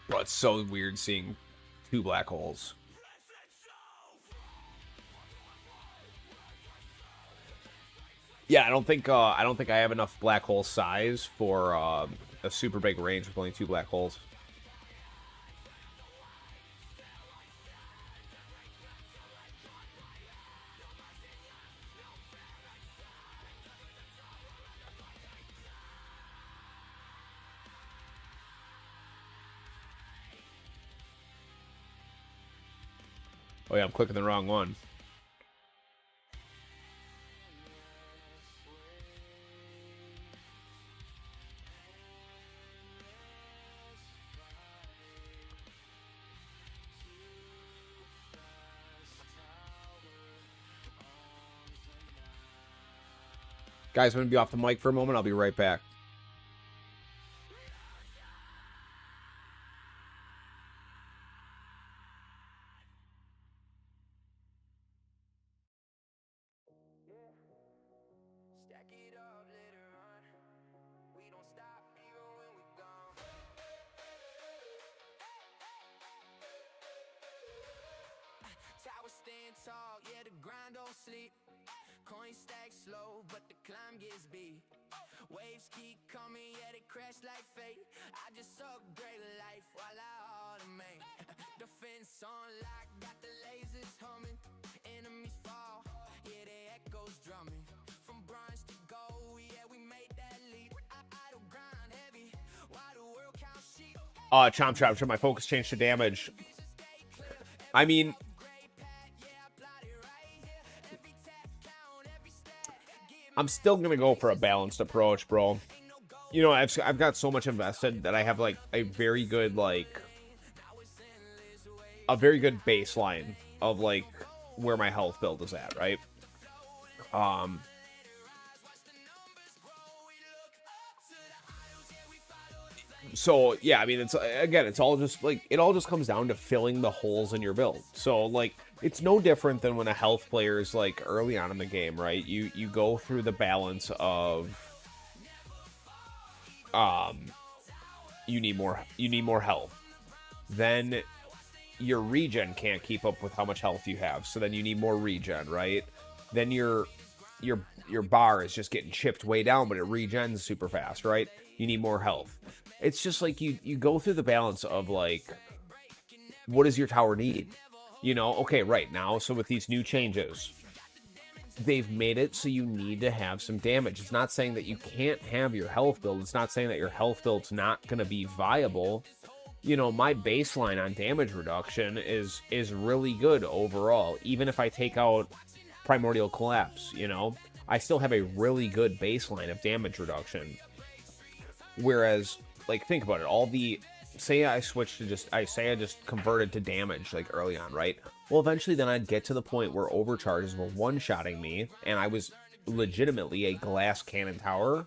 Bro, it's so weird seeing 2 black holes. Yeah, I don't think I have enough black hole size for a super big range with only 2 black holes. Oh yeah, I'm clicking the wrong one. Guys, I'm going to be off the mic for a moment. I'll be right back. Stack it up later on. We don't stop even when we gone. Tower stand tall, yeah, the grind don't sleep. Coin stack slow, but the climb gets beat. Waves keep coming, yeah, they crash like fate. I just upgrade life while I automate. Defense on lock, got the lasers humming. Enemies fall, yeah, they echoes drumming. From bronze to gold, yeah, we made that leap. I don't grind heavy, while the world counts sheep. Chomp Chomp, my focus changed to damage. I mean, I'm still going to go for a balanced approach, bro. You know, I've got so much invested that I have, like, a very good, baseline of, like, where my health build is at, right? So, yeah, I mean, it's all just, like, it all just comes down to filling the holes in your build. So, like, it's no different than when a health player is, like, early on in the game, right? You go through the balance of, you need more health. Then your regen can't keep up with how much health you have, so then you need more regen, right? Then your bar is just getting chipped way down, but it regens super fast, right? You need more health. It's just like you go through the balance of, like, what does your tower need? You know, okay, right now, so with these new changes, they've made it so you need to have some damage. It's not saying that you can't have your health build. It's not saying that your health build's not going to be viable. You know, my baseline on damage reduction is really good overall. Even if I take out Primordial Collapse, you know, I still have a really good baseline of damage reduction. Whereas, like, think about it. Say I just converted to damage, like, early on, right? Well, eventually then I'd get to the point where overcharges were one-shotting me, and I was legitimately a glass cannon tower.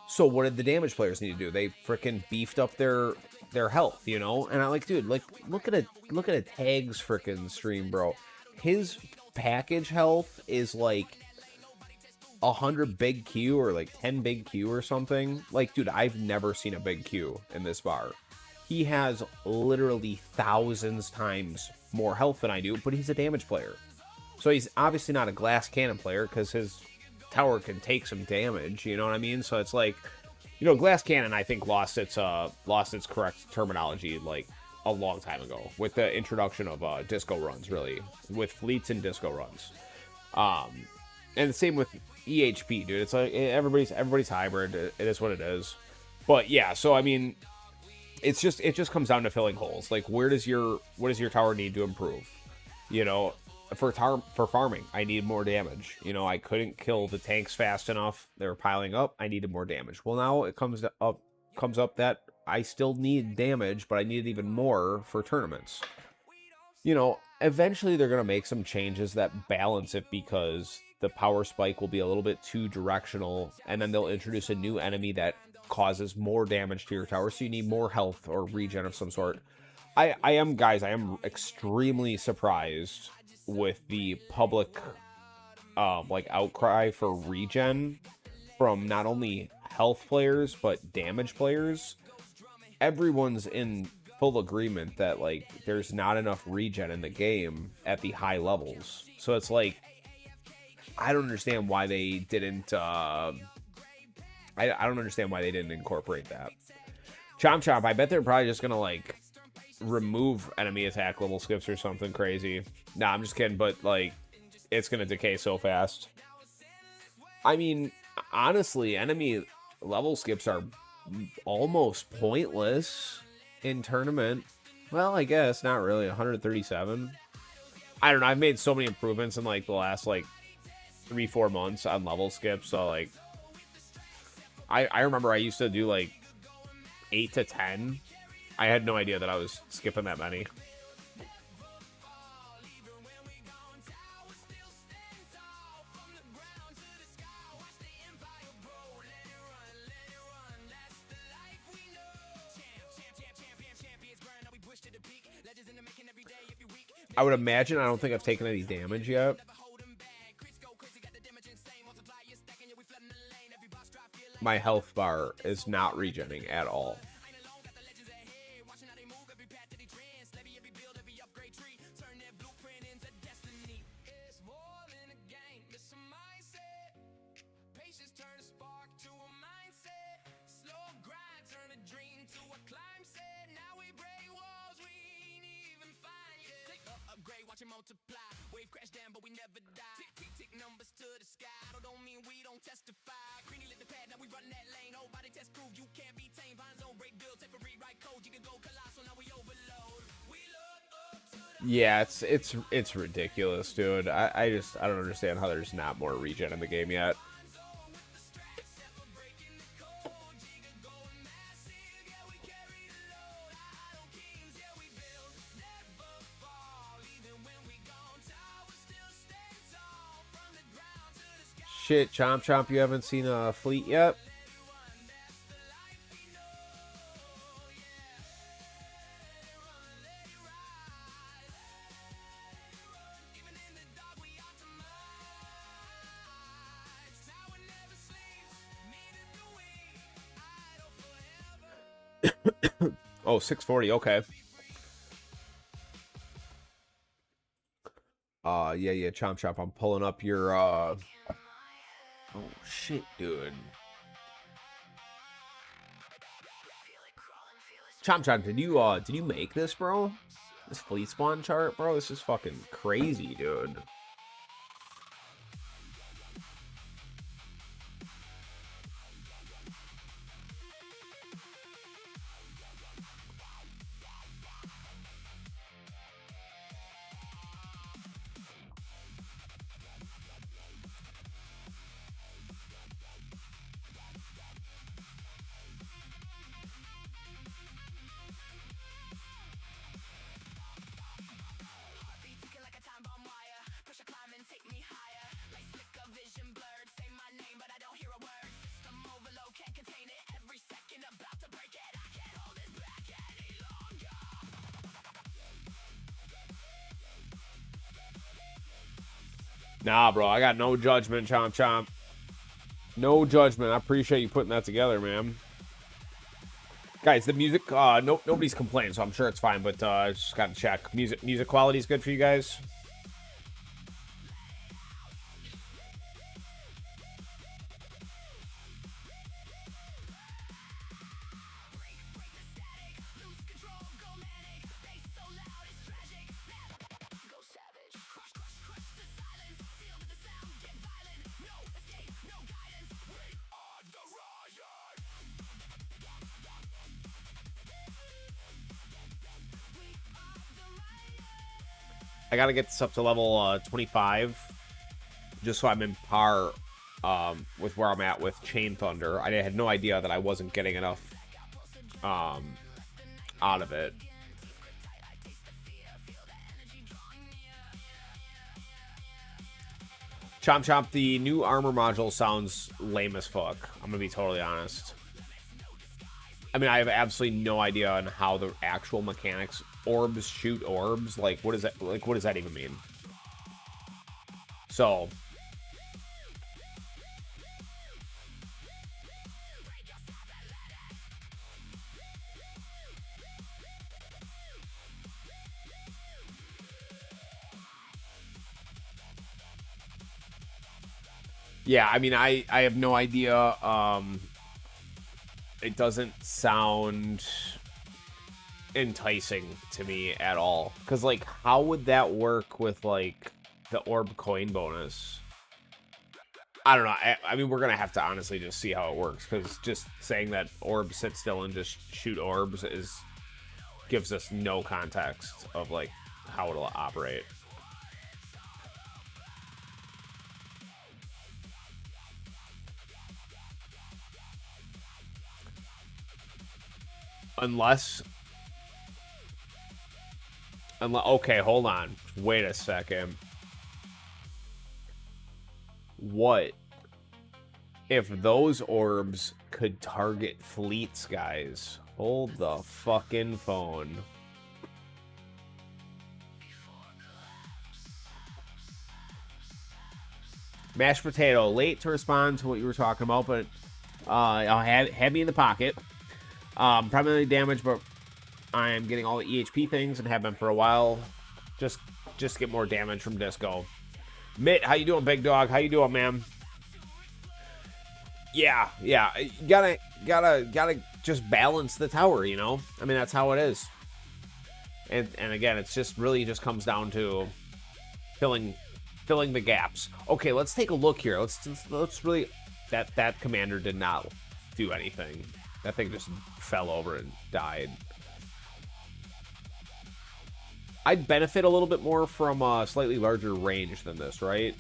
So what did the damage players need to do? They freaking beefed up their health, you know? And I'm like, dude, like, look at a Tag's freaking stream, bro. His package health is like 100 big Q or like 10 big Q or something. Like, dude, I've never seen a big Q in this bar. He has literally thousands times more health than I do, but he's a damage player. So he's obviously not a glass cannon player because his tower can take some damage, you know what I mean? So it's like, you know, glass cannon, I think, lost its correct terminology, like, a long time ago with the introduction of disco runs, really, with fleets and disco runs. And the same with EHP, dude. It's like everybody's hybrid. It is what it is. But yeah, so I mean, it just comes down to filling holes. Like, what does your tower need to improve? You know, for farming, I need more damage. You know, I couldn't kill the tanks fast enough. They were piling up. I needed more damage. Well, now it comes up that I still need damage, but I need even more for tournaments. You know, eventually they're going to make some changes that balance it because the power spike will be a little bit too directional, and then they'll introduce a new enemy that causes more damage to your tower, so you need more health or regen of some sort. I am extremely surprised with the public like outcry for regen from not only health players but damage players. Everyone's in full agreement that, like, there's not enough regen in the game at the high levels. So it's like, I don't understand why they didn't I don't understand why they didn't incorporate that. Chomp Chomp, I bet they're probably just gonna, like, remove enemy attack level skips or something crazy. Nah, I'm just kidding, but, like, it's gonna decay so fast. I mean, honestly, enemy level skips are almost pointless in tournament. Well, I guess not really. 137. I don't know. I've made so many improvements in like the last like 3-4 months on level skip. So like, I remember I used to do like 8 to 10. I had no idea that I was skipping that many. I would imagine I don't think I've taken any damage yet. My health bar is not regenning at all. Multiply, wave crash down, but we never die. Tick, tick, numbers to the sky. Don't mean we don't testify. Greeny lit the pad, now we run that lane. Oh, body test prove you can't be tamed. Vines don't break build, take for rewrite code. You can go colossal, now we overload. We look up to the Yeah, it's ridiculous, dude. I don't understand how there's not more regen in the game yet. Shit, Chomp Chomp, you haven't seen a fleet yet? Oh, 640, okay. Yeah, Chomp Chomp, I'm pulling up your, Oh, shit, dude. Chomp Chomp, did you make this, bro? This fleet spawn chart, bro? This is fucking crazy, dude. Nah, bro, I got no judgment, Chomp Chomp. No judgment. I appreciate you putting that together, man. Guys, the music, nobody's complaining, so I'm sure it's fine, but I just gotta check. Music quality is good for you guys? I gotta get this up to level 25, just so I'm in par with where I'm at with Chain Thunder. I had no idea that I wasn't getting enough out of it. Chomp Chomp, the new armor module sounds lame as fuck. I'm gonna be totally honest. I mean, I have absolutely no idea on how the actual mechanics. Orbs shoot orbs. Like, what is that? Like, what does that even mean? So, yeah. I mean, I have no idea. It doesn't sound enticing to me at all, because like, how would that work with like the orb coin bonus? I don't know. I mean, we're gonna have to honestly just see how it works, because just saying that orbs sit still and just shoot orbs gives us no context of like how it'll operate. Unless... Okay, hold on. Wait a second. What if those orbs could target fleets, guys? Hold the fucking phone. Mashed potato, late to respond to what you were talking about, but I'll have me in the pocket. Primarily damage, but I am getting all the EHP things and have been for a while. Just get more damage from Disco. Mitt, how you doing, big dog? How you doing, man? Yeah. You gotta just balance the tower, you know? I mean, that's how it is. And again, it's just really just comes down to filling the gaps. Okay, let's take a look here. Let's really... That commander did not do anything. That thing just fell over and died. I'd benefit a little bit more from a slightly larger range than this, right?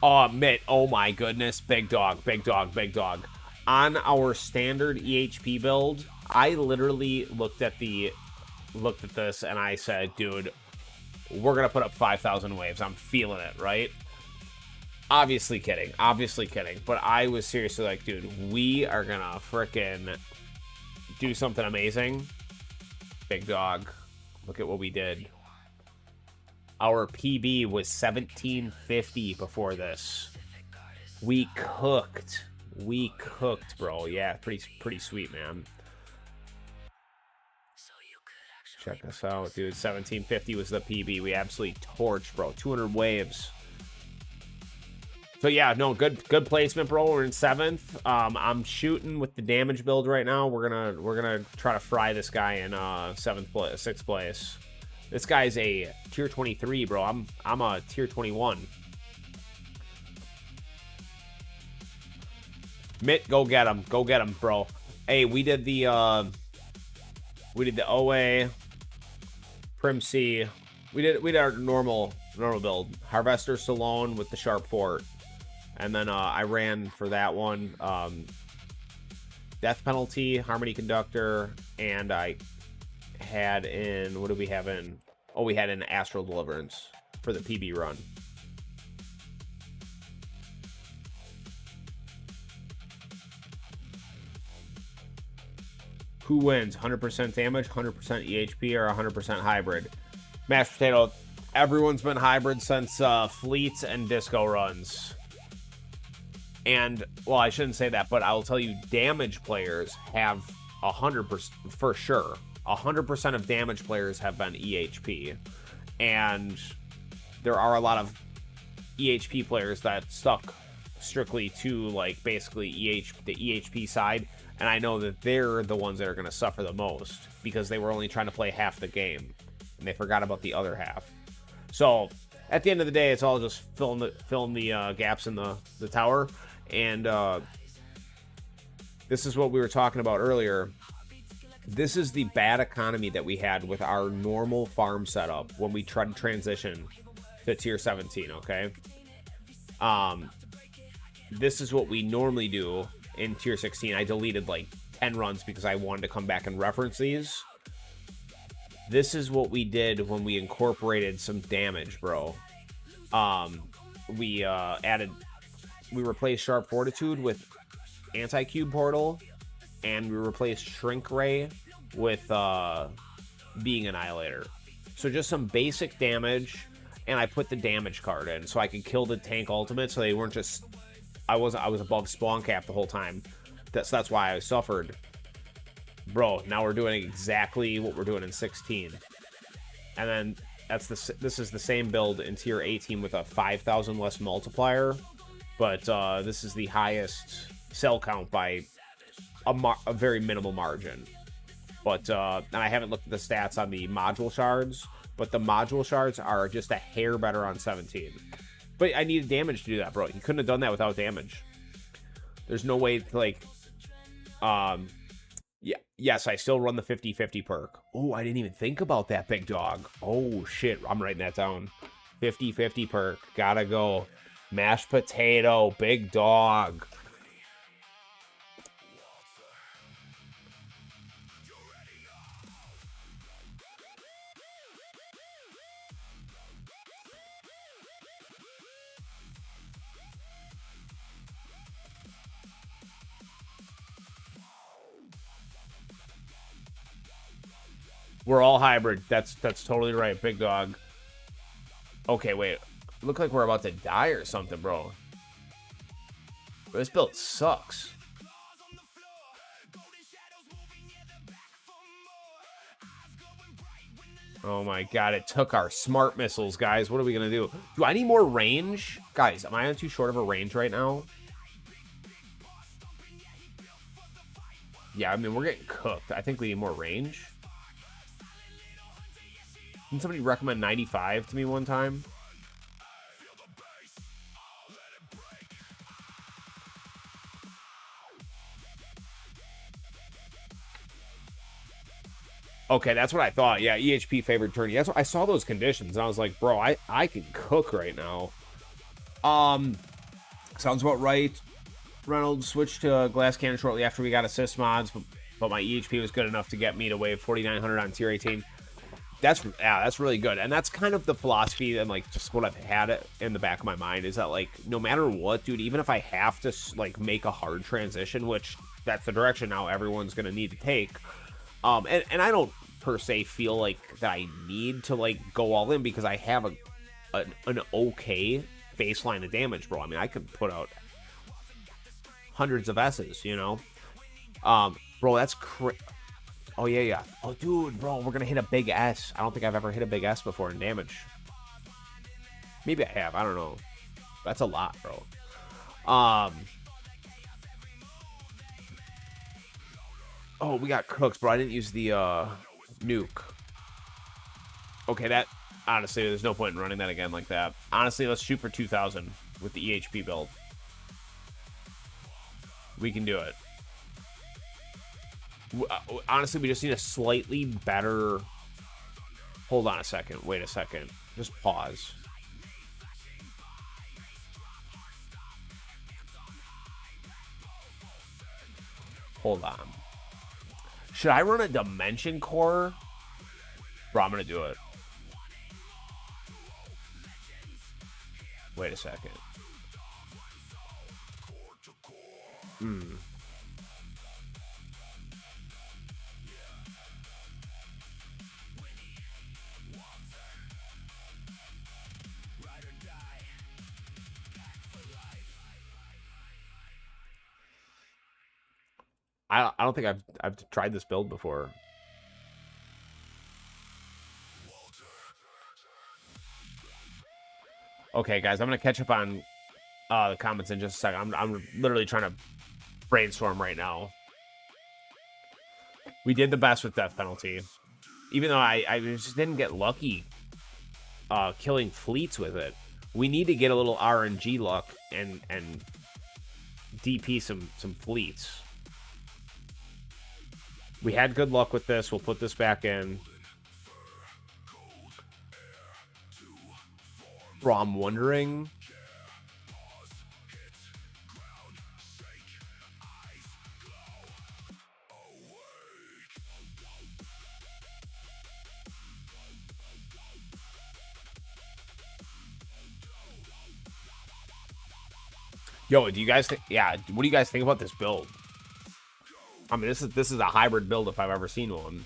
Oh, Mitt. Oh my goodness. Big dog. On our standard EHP build, I literally looked at this and I said, dude, we're gonna put up 5,000 waves. I'm feeling it, right? Obviously kidding, but I was seriously like, dude, we are gonna frickin' do something amazing. Big dog, look at what we did. Our PB was 1750 before this. We cooked, bro. Yeah, pretty sweet, man. Check this out, dude. 1750 was the PB. We absolutely torched, bro. 200 waves. So yeah, no, good placement, bro. We're in 7th. I'm shooting with the damage build right now. We're gonna try to fry this guy in 6th place. This guy's a tier 23, bro. I'm a tier 21. Mitt, go get him, bro. Hey, we did the OA, Prim C. We did our normal build. Harvester Stallone with the Sharp Fort. And then I ran for that one. Death Penalty, Harmony Conductor, and I had in... What did we have in? Oh, we had in Astral Deliverance for the PB run. Who wins? 100% damage, 100% EHP, or 100% hybrid? Mashed potato. Everyone's been hybrid since Fleets and Disco runs. And, well, I shouldn't say that, but I'll tell you, damage players have 100%, for sure. 100% of damage players have been EHP. And there are a lot of EHP players that stuck strictly to, like, basically the EHP side. And I know that they're the ones that are going to suffer the most because they were only trying to play half the game. And they forgot about the other half. So, at the end of the day, it's all just filling the gaps in the tower. And this is what we were talking about earlier. This is the bad economy that we had with our normal farm setup when we tried to transition to tier 17, okay? This is what we normally do in tier 16. I deleted like 10 runs because I wanted to come back and reference these. This is what we did when we incorporated some damage, bro. We replaced Sharp Fortitude with Anti-Cube Portal, and we replaced Shrink Ray with Being Annihilator. So just some basic damage, and I put the damage card in so I could kill the tank ultimate so they weren't just... I was above spawn cap the whole time. That's why I suffered. Bro, now we're doing exactly what we're doing in 16. And then this is the same build in tier 18 with a 5,000 less multiplier. But this is the highest cell count by a very minimal margin. But and I haven't looked at the stats on the module shards, but the module shards are just a hair better on 17. But I needed damage to do that, bro. You couldn't have done that without damage. There's no way to, like... Yeah, yes, I still run the 50-50 perk. Oh, I didn't even think about that, big dog. Oh, shit. I'm writing that down. 50-50 perk. Gotta go. Mashed potato, big dog. We're all hybrid. That's totally right, big dog. Okay, wait. Look like we're about to die or something, bro. This build sucks. Oh my god, it took our smart missiles, guys. What are we gonna do? Do I need more range? Guys, am I on too short of a range right now? Yeah, I mean, we're getting cooked. I think we need more range. Can somebody recommend 95 to me one time? Okay, that's what I thought. Yeah, EHP favored tourney. That's what I saw those conditions, and I was like, bro, I can cook right now. Sounds about right. Reynolds switched to a glass cannon shortly after we got assist mods, but my EHP was good enough to get me to wave 4,900 on tier 18. That's really good, and that's kind of the philosophy and like just what I've had in the back of my mind is that like no matter what, dude, even if I have to like make a hard transition, which that's the direction now everyone's gonna need to take. And I don't per se feel like that I need to like go all in because I have an okay baseline of damage, bro. I mean, I could put out hundreds of S's, you know. Bro, that's oh yeah. Oh, dude, bro, we're gonna hit a big S. I don't think I've ever hit a big S before in damage. Maybe I have. I don't know. That's a lot, bro. Oh, we got cooks, bro. I didn't use the nuke. Okay, that honestly, there's no point in running that again like that. Honestly, let's shoot for 2,000 with the EHP build. We can do it. Honestly, we just need a slightly better... Hold on a second. Wait a second. Just pause. Hold on. Should I run a Dimension Core? Bro, I'm going to do it. Wait a second. I don't think I've tried this build before. Okay, guys, I'm gonna catch up on the comments in just a second. I'm literally trying to brainstorm right now. We did the best with death penalty, even though I just didn't get lucky killing fleets with it. We need to get a little RNG luck and DP some fleets. We had good luck with this. We'll put this back in. Bro, I'm wondering. Yo, do you guys think? Yeah, what do you guys think about this build? I mean, this is a hybrid build if I've ever seen one.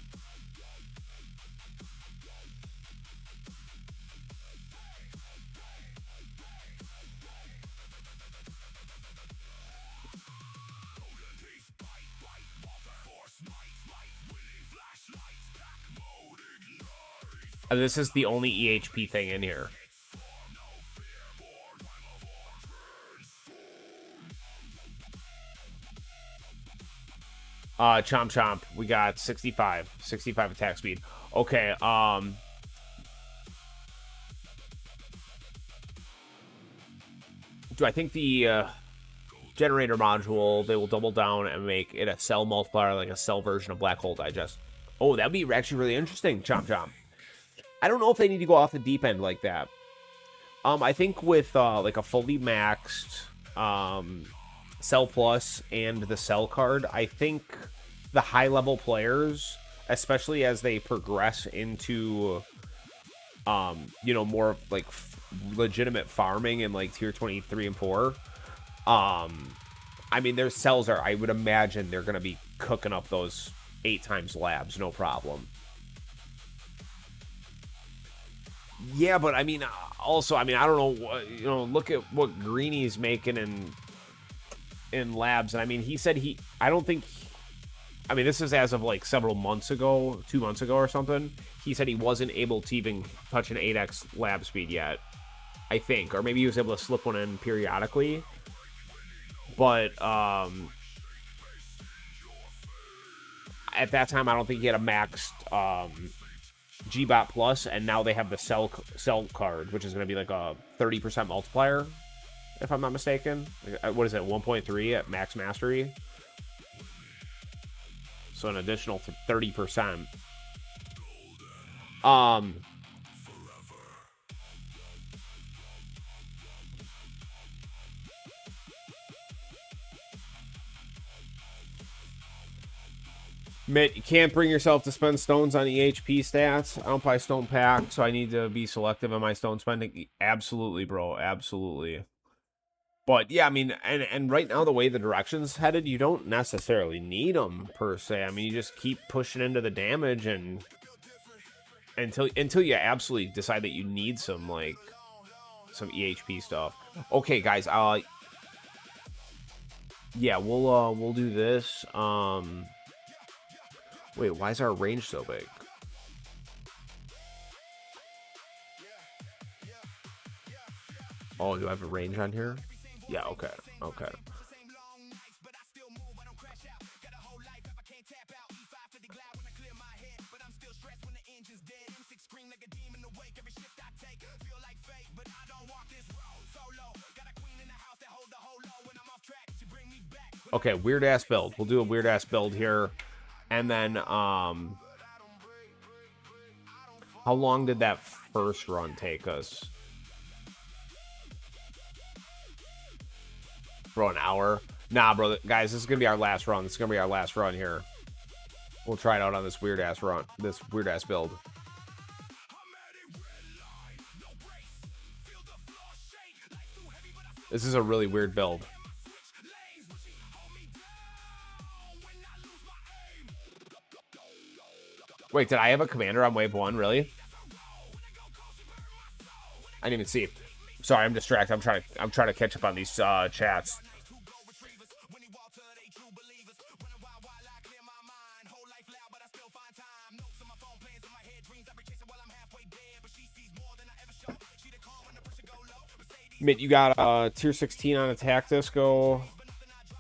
And this is the only EHP thing in here. Chomp Chomp, we got 65 attack speed. Okay, do I think the generator module, they will double down and make it a cell multiplier, like a cell version of Black Hole Digest? Oh, that'd be actually really interesting, Chomp Chomp. I don't know if they need to go off the deep end like that. I think with like a fully maxed Cell Plus and the Cell card, I think the high level players, especially as they progress into you know, more like legitimate farming in like tier 23 and 4, I mean, their cells are, I would imagine they're going to be cooking up those 8 times labs, no problem. Yeah, but I mean, also, I mean, I don't know, you know, look at what Greeny's making in labs. And I mean, he said I don't think, I mean, this is as of like several months ago, 2 months ago or something. He said he wasn't able to even touch an 8x lab speed yet, I think. Or maybe he was able to slip one in periodically. But at that time, I don't think he had a maxed GBot Plus, and now they have the cell card, which is going to be like a 30% multiplier, if I'm not mistaken. What is it, 1.3 at max mastery? So an additional 30%. Mitt, you can't bring yourself to spend stones on EHP stats. I don't buy stone pack, so I need to be selective in my stone spending. Absolutely, bro. Absolutely. But yeah, I mean, and right now the way the direction's headed, you don't necessarily need them per se. I mean, you just keep pushing into the damage and until you absolutely decide that you need some like some EHP stuff. Okay, guys. Yeah, we'll do this. Wait, why is our range so big? Oh, do I have a range on here? Yeah, okay. Okay. Okay, weird ass build. We'll do a weird ass build here. And then, how long did that first run take us? Bro, an hour? Nah, bro, guys, this is gonna be our last run. This is gonna be our last run here. We'll try it out on this weird ass run, this weird ass build. This is a really weird build. Wait, did I have a commander on wave 1? Really? I didn't even see. Sorry, I'm distracted. I'm trying to catch up on these chats. Mitt, you got tier 16 on attack disco,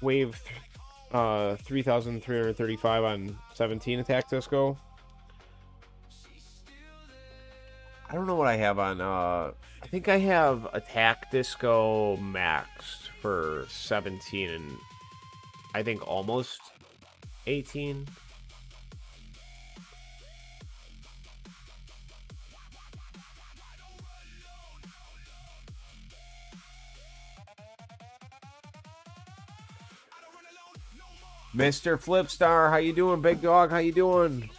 wave 3,335 on 17 attack disco. I don't know what I have on, I think I have Attack Disco maxed for 17 and I think almost 18. Mr. Flipstar, how you doing, big dog? How you doing?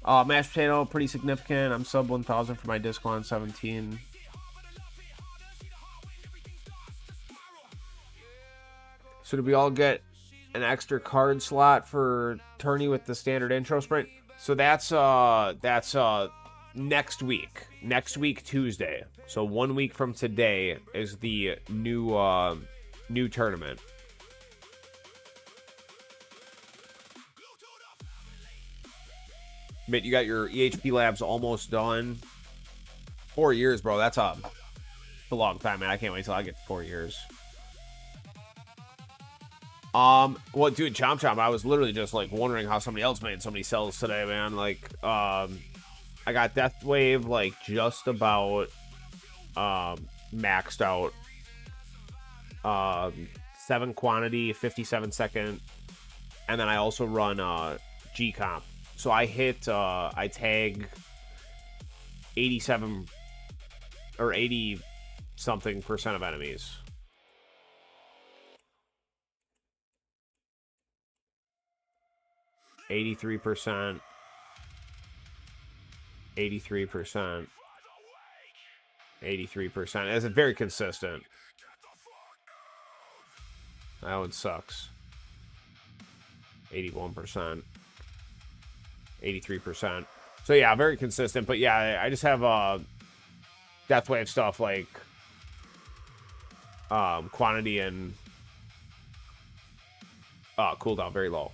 Mashed potato, pretty significant. I'm sub 1,000 for my disco on 17. So did we all get an extra card slot for tourney with the standard intro sprint? So that's next week. Next week, Tuesday. So 1 week from today is the new tournament. Mitt, you got your EHP labs almost done. 4 years, bro. That's a long time, man. I can't wait till I get 4 years. Well, dude, Chomp, I was literally just like wondering how somebody else made so many cells today, man. Like, I got Death Wave like just about maxed out. 7 quantity, 57 second, and then I also run G comp. So I hit, I tag 87 or 80 something percent of enemies. %, 83%, 83%. It's very consistent. That one sucks. 81%, 83%. So yeah, very consistent. But yeah, I just have death wave stuff like quantity and cooldown very low.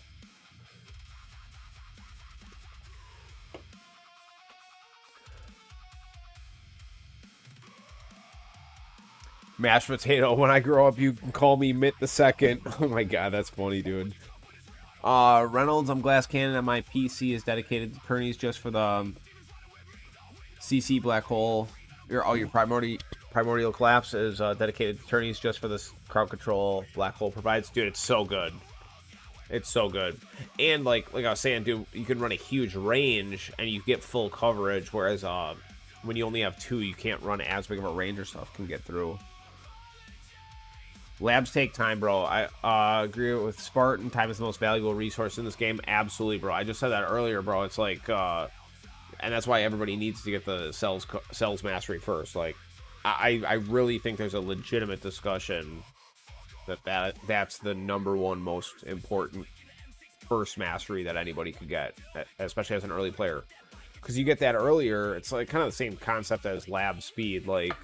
Mashed potato. When I grow up, you can call me Mitt the Second. Oh my god, that's funny, dude. Reynolds, I'm Glass Cannon on my PC is dedicated to tourneys just for the CC Black Hole. Your primordial collapse is dedicated to tourneys just for this crowd control Black Hole provides. Dude, it's so good. It's so good. And like I was saying, dude, you can run a huge range and you get full coverage, whereas when you only have 2, you can't run as big of a range or stuff can get through. Labs take time, bro. I agree with Spartan. Time is the most valuable resource in this game. Absolutely, bro. I just said that earlier, bro. It's like, and that's why everybody needs to get the cells mastery first. Like, I really think there's a legitimate discussion that's the #1 most important first mastery that anybody could get, especially as an early player. Because you get that earlier, it's like kind of the same concept as lab speed. Like,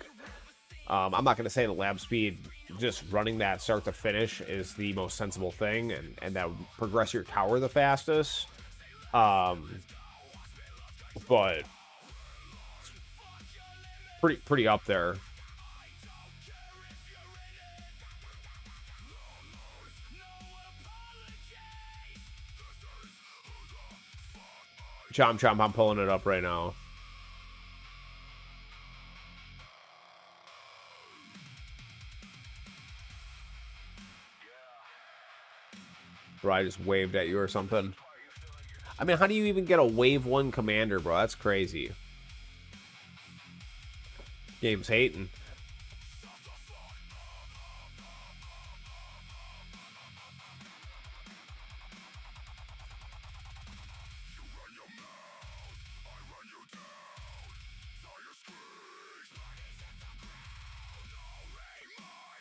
I'm not going to say the lab speed, just running that start to finish is the most sensible thing, and that would progress your tower the fastest. But pretty up there. Chomp, I'm pulling it up right now. Bro, I just waved at you or something. I mean, how do you even get a wave 1 commander, bro? That's crazy. Game's hating.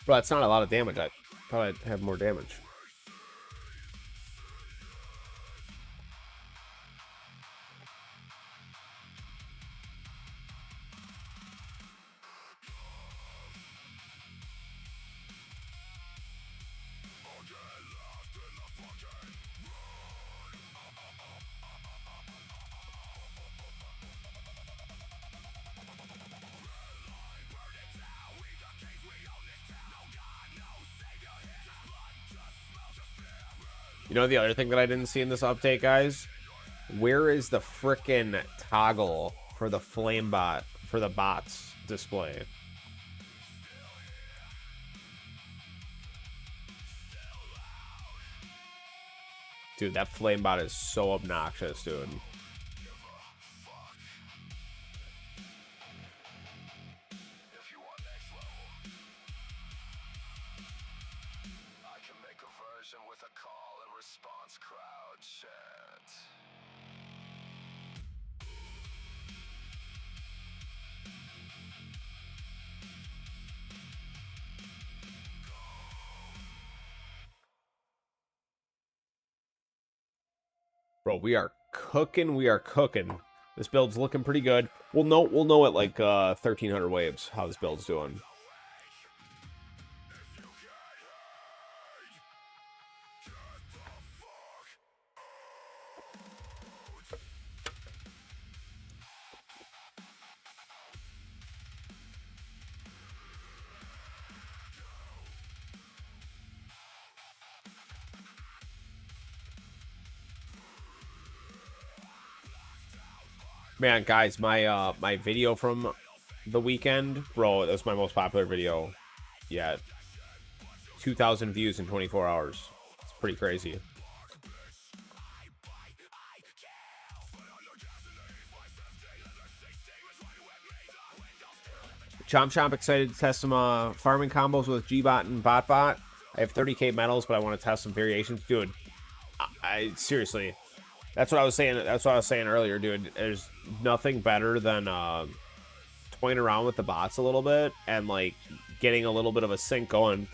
Bro, that's not a lot of damage. I thought I'd have more damage. You know the other thing that I didn't see in this update, guys? Where is the frickin' toggle for the flame bot, for the bots display? Dude, that flame bot is so obnoxious, dude. Bro, we are cooking. We are cooking. This build's looking pretty good. We'll know at like 1,300 waves how this build's doing. Man, guys, my my video from the weekend, bro, that was my most popular video yet. 2,000 views in 24 hours. It's pretty crazy. Chomp Chomp excited to test some farming combos with G-Bot and BotBot. I have 30k medals, but I want to test some variations. Dude, I seriously, that's what I was saying. That's what I was saying earlier, dude. There's nothing better than toying around with the bots a little bit and like getting a little bit of a sync going.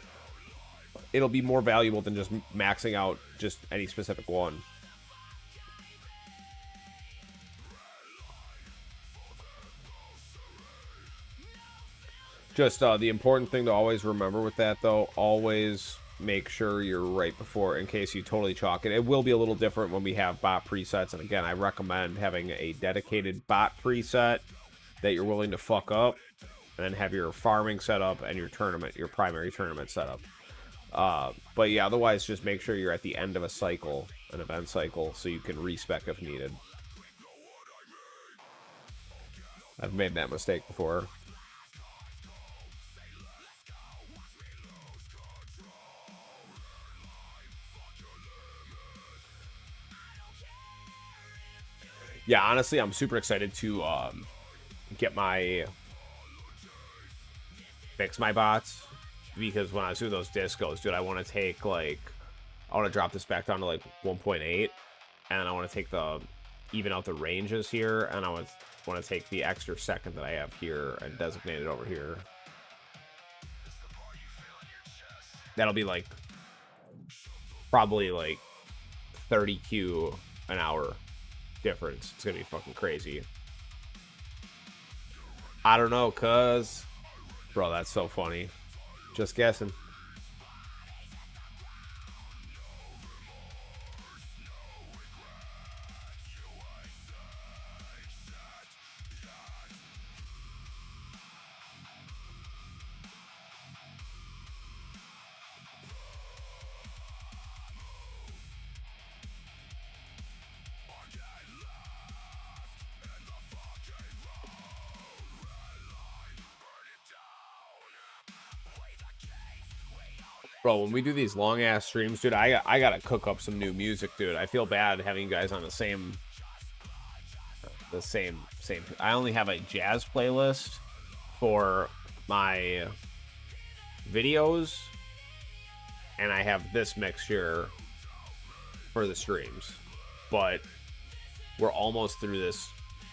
It'll be more valuable than just maxing out just any specific one. Just the important thing to always remember with that, though, always make sure you're right before, in case you totally chalk it. It will be a little different when we have bot presets, and again, I recommend having a dedicated bot preset that you're willing to fuck up, and then have your farming set up and your tournament, your primary tournament set up. But yeah, otherwise, just make sure you're at the end of a cycle, an event cycle, so you can respec if needed. I've made that mistake before. Yeah, honestly, I'm super excited to fix my bots, because when I was doing those discos, dude, I want to take like, I want to drop this back down to like 1.8, and I want to take even out the ranges here, and I want to take the extra second that I have here and designate it over here. That'll be like probably like 30Q an hour difference. It's gonna be fucking crazy. I don't know, cuz bro, that's so funny. Just guessing. Bro, when we do these long ass streams, dude, I gotta cook up some new music, dude. I feel bad having you guys on the same. I only have a jazz playlist for my videos, and I have this mixture for the streams. But we're almost through this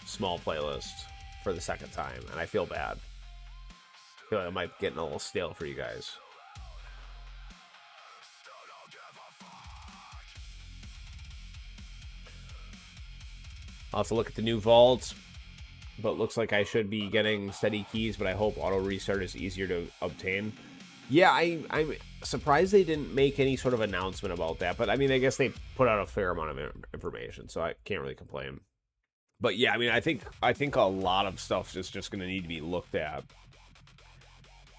small playlist for the second time, and I feel bad. I feel like I might be getting a little stale for you guys. I'll have to look at the new vault, but looks like I should be getting steady keys, but I hope auto restart is easier to obtain. Yeah, I'm surprised they didn't make any sort of announcement about that, but I mean, I guess they put out a fair amount of information, so I can't really complain. But yeah, I mean, I think a lot of stuff is just going to need to be looked at.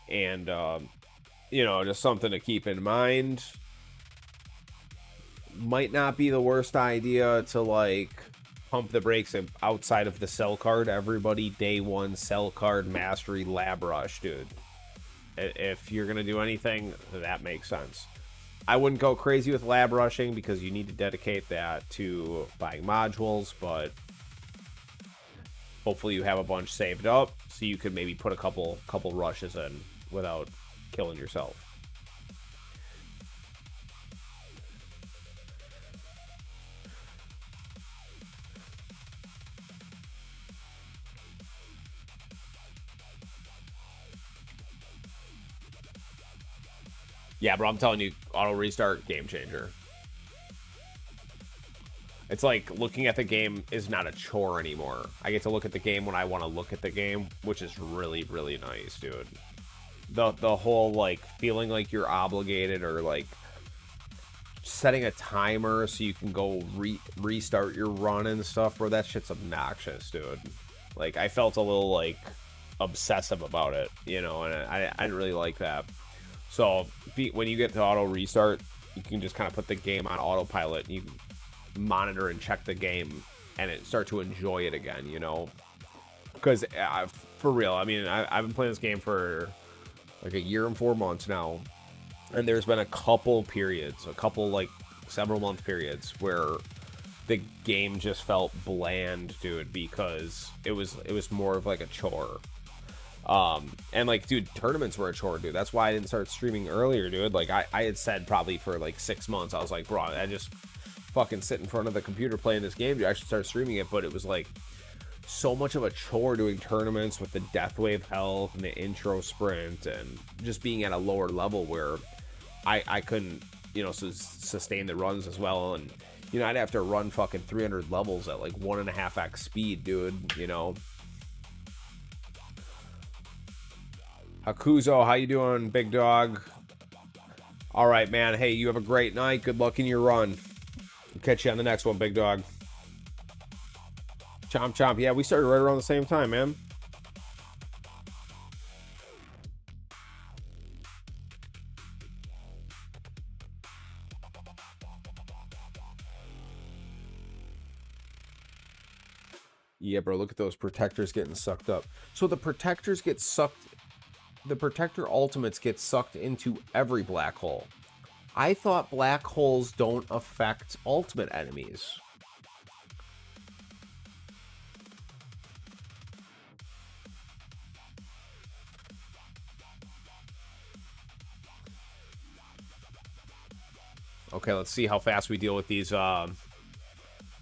And, you know, just something to keep in mind. Might not be the worst idea to, like, pump the brakes outside of the cell card. Everybody day one cell card mastery lab rush, dude. If you're gonna do anything, that makes sense. I wouldn't go crazy with lab rushing because you need to dedicate that to buying modules, but hopefully you have a bunch saved up so you could maybe put a couple rushes in without killing yourself. Yeah, bro, I'm telling you, auto restart, game changer. It's like looking at the game is not a chore anymore. I get to look at the game when I want to look at the game, which is really, really nice, dude. The whole, like, feeling like you're obligated or, like, setting a timer so you can go restart your run and stuff, bro, that shit's obnoxious, dude. Like, I felt a little, like, obsessive about it, you know, and I didn't really like that. So when you get to auto restart, you can just kind of put the game on autopilot and you monitor and check the game and start to enjoy it again, you know? Because for real, I mean, I've been playing this game for like a year and 4 months now, and there's been a couple periods, like several month periods where the game just felt bland, dude, because it was more of like a chore. And like, dude, tournaments were a chore, dude. That's why I didn't start streaming earlier, dude. Like, I had said probably for like 6 months, I was like, bro, I just fucking sit in front of the computer playing this game, dude. I should start streaming it. But it was like so much of a chore doing tournaments with the death wave health and the intro sprint and just being at a lower level where I couldn't, you know, sustain the runs as well. And, you know, I'd have to run fucking 300 levels at like 1.5x speed, dude, you know. Hakuzo, how you doing, big dog? All right, man. Hey, you have a great night. Good luck in your run. I'll catch you on the next one, big dog. Chomp, chomp. Yeah, we started right around the same time, man. Yeah, bro, look at those protectors getting sucked up. So the protectors get sucked... The protector ultimates get sucked into every black hole. I thought black holes don't affect ultimate enemies. Okay, let's see how fast we deal with these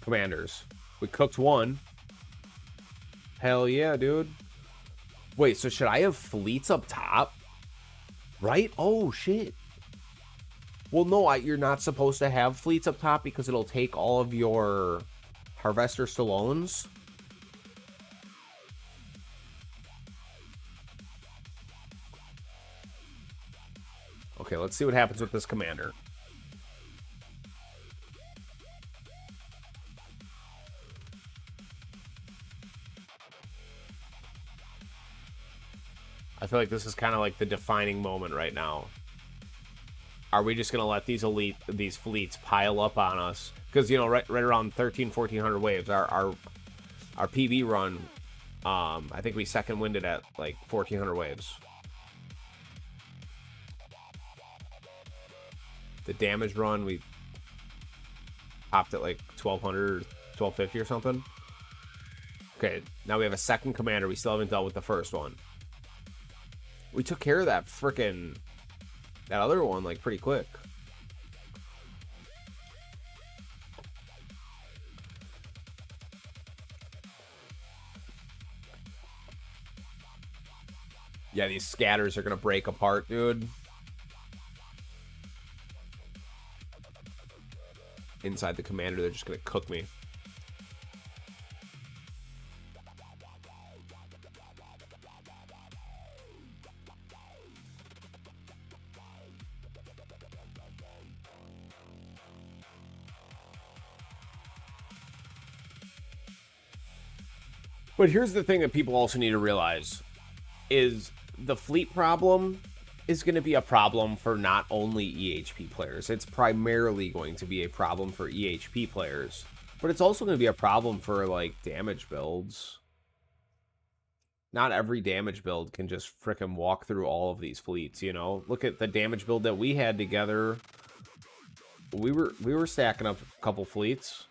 commanders. We cooked one. Hell yeah, dude. Wait, so should I have fleets up top? Right? Oh, shit. Well, no, you're not supposed to have fleets up top because it'll take all of your Harvester Stallones. Okay, let's see what happens with this commander. I feel like this is kind of like the defining moment right now. Are we just going to let these fleets pile up on us? Because, you know, right around 1,400 waves, our PB run, I think we second winded at like 1,400 waves. The damage run, we popped at like 1,200 or 1,250 or something. Okay, now we have a second commander. We still haven't dealt with the first one. We took care of that other one like pretty quick. Yeah, these scatters are gonna break apart, dude. Inside the commander, they're just gonna cook me. But here's the thing that people also need to realize is the fleet problem is going to be a problem for not only EHP players. It's primarily going to be a problem for EHP players, but it's also going to be a problem for like damage builds. Not every damage build can just frickin' walk through all of these fleets, you know? Look at the damage build that we had together. We were stacking up a couple fleets.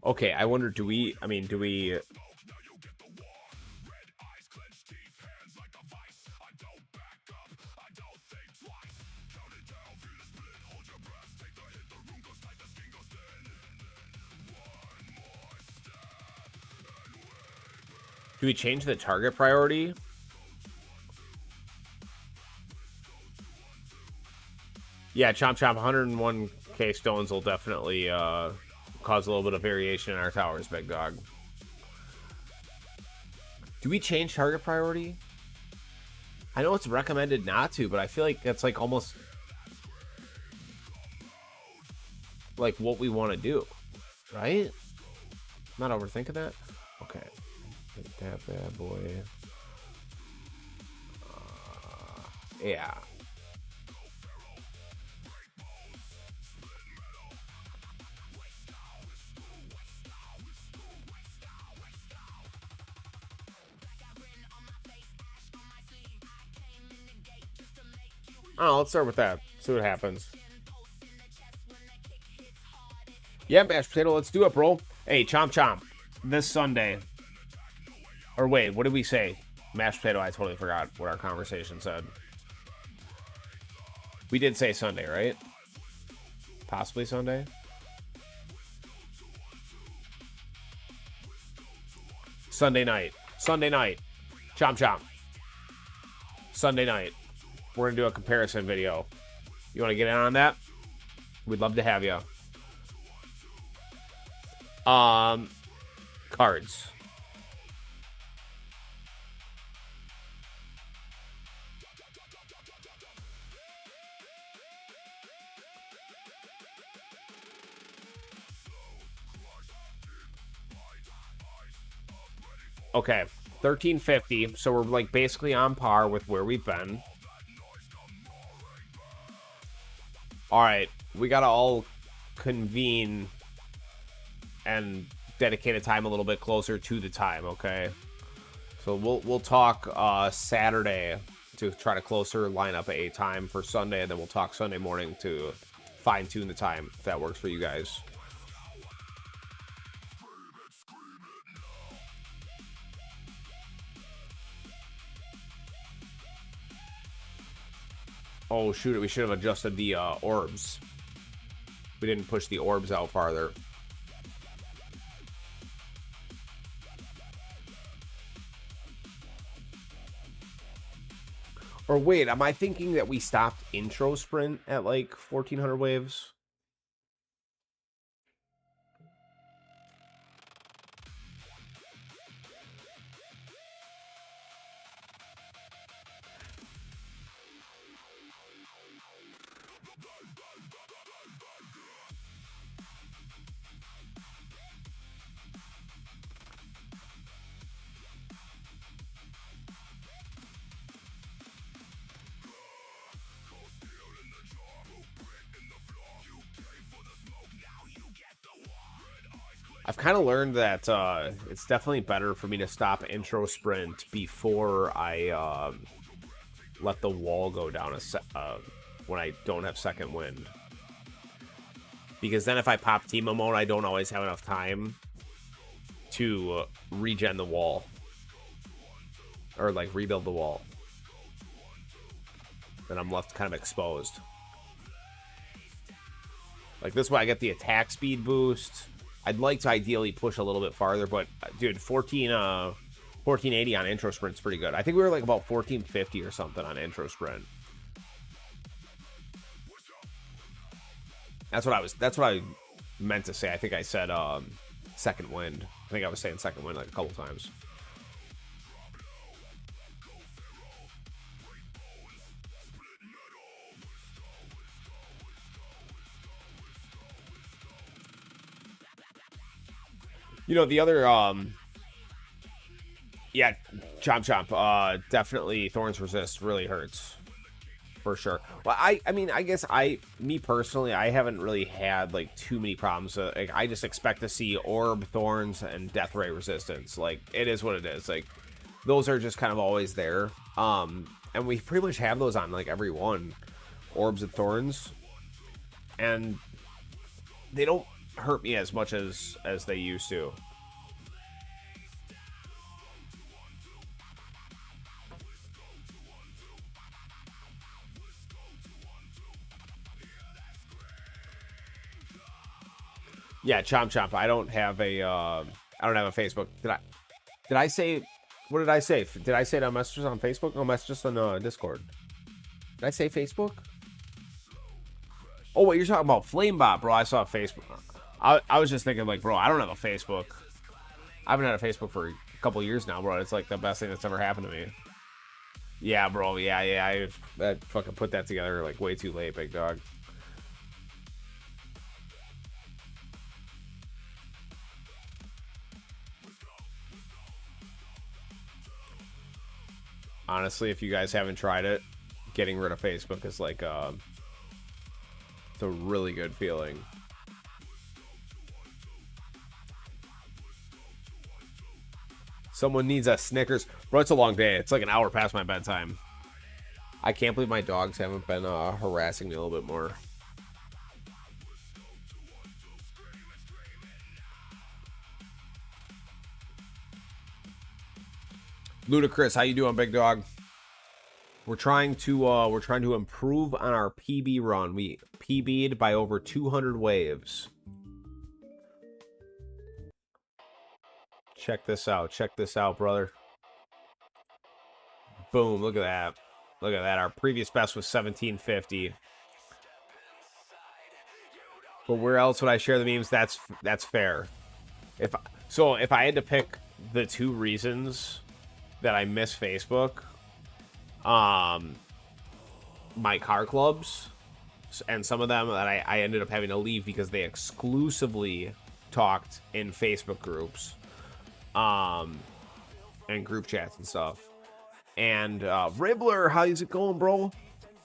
Okay, I wonder, do we... Do we change the target priority? Yeah, chomp chomp, 101k stones will definitely cause a little bit of variation in our towers, big dog. Do we change target priority? I know it's recommended not to, but I feel like that's like almost like what we want to do, right? Not overthinking that. Okay, take that bad boy. Yeah. Oh, let's start with that. See what happens. Yeah, mashed potato. Let's do it, bro. Hey, chomp chomp. This Sunday. Or wait, what did we say? Mashed potato. I totally forgot what our conversation said. We did say Sunday, right? Possibly Sunday. Sunday night. Sunday night. Chomp chomp. Sunday night. We're going to do a comparison video. You want to get in on that? We'd love to have you. Cards. Okay, 1350. So we're like basically on par with where we've been. All right, we gotta all convene and dedicate a time a little bit closer to the time. Okay, so we'll talk Saturday to try to closer line up a time for Sunday, and then we'll talk Sunday morning to fine tune the time if that works for you guys. Oh, shoot, we should have adjusted the orbs. We didn't push the orbs out farther. Or wait, am I thinking that we stopped intro sprint at like 1400 waves? I've kind of learned that it's definitely better for me to stop intro sprint before I let the wall go down when I don't have second wind. Because then if I pop Teemo mode, I don't always have enough time to regen the wall. Or like rebuild the wall. Then I'm left kind of exposed. Like this way I get the attack speed boost. I'd like to ideally push a little bit farther, but dude, 1480 on intro sprint's pretty good. I think we were like about 1450 or something on intro sprint. That's what I meant to say. I think I said second wind. I think I was saying second wind like a couple times. You know, the other, yeah, Chomp Chomp, definitely Thorns Resist really hurts, for sure. Well, I mean, I guess me personally, I haven't really had, like, too many problems. Like, I just expect to see Orb, Thorns, and Death Ray Resistance. Like, it is what it is. Like, those are just kind of always there. And we pretty much have those on, like, every one. Orbs and Thorns. And they don't hurt me as much as they used to. Yeah, Chomp Chomp. I don't have a Facebook. Did I say, what did I say? Did I say no messages on Facebook? No messages on Discord. Did I say Facebook? Oh, wait, you're talking about Flamebot, bro. I saw Facebook. I was just thinking, like, bro, I don't have a Facebook. I haven't had a Facebook for a couple years now, bro. It's like the best thing that's ever happened to me. Yeah, bro. Yeah. I fucking put that together like way too late, big dog. Honestly, if you guys haven't tried it, getting rid of Facebook is like it's a really good feeling. Someone needs a Snickers. Bro, it's a long day. It's like an hour past my bedtime. I can't believe my dogs haven't been harassing me a little bit more. Ludacris, how you doing, big dog? We're trying to improve on our PB run. We PB'd by over 200 waves. Check this out. Check this out, brother. Boom, look at that. Look at that. Our previous best was 1750. But where else would I share the memes? That's fair. If I had to pick the 2 reasons that I miss Facebook, my car clubs, and some of them that I ended up having to leave because they exclusively talked in Facebook groups, and group chats and stuff. And Ribbler, how's it going, bro?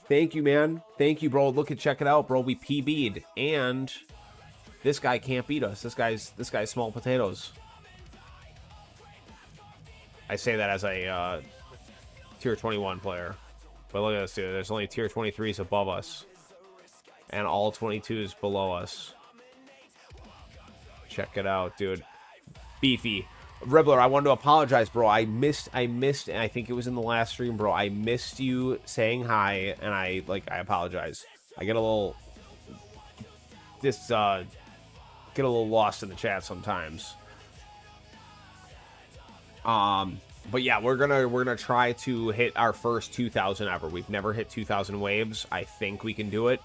Thank you, man. Thank you, bro. Check it out, bro. We PB'd, and this guy can't beat us. This guy's small potatoes. I say that as a tier 21 player. But look at this, dude. There's only tier 23s above us. And all 22s below us. Check it out, dude. Beefy. Ribbler, I wanted to apologize, bro. I missed, and I think it was in the last stream, bro. I missed you saying hi, and I apologize. I get a little, get a little lost in the chat sometimes. But yeah, we're gonna try to hit our first 2,000 ever. We've never hit 2,000 waves. I think we can do it.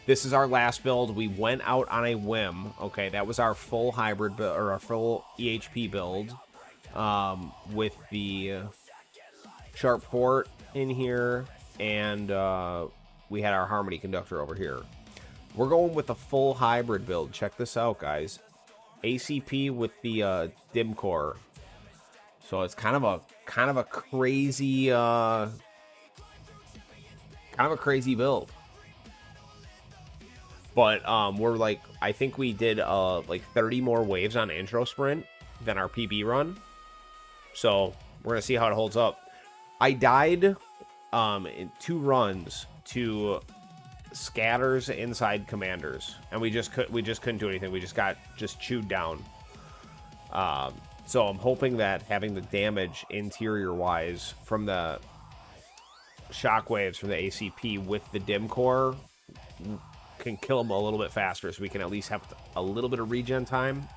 This is our last build. We went out on a whim. Okay, that was our full hybrid build, or our full EHP build, with the sharp port in here, and we had our harmony conductor over here. We're going with the full hybrid build. Check this out, guys. ACP with the dim core. So it's kind of a crazy build. But we're like, I think we did like 30 more waves on intro sprint than our PB run. So we're gonna see how it holds up. I died in 2 runs to scatters inside commanders, and we just couldn't do anything. We just got chewed down. So I'm hoping that having the damage interior wise from the shockwaves from the ACP with the dim core can kill them a little bit faster, so we can at least have a little bit of regen time.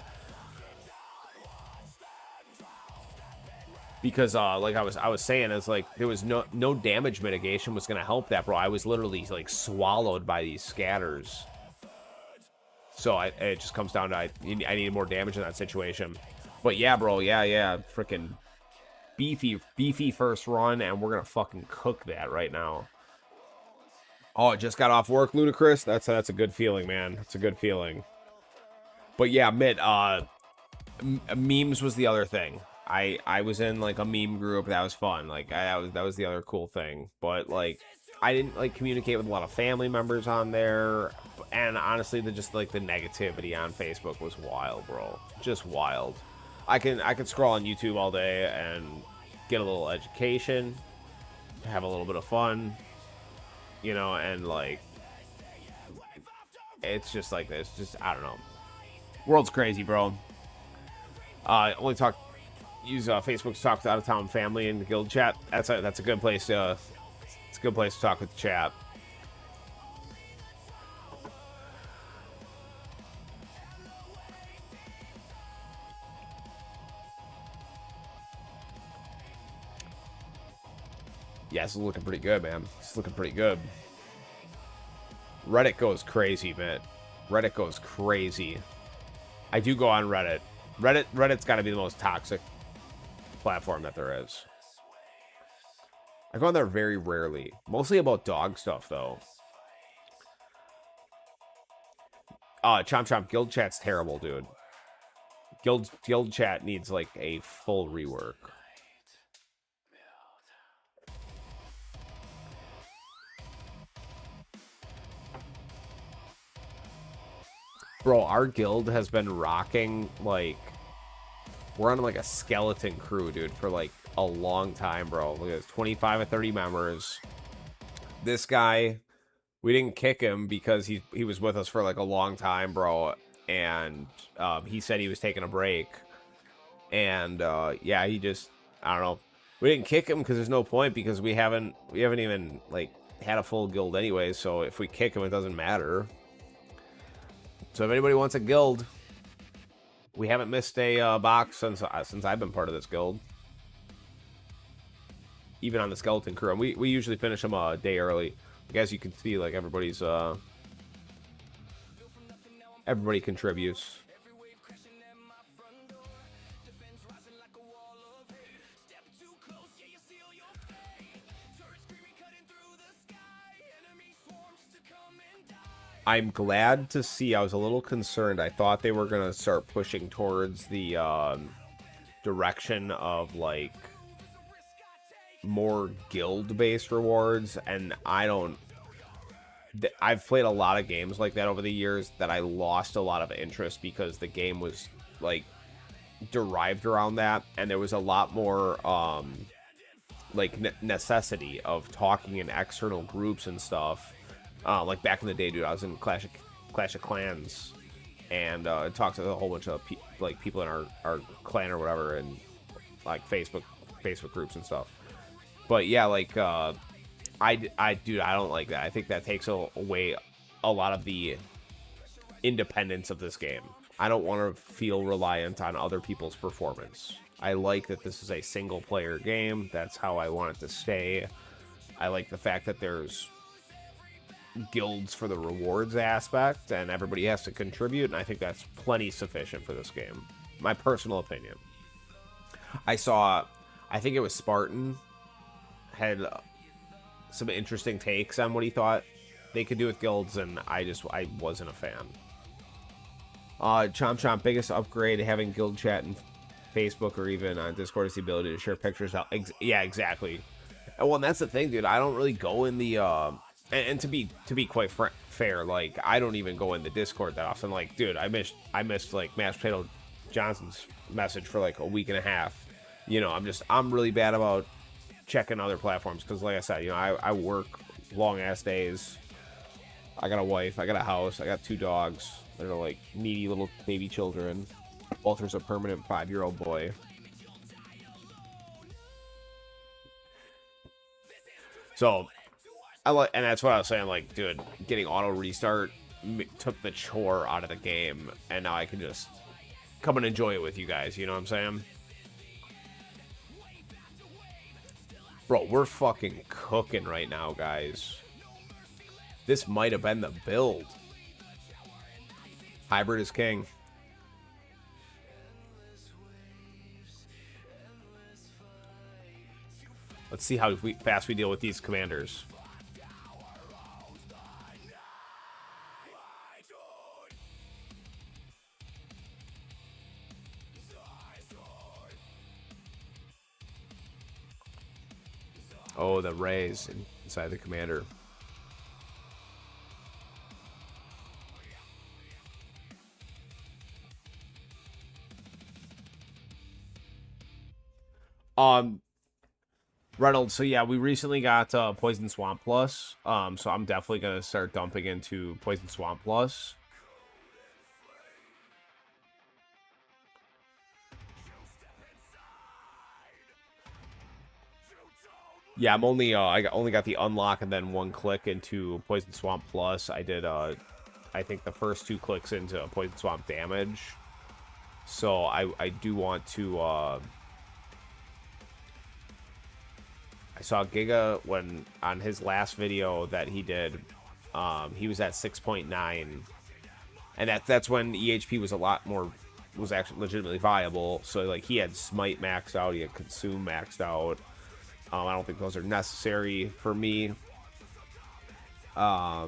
Because like I was saying, it's like there was no damage mitigation was gonna help that, bro. I was literally like swallowed by these scatters. So it just comes down to I needed more damage in that situation. But yeah, bro, yeah, freaking beefy first run, and we're gonna fucking cook that right now. Oh, it just got off work, Ludacris. That's a good feeling, man. That's a good feeling. But yeah, Mitt, memes was the other thing. I was in like a meme group. That was fun. Like that was the other cool thing. But like I didn't like communicate with a lot of family members on there. And honestly, the negativity on Facebook was wild, bro. Just wild. I can scroll on YouTube all day and get a little education, have a little bit of fun, you know, and like it's just like this. Just I don't know. World's crazy, bro. Only use Facebook to talk to out of town family and the guild chat. That's a good place to it's a good place to talk with the chat. Yeah, this is looking pretty good, man. It's looking pretty good. Reddit goes crazy, man. Reddit goes crazy. I do go on Reddit. Reddit's got to be the most toxic platform that there is. I go on there very rarely. Mostly about dog stuff, though. Chomp guild chat's terrible, dude. Guild chat needs like a full rework. Bro, our guild has been rocking, like, we're on, like, a skeleton crew, dude, for, like, a long time, bro. Look at this, 25 or 30 members. This guy, we didn't kick him because he was with us for like a long time, bro. And he said he was taking a break. And yeah, he just, I don't know. We didn't kick him because there's no point, because we haven't even like had a full guild anyway. So if we kick him, it doesn't matter. So if anybody wants a guild, we haven't missed a box since I've been part of this guild. Even on the skeleton crew, and we usually finish them a day early. I guess you can see like everybody contributes. I'm glad to see. I was a little concerned. I thought they were gonna start pushing towards the direction of like more guild-based rewards, and I've played a lot of games like that over the years that I lost a lot of interest because the game was like derived around that, and there was a lot more like necessity of talking in external groups and stuff. Like back in the day, dude, I was in Clash of Clans, and talked to a whole bunch of people in our clan or whatever, and like Facebook groups and stuff. But yeah, like dude, I don't like that. I think that takes away a lot of the independence of this game. I don't want to feel reliant on other people's performance. I like that this is a single player game. That's how I want it to stay. I like the fact that there's guilds for the rewards aspect, and everybody has to contribute, and I think that's plenty sufficient for this game. My personal opinion. I think it was Spartan had some interesting takes on what he thought they could do with guilds, and I wasn't a fan. Chomp, biggest upgrade having guild chat in Facebook or even on Discord is the ability to share pictures out. Yeah, exactly. Well, and that's the thing, dude. I don't really go in the and to be quite fair, like I don't even go in the Discord that often. Like, dude, I missed like Mashed Potato Johnson's message for like a week and a half. You know, I'm really bad about checking other platforms because, like I said, you know, I work long ass days. I got a wife, I got a house, I got 2 dogs. They're like needy little baby children. Walter's a permanent 5-year-old boy. So and that's what I was saying. Like, dude, getting auto restart took the chore out of the game, and now I can just come and enjoy it with you guys. You know what I'm saying? Bro, we're fucking cooking right now, guys. This might have been the build. Hybrid is king. Let's see how fast we deal with these commanders. Oh, the rays inside the commander. Reynolds, so yeah, we recently got Poison Swamp Plus. So I'm definitely gonna start dumping into Poison Swamp Plus. Yeah, I'm only I only got the unlock and then 1 click into Poison Swamp Plus. I did I think the first 2 clicks into Poison Swamp damage. So I do want to I saw Giga when on his last video that he did, he was at 6.9, and that's when EHP was actually legitimately viable. So like he had Smite maxed out, he had Consume maxed out. I don't think those are necessary for me. I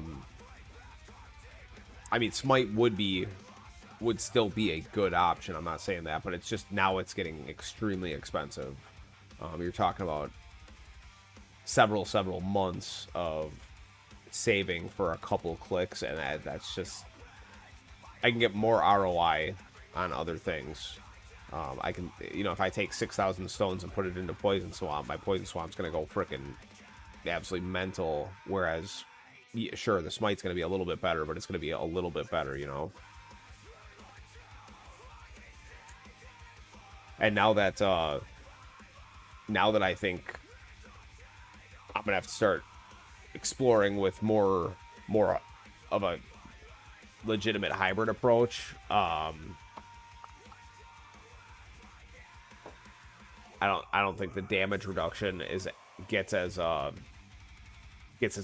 mean, Smite would still be a good option. I'm not saying that, but it's just now it's getting extremely expensive. You're talking about several months of saving for a couple clicks, and that's just, I can get more ROI on other things. I can, you know, if I take 6,000 stones and put it into Poison Swamp, my Poison Swamp's gonna go frickin' absolutely mental. Whereas, yeah, sure, the smite's going to be a little bit better, but it's going to be a little bit better, you know. And now that I think I'm gonna have to start exploring with more of a legitimate hybrid approach. I don't think the damage reduction gets as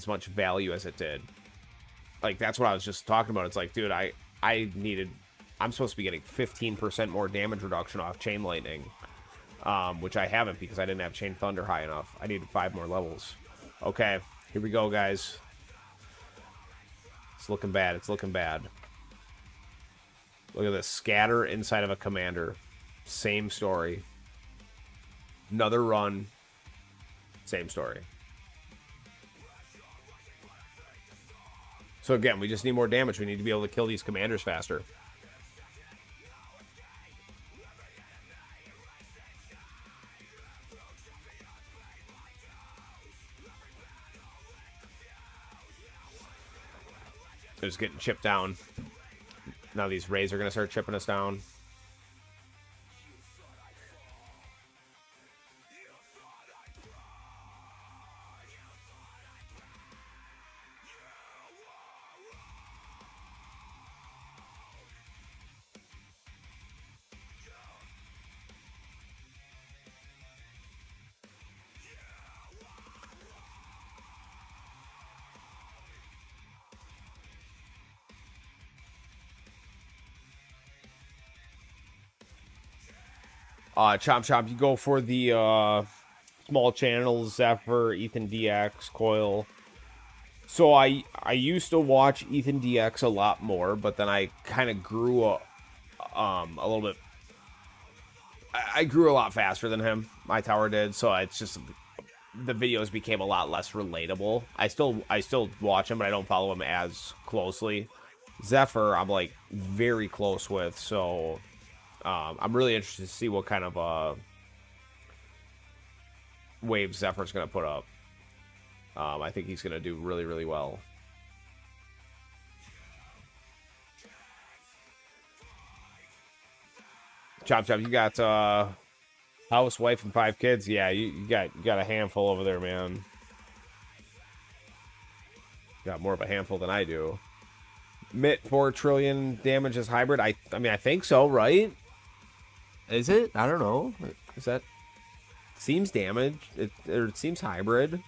much value as it did. Like, that's what I was just talking about. It's like, dude, I'm supposed to be getting 15% more damage reduction off Chain Lightning, which I haven't because I didn't have Chain Thunder high enough. I needed 5 more levels. Okay, here we go, guys. It's looking bad. It's looking bad. Look at this. Scatter inside of a commander. Same story. Another run. Same story. So again, we just need more damage. We need to be able to kill these commanders faster. They're just getting chipped down. Now these Rays are going to start chipping us down. Chomp, you go for the small channels, Zephyr, Ethan DX, Coil. So I used to watch Ethan DX a lot more, but then I kind of grew a little bit. I grew a lot faster than him. My tower did, so it's just the videos became a lot less relatable. I still watch him, but I don't follow him as closely. Zephyr, I'm like very close with, so I'm really interested to see what kind of wave Zephyr's going to put up. I think he's going to do really, really well. Chop, you got house, wife, and 5 kids. Yeah, you got a handful over there, man. Got more of a handful than I do. Mitt 4 trillion damage as hybrid. I mean, I think so, right? Is it? I don't know. Is that seems damage? It seems hybrid.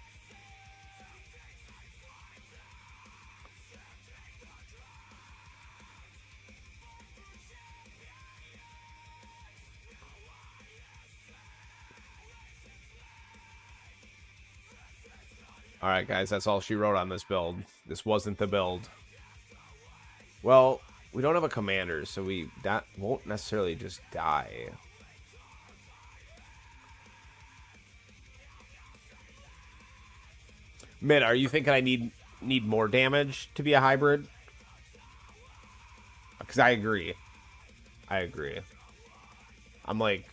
All right, guys, that's all she wrote on this build. This wasn't the build. Well, we don't have a commander, so that won't necessarily just die. Mid, are you thinking I need more damage to be a hybrid? Because I agree. I agree. I'm like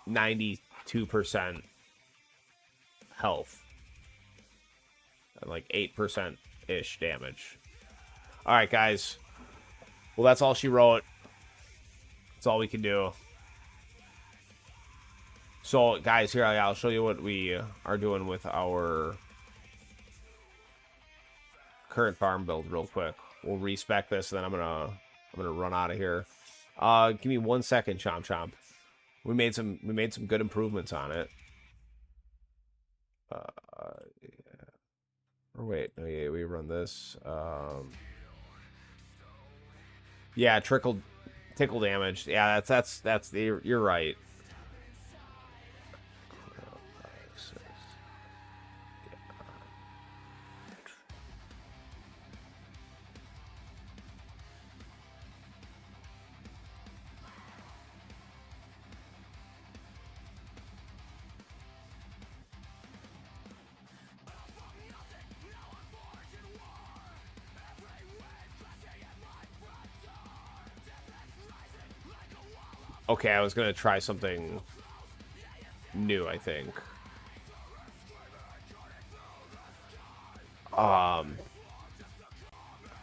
92% health. And like 8%-ish damage. Alright, guys. Well, that's all she wrote. That's all we can do. So, guys, here I'll show you what we are doing with our current farm build real quick. We'll respec this, and then I'm gonna run out of here. Give me 1 second, Chomp. We made some good improvements on it. Yeah. Or wait, oh yeah, we run this. Yeah, tickle damage. Yeah, that's you're right. Okay, I was gonna try something new, I think.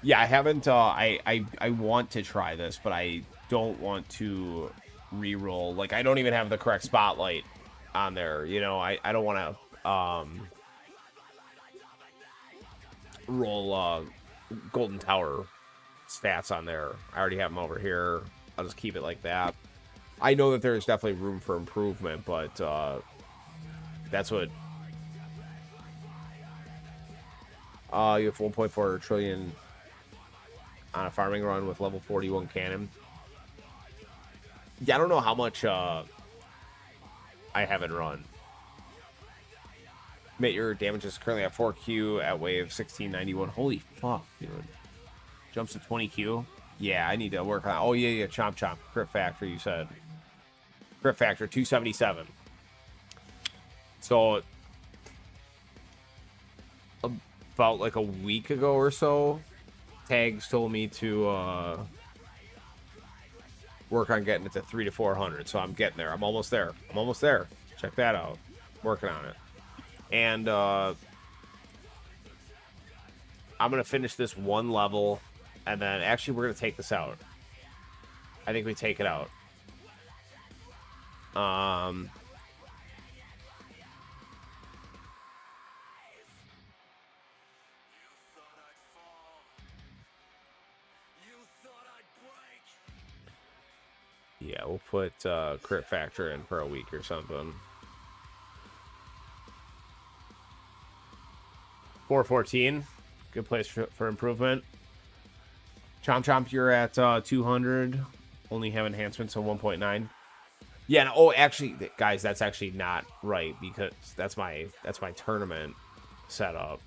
Yeah, I haven't. I want to try this, but I don't want to re-roll. Like, I don't even have the correct spotlight on there. You know, I don't want to roll Golden Tower stats on there. I already have them over here. I'll just keep it like that. I know that there's definitely room for improvement, but that's what. You have 1.4 trillion on a farming run with level 41 cannon. Yeah, I don't know how much I haven't run. Mate, your damage is currently at 4Q at wave 1691. Holy fuck, dude. Jumps to 20Q. Yeah, I need to work on. Oh, yeah. Chomp Chomp. Crit Factor, you said. Crit Factor, 277. So, about like a week ago or so, Tags told me to work on getting it to 300 to 400. So I'm getting there. I'm almost there. Check that out. Working on it. And I'm going to finish this one level. And then actually we're going to take this out. I think we take it out. Yeah, we'll put Crit Factor in for a week or something. 414. Good place for improvement. Chomp Chomp, you're at 200. Only have enhancements on 1.9. Yeah, no, oh, actually, guys, that's actually not right because that's my tournament setup.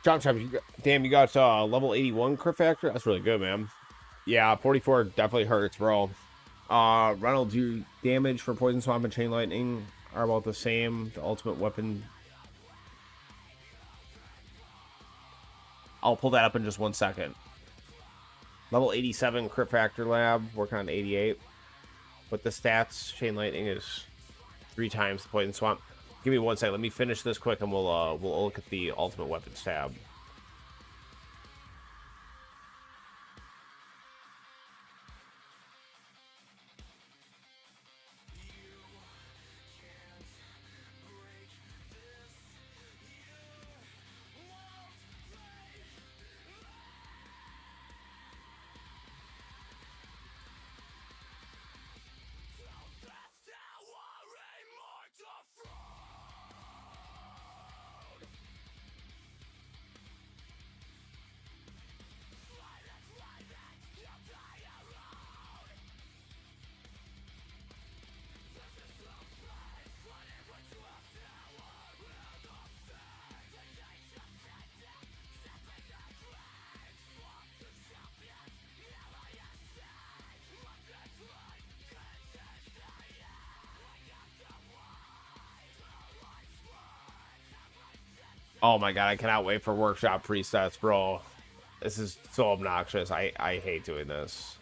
Chomp Chomp, you got level 81 Crit Factor? That's really good, man. Yeah, 44 definitely hurts, bro. Reynolds, your damage for Poison Swamp and Chain Lightning are about the same. The ultimate weapon. I'll pull that up in just 1 second. Level 87 Crit Factor Lab, working on 88. But the stats, Chain Lightning is 3 times the Poison Swamp. Give me 1 second. Let me finish this quick, and we'll look at the ultimate weapons tab. Oh my god, I cannot wait for workshop presets, bro. This is so obnoxious. I hate doing this.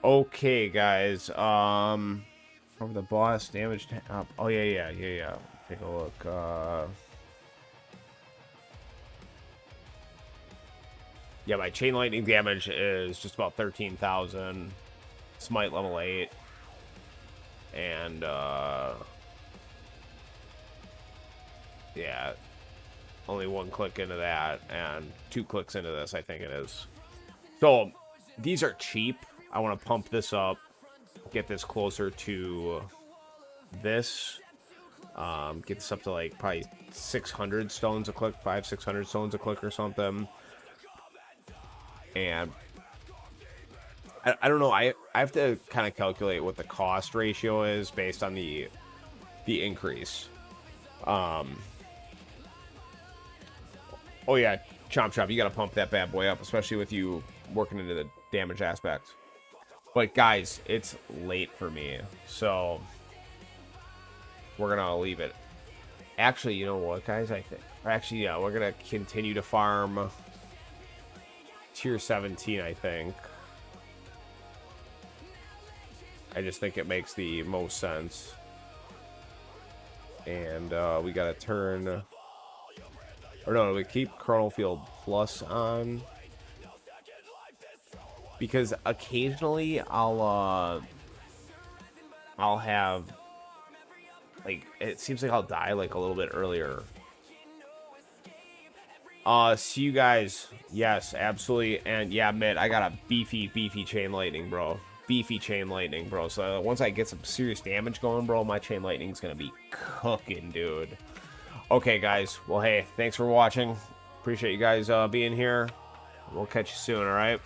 Okay, guys. Over the boss damage. Oh yeah. Take a look. Yeah, my chain lightning damage is just about 13,000. Smite level 8. And yeah, only 1 click into that and 2 clicks into this, I think it is. So these are cheap. I want to pump this up, get this closer to this. Get this up to like probably 600 stones a click, 500-600 stones a click or something. And I don't know. I have to kind of calculate what the cost ratio is based on the increase. Oh yeah, Chomp, you got to pump that bad boy up, especially with you working into the damage aspect. But guys, it's late for me, so we're gonna leave it. Actually, you know what, guys? I think actually, yeah, we're gonna continue to farm tier 17. I think. I just think it makes the most sense. And we gotta turn. Or no, we keep Chrono Field Plus on. Because occasionally I'll have, like, it seems like I'll die like a little bit earlier. See you guys. Yes, absolutely. And yeah, Mitt, I got a beefy chain lightning, bro. Beefy chain lightning, bro. So once I get some serious damage going, bro, my chain lightning's gonna be cooking, dude. Okay, guys. Well, hey, thanks for watching. Appreciate you guys being here. We'll catch you soon, all right?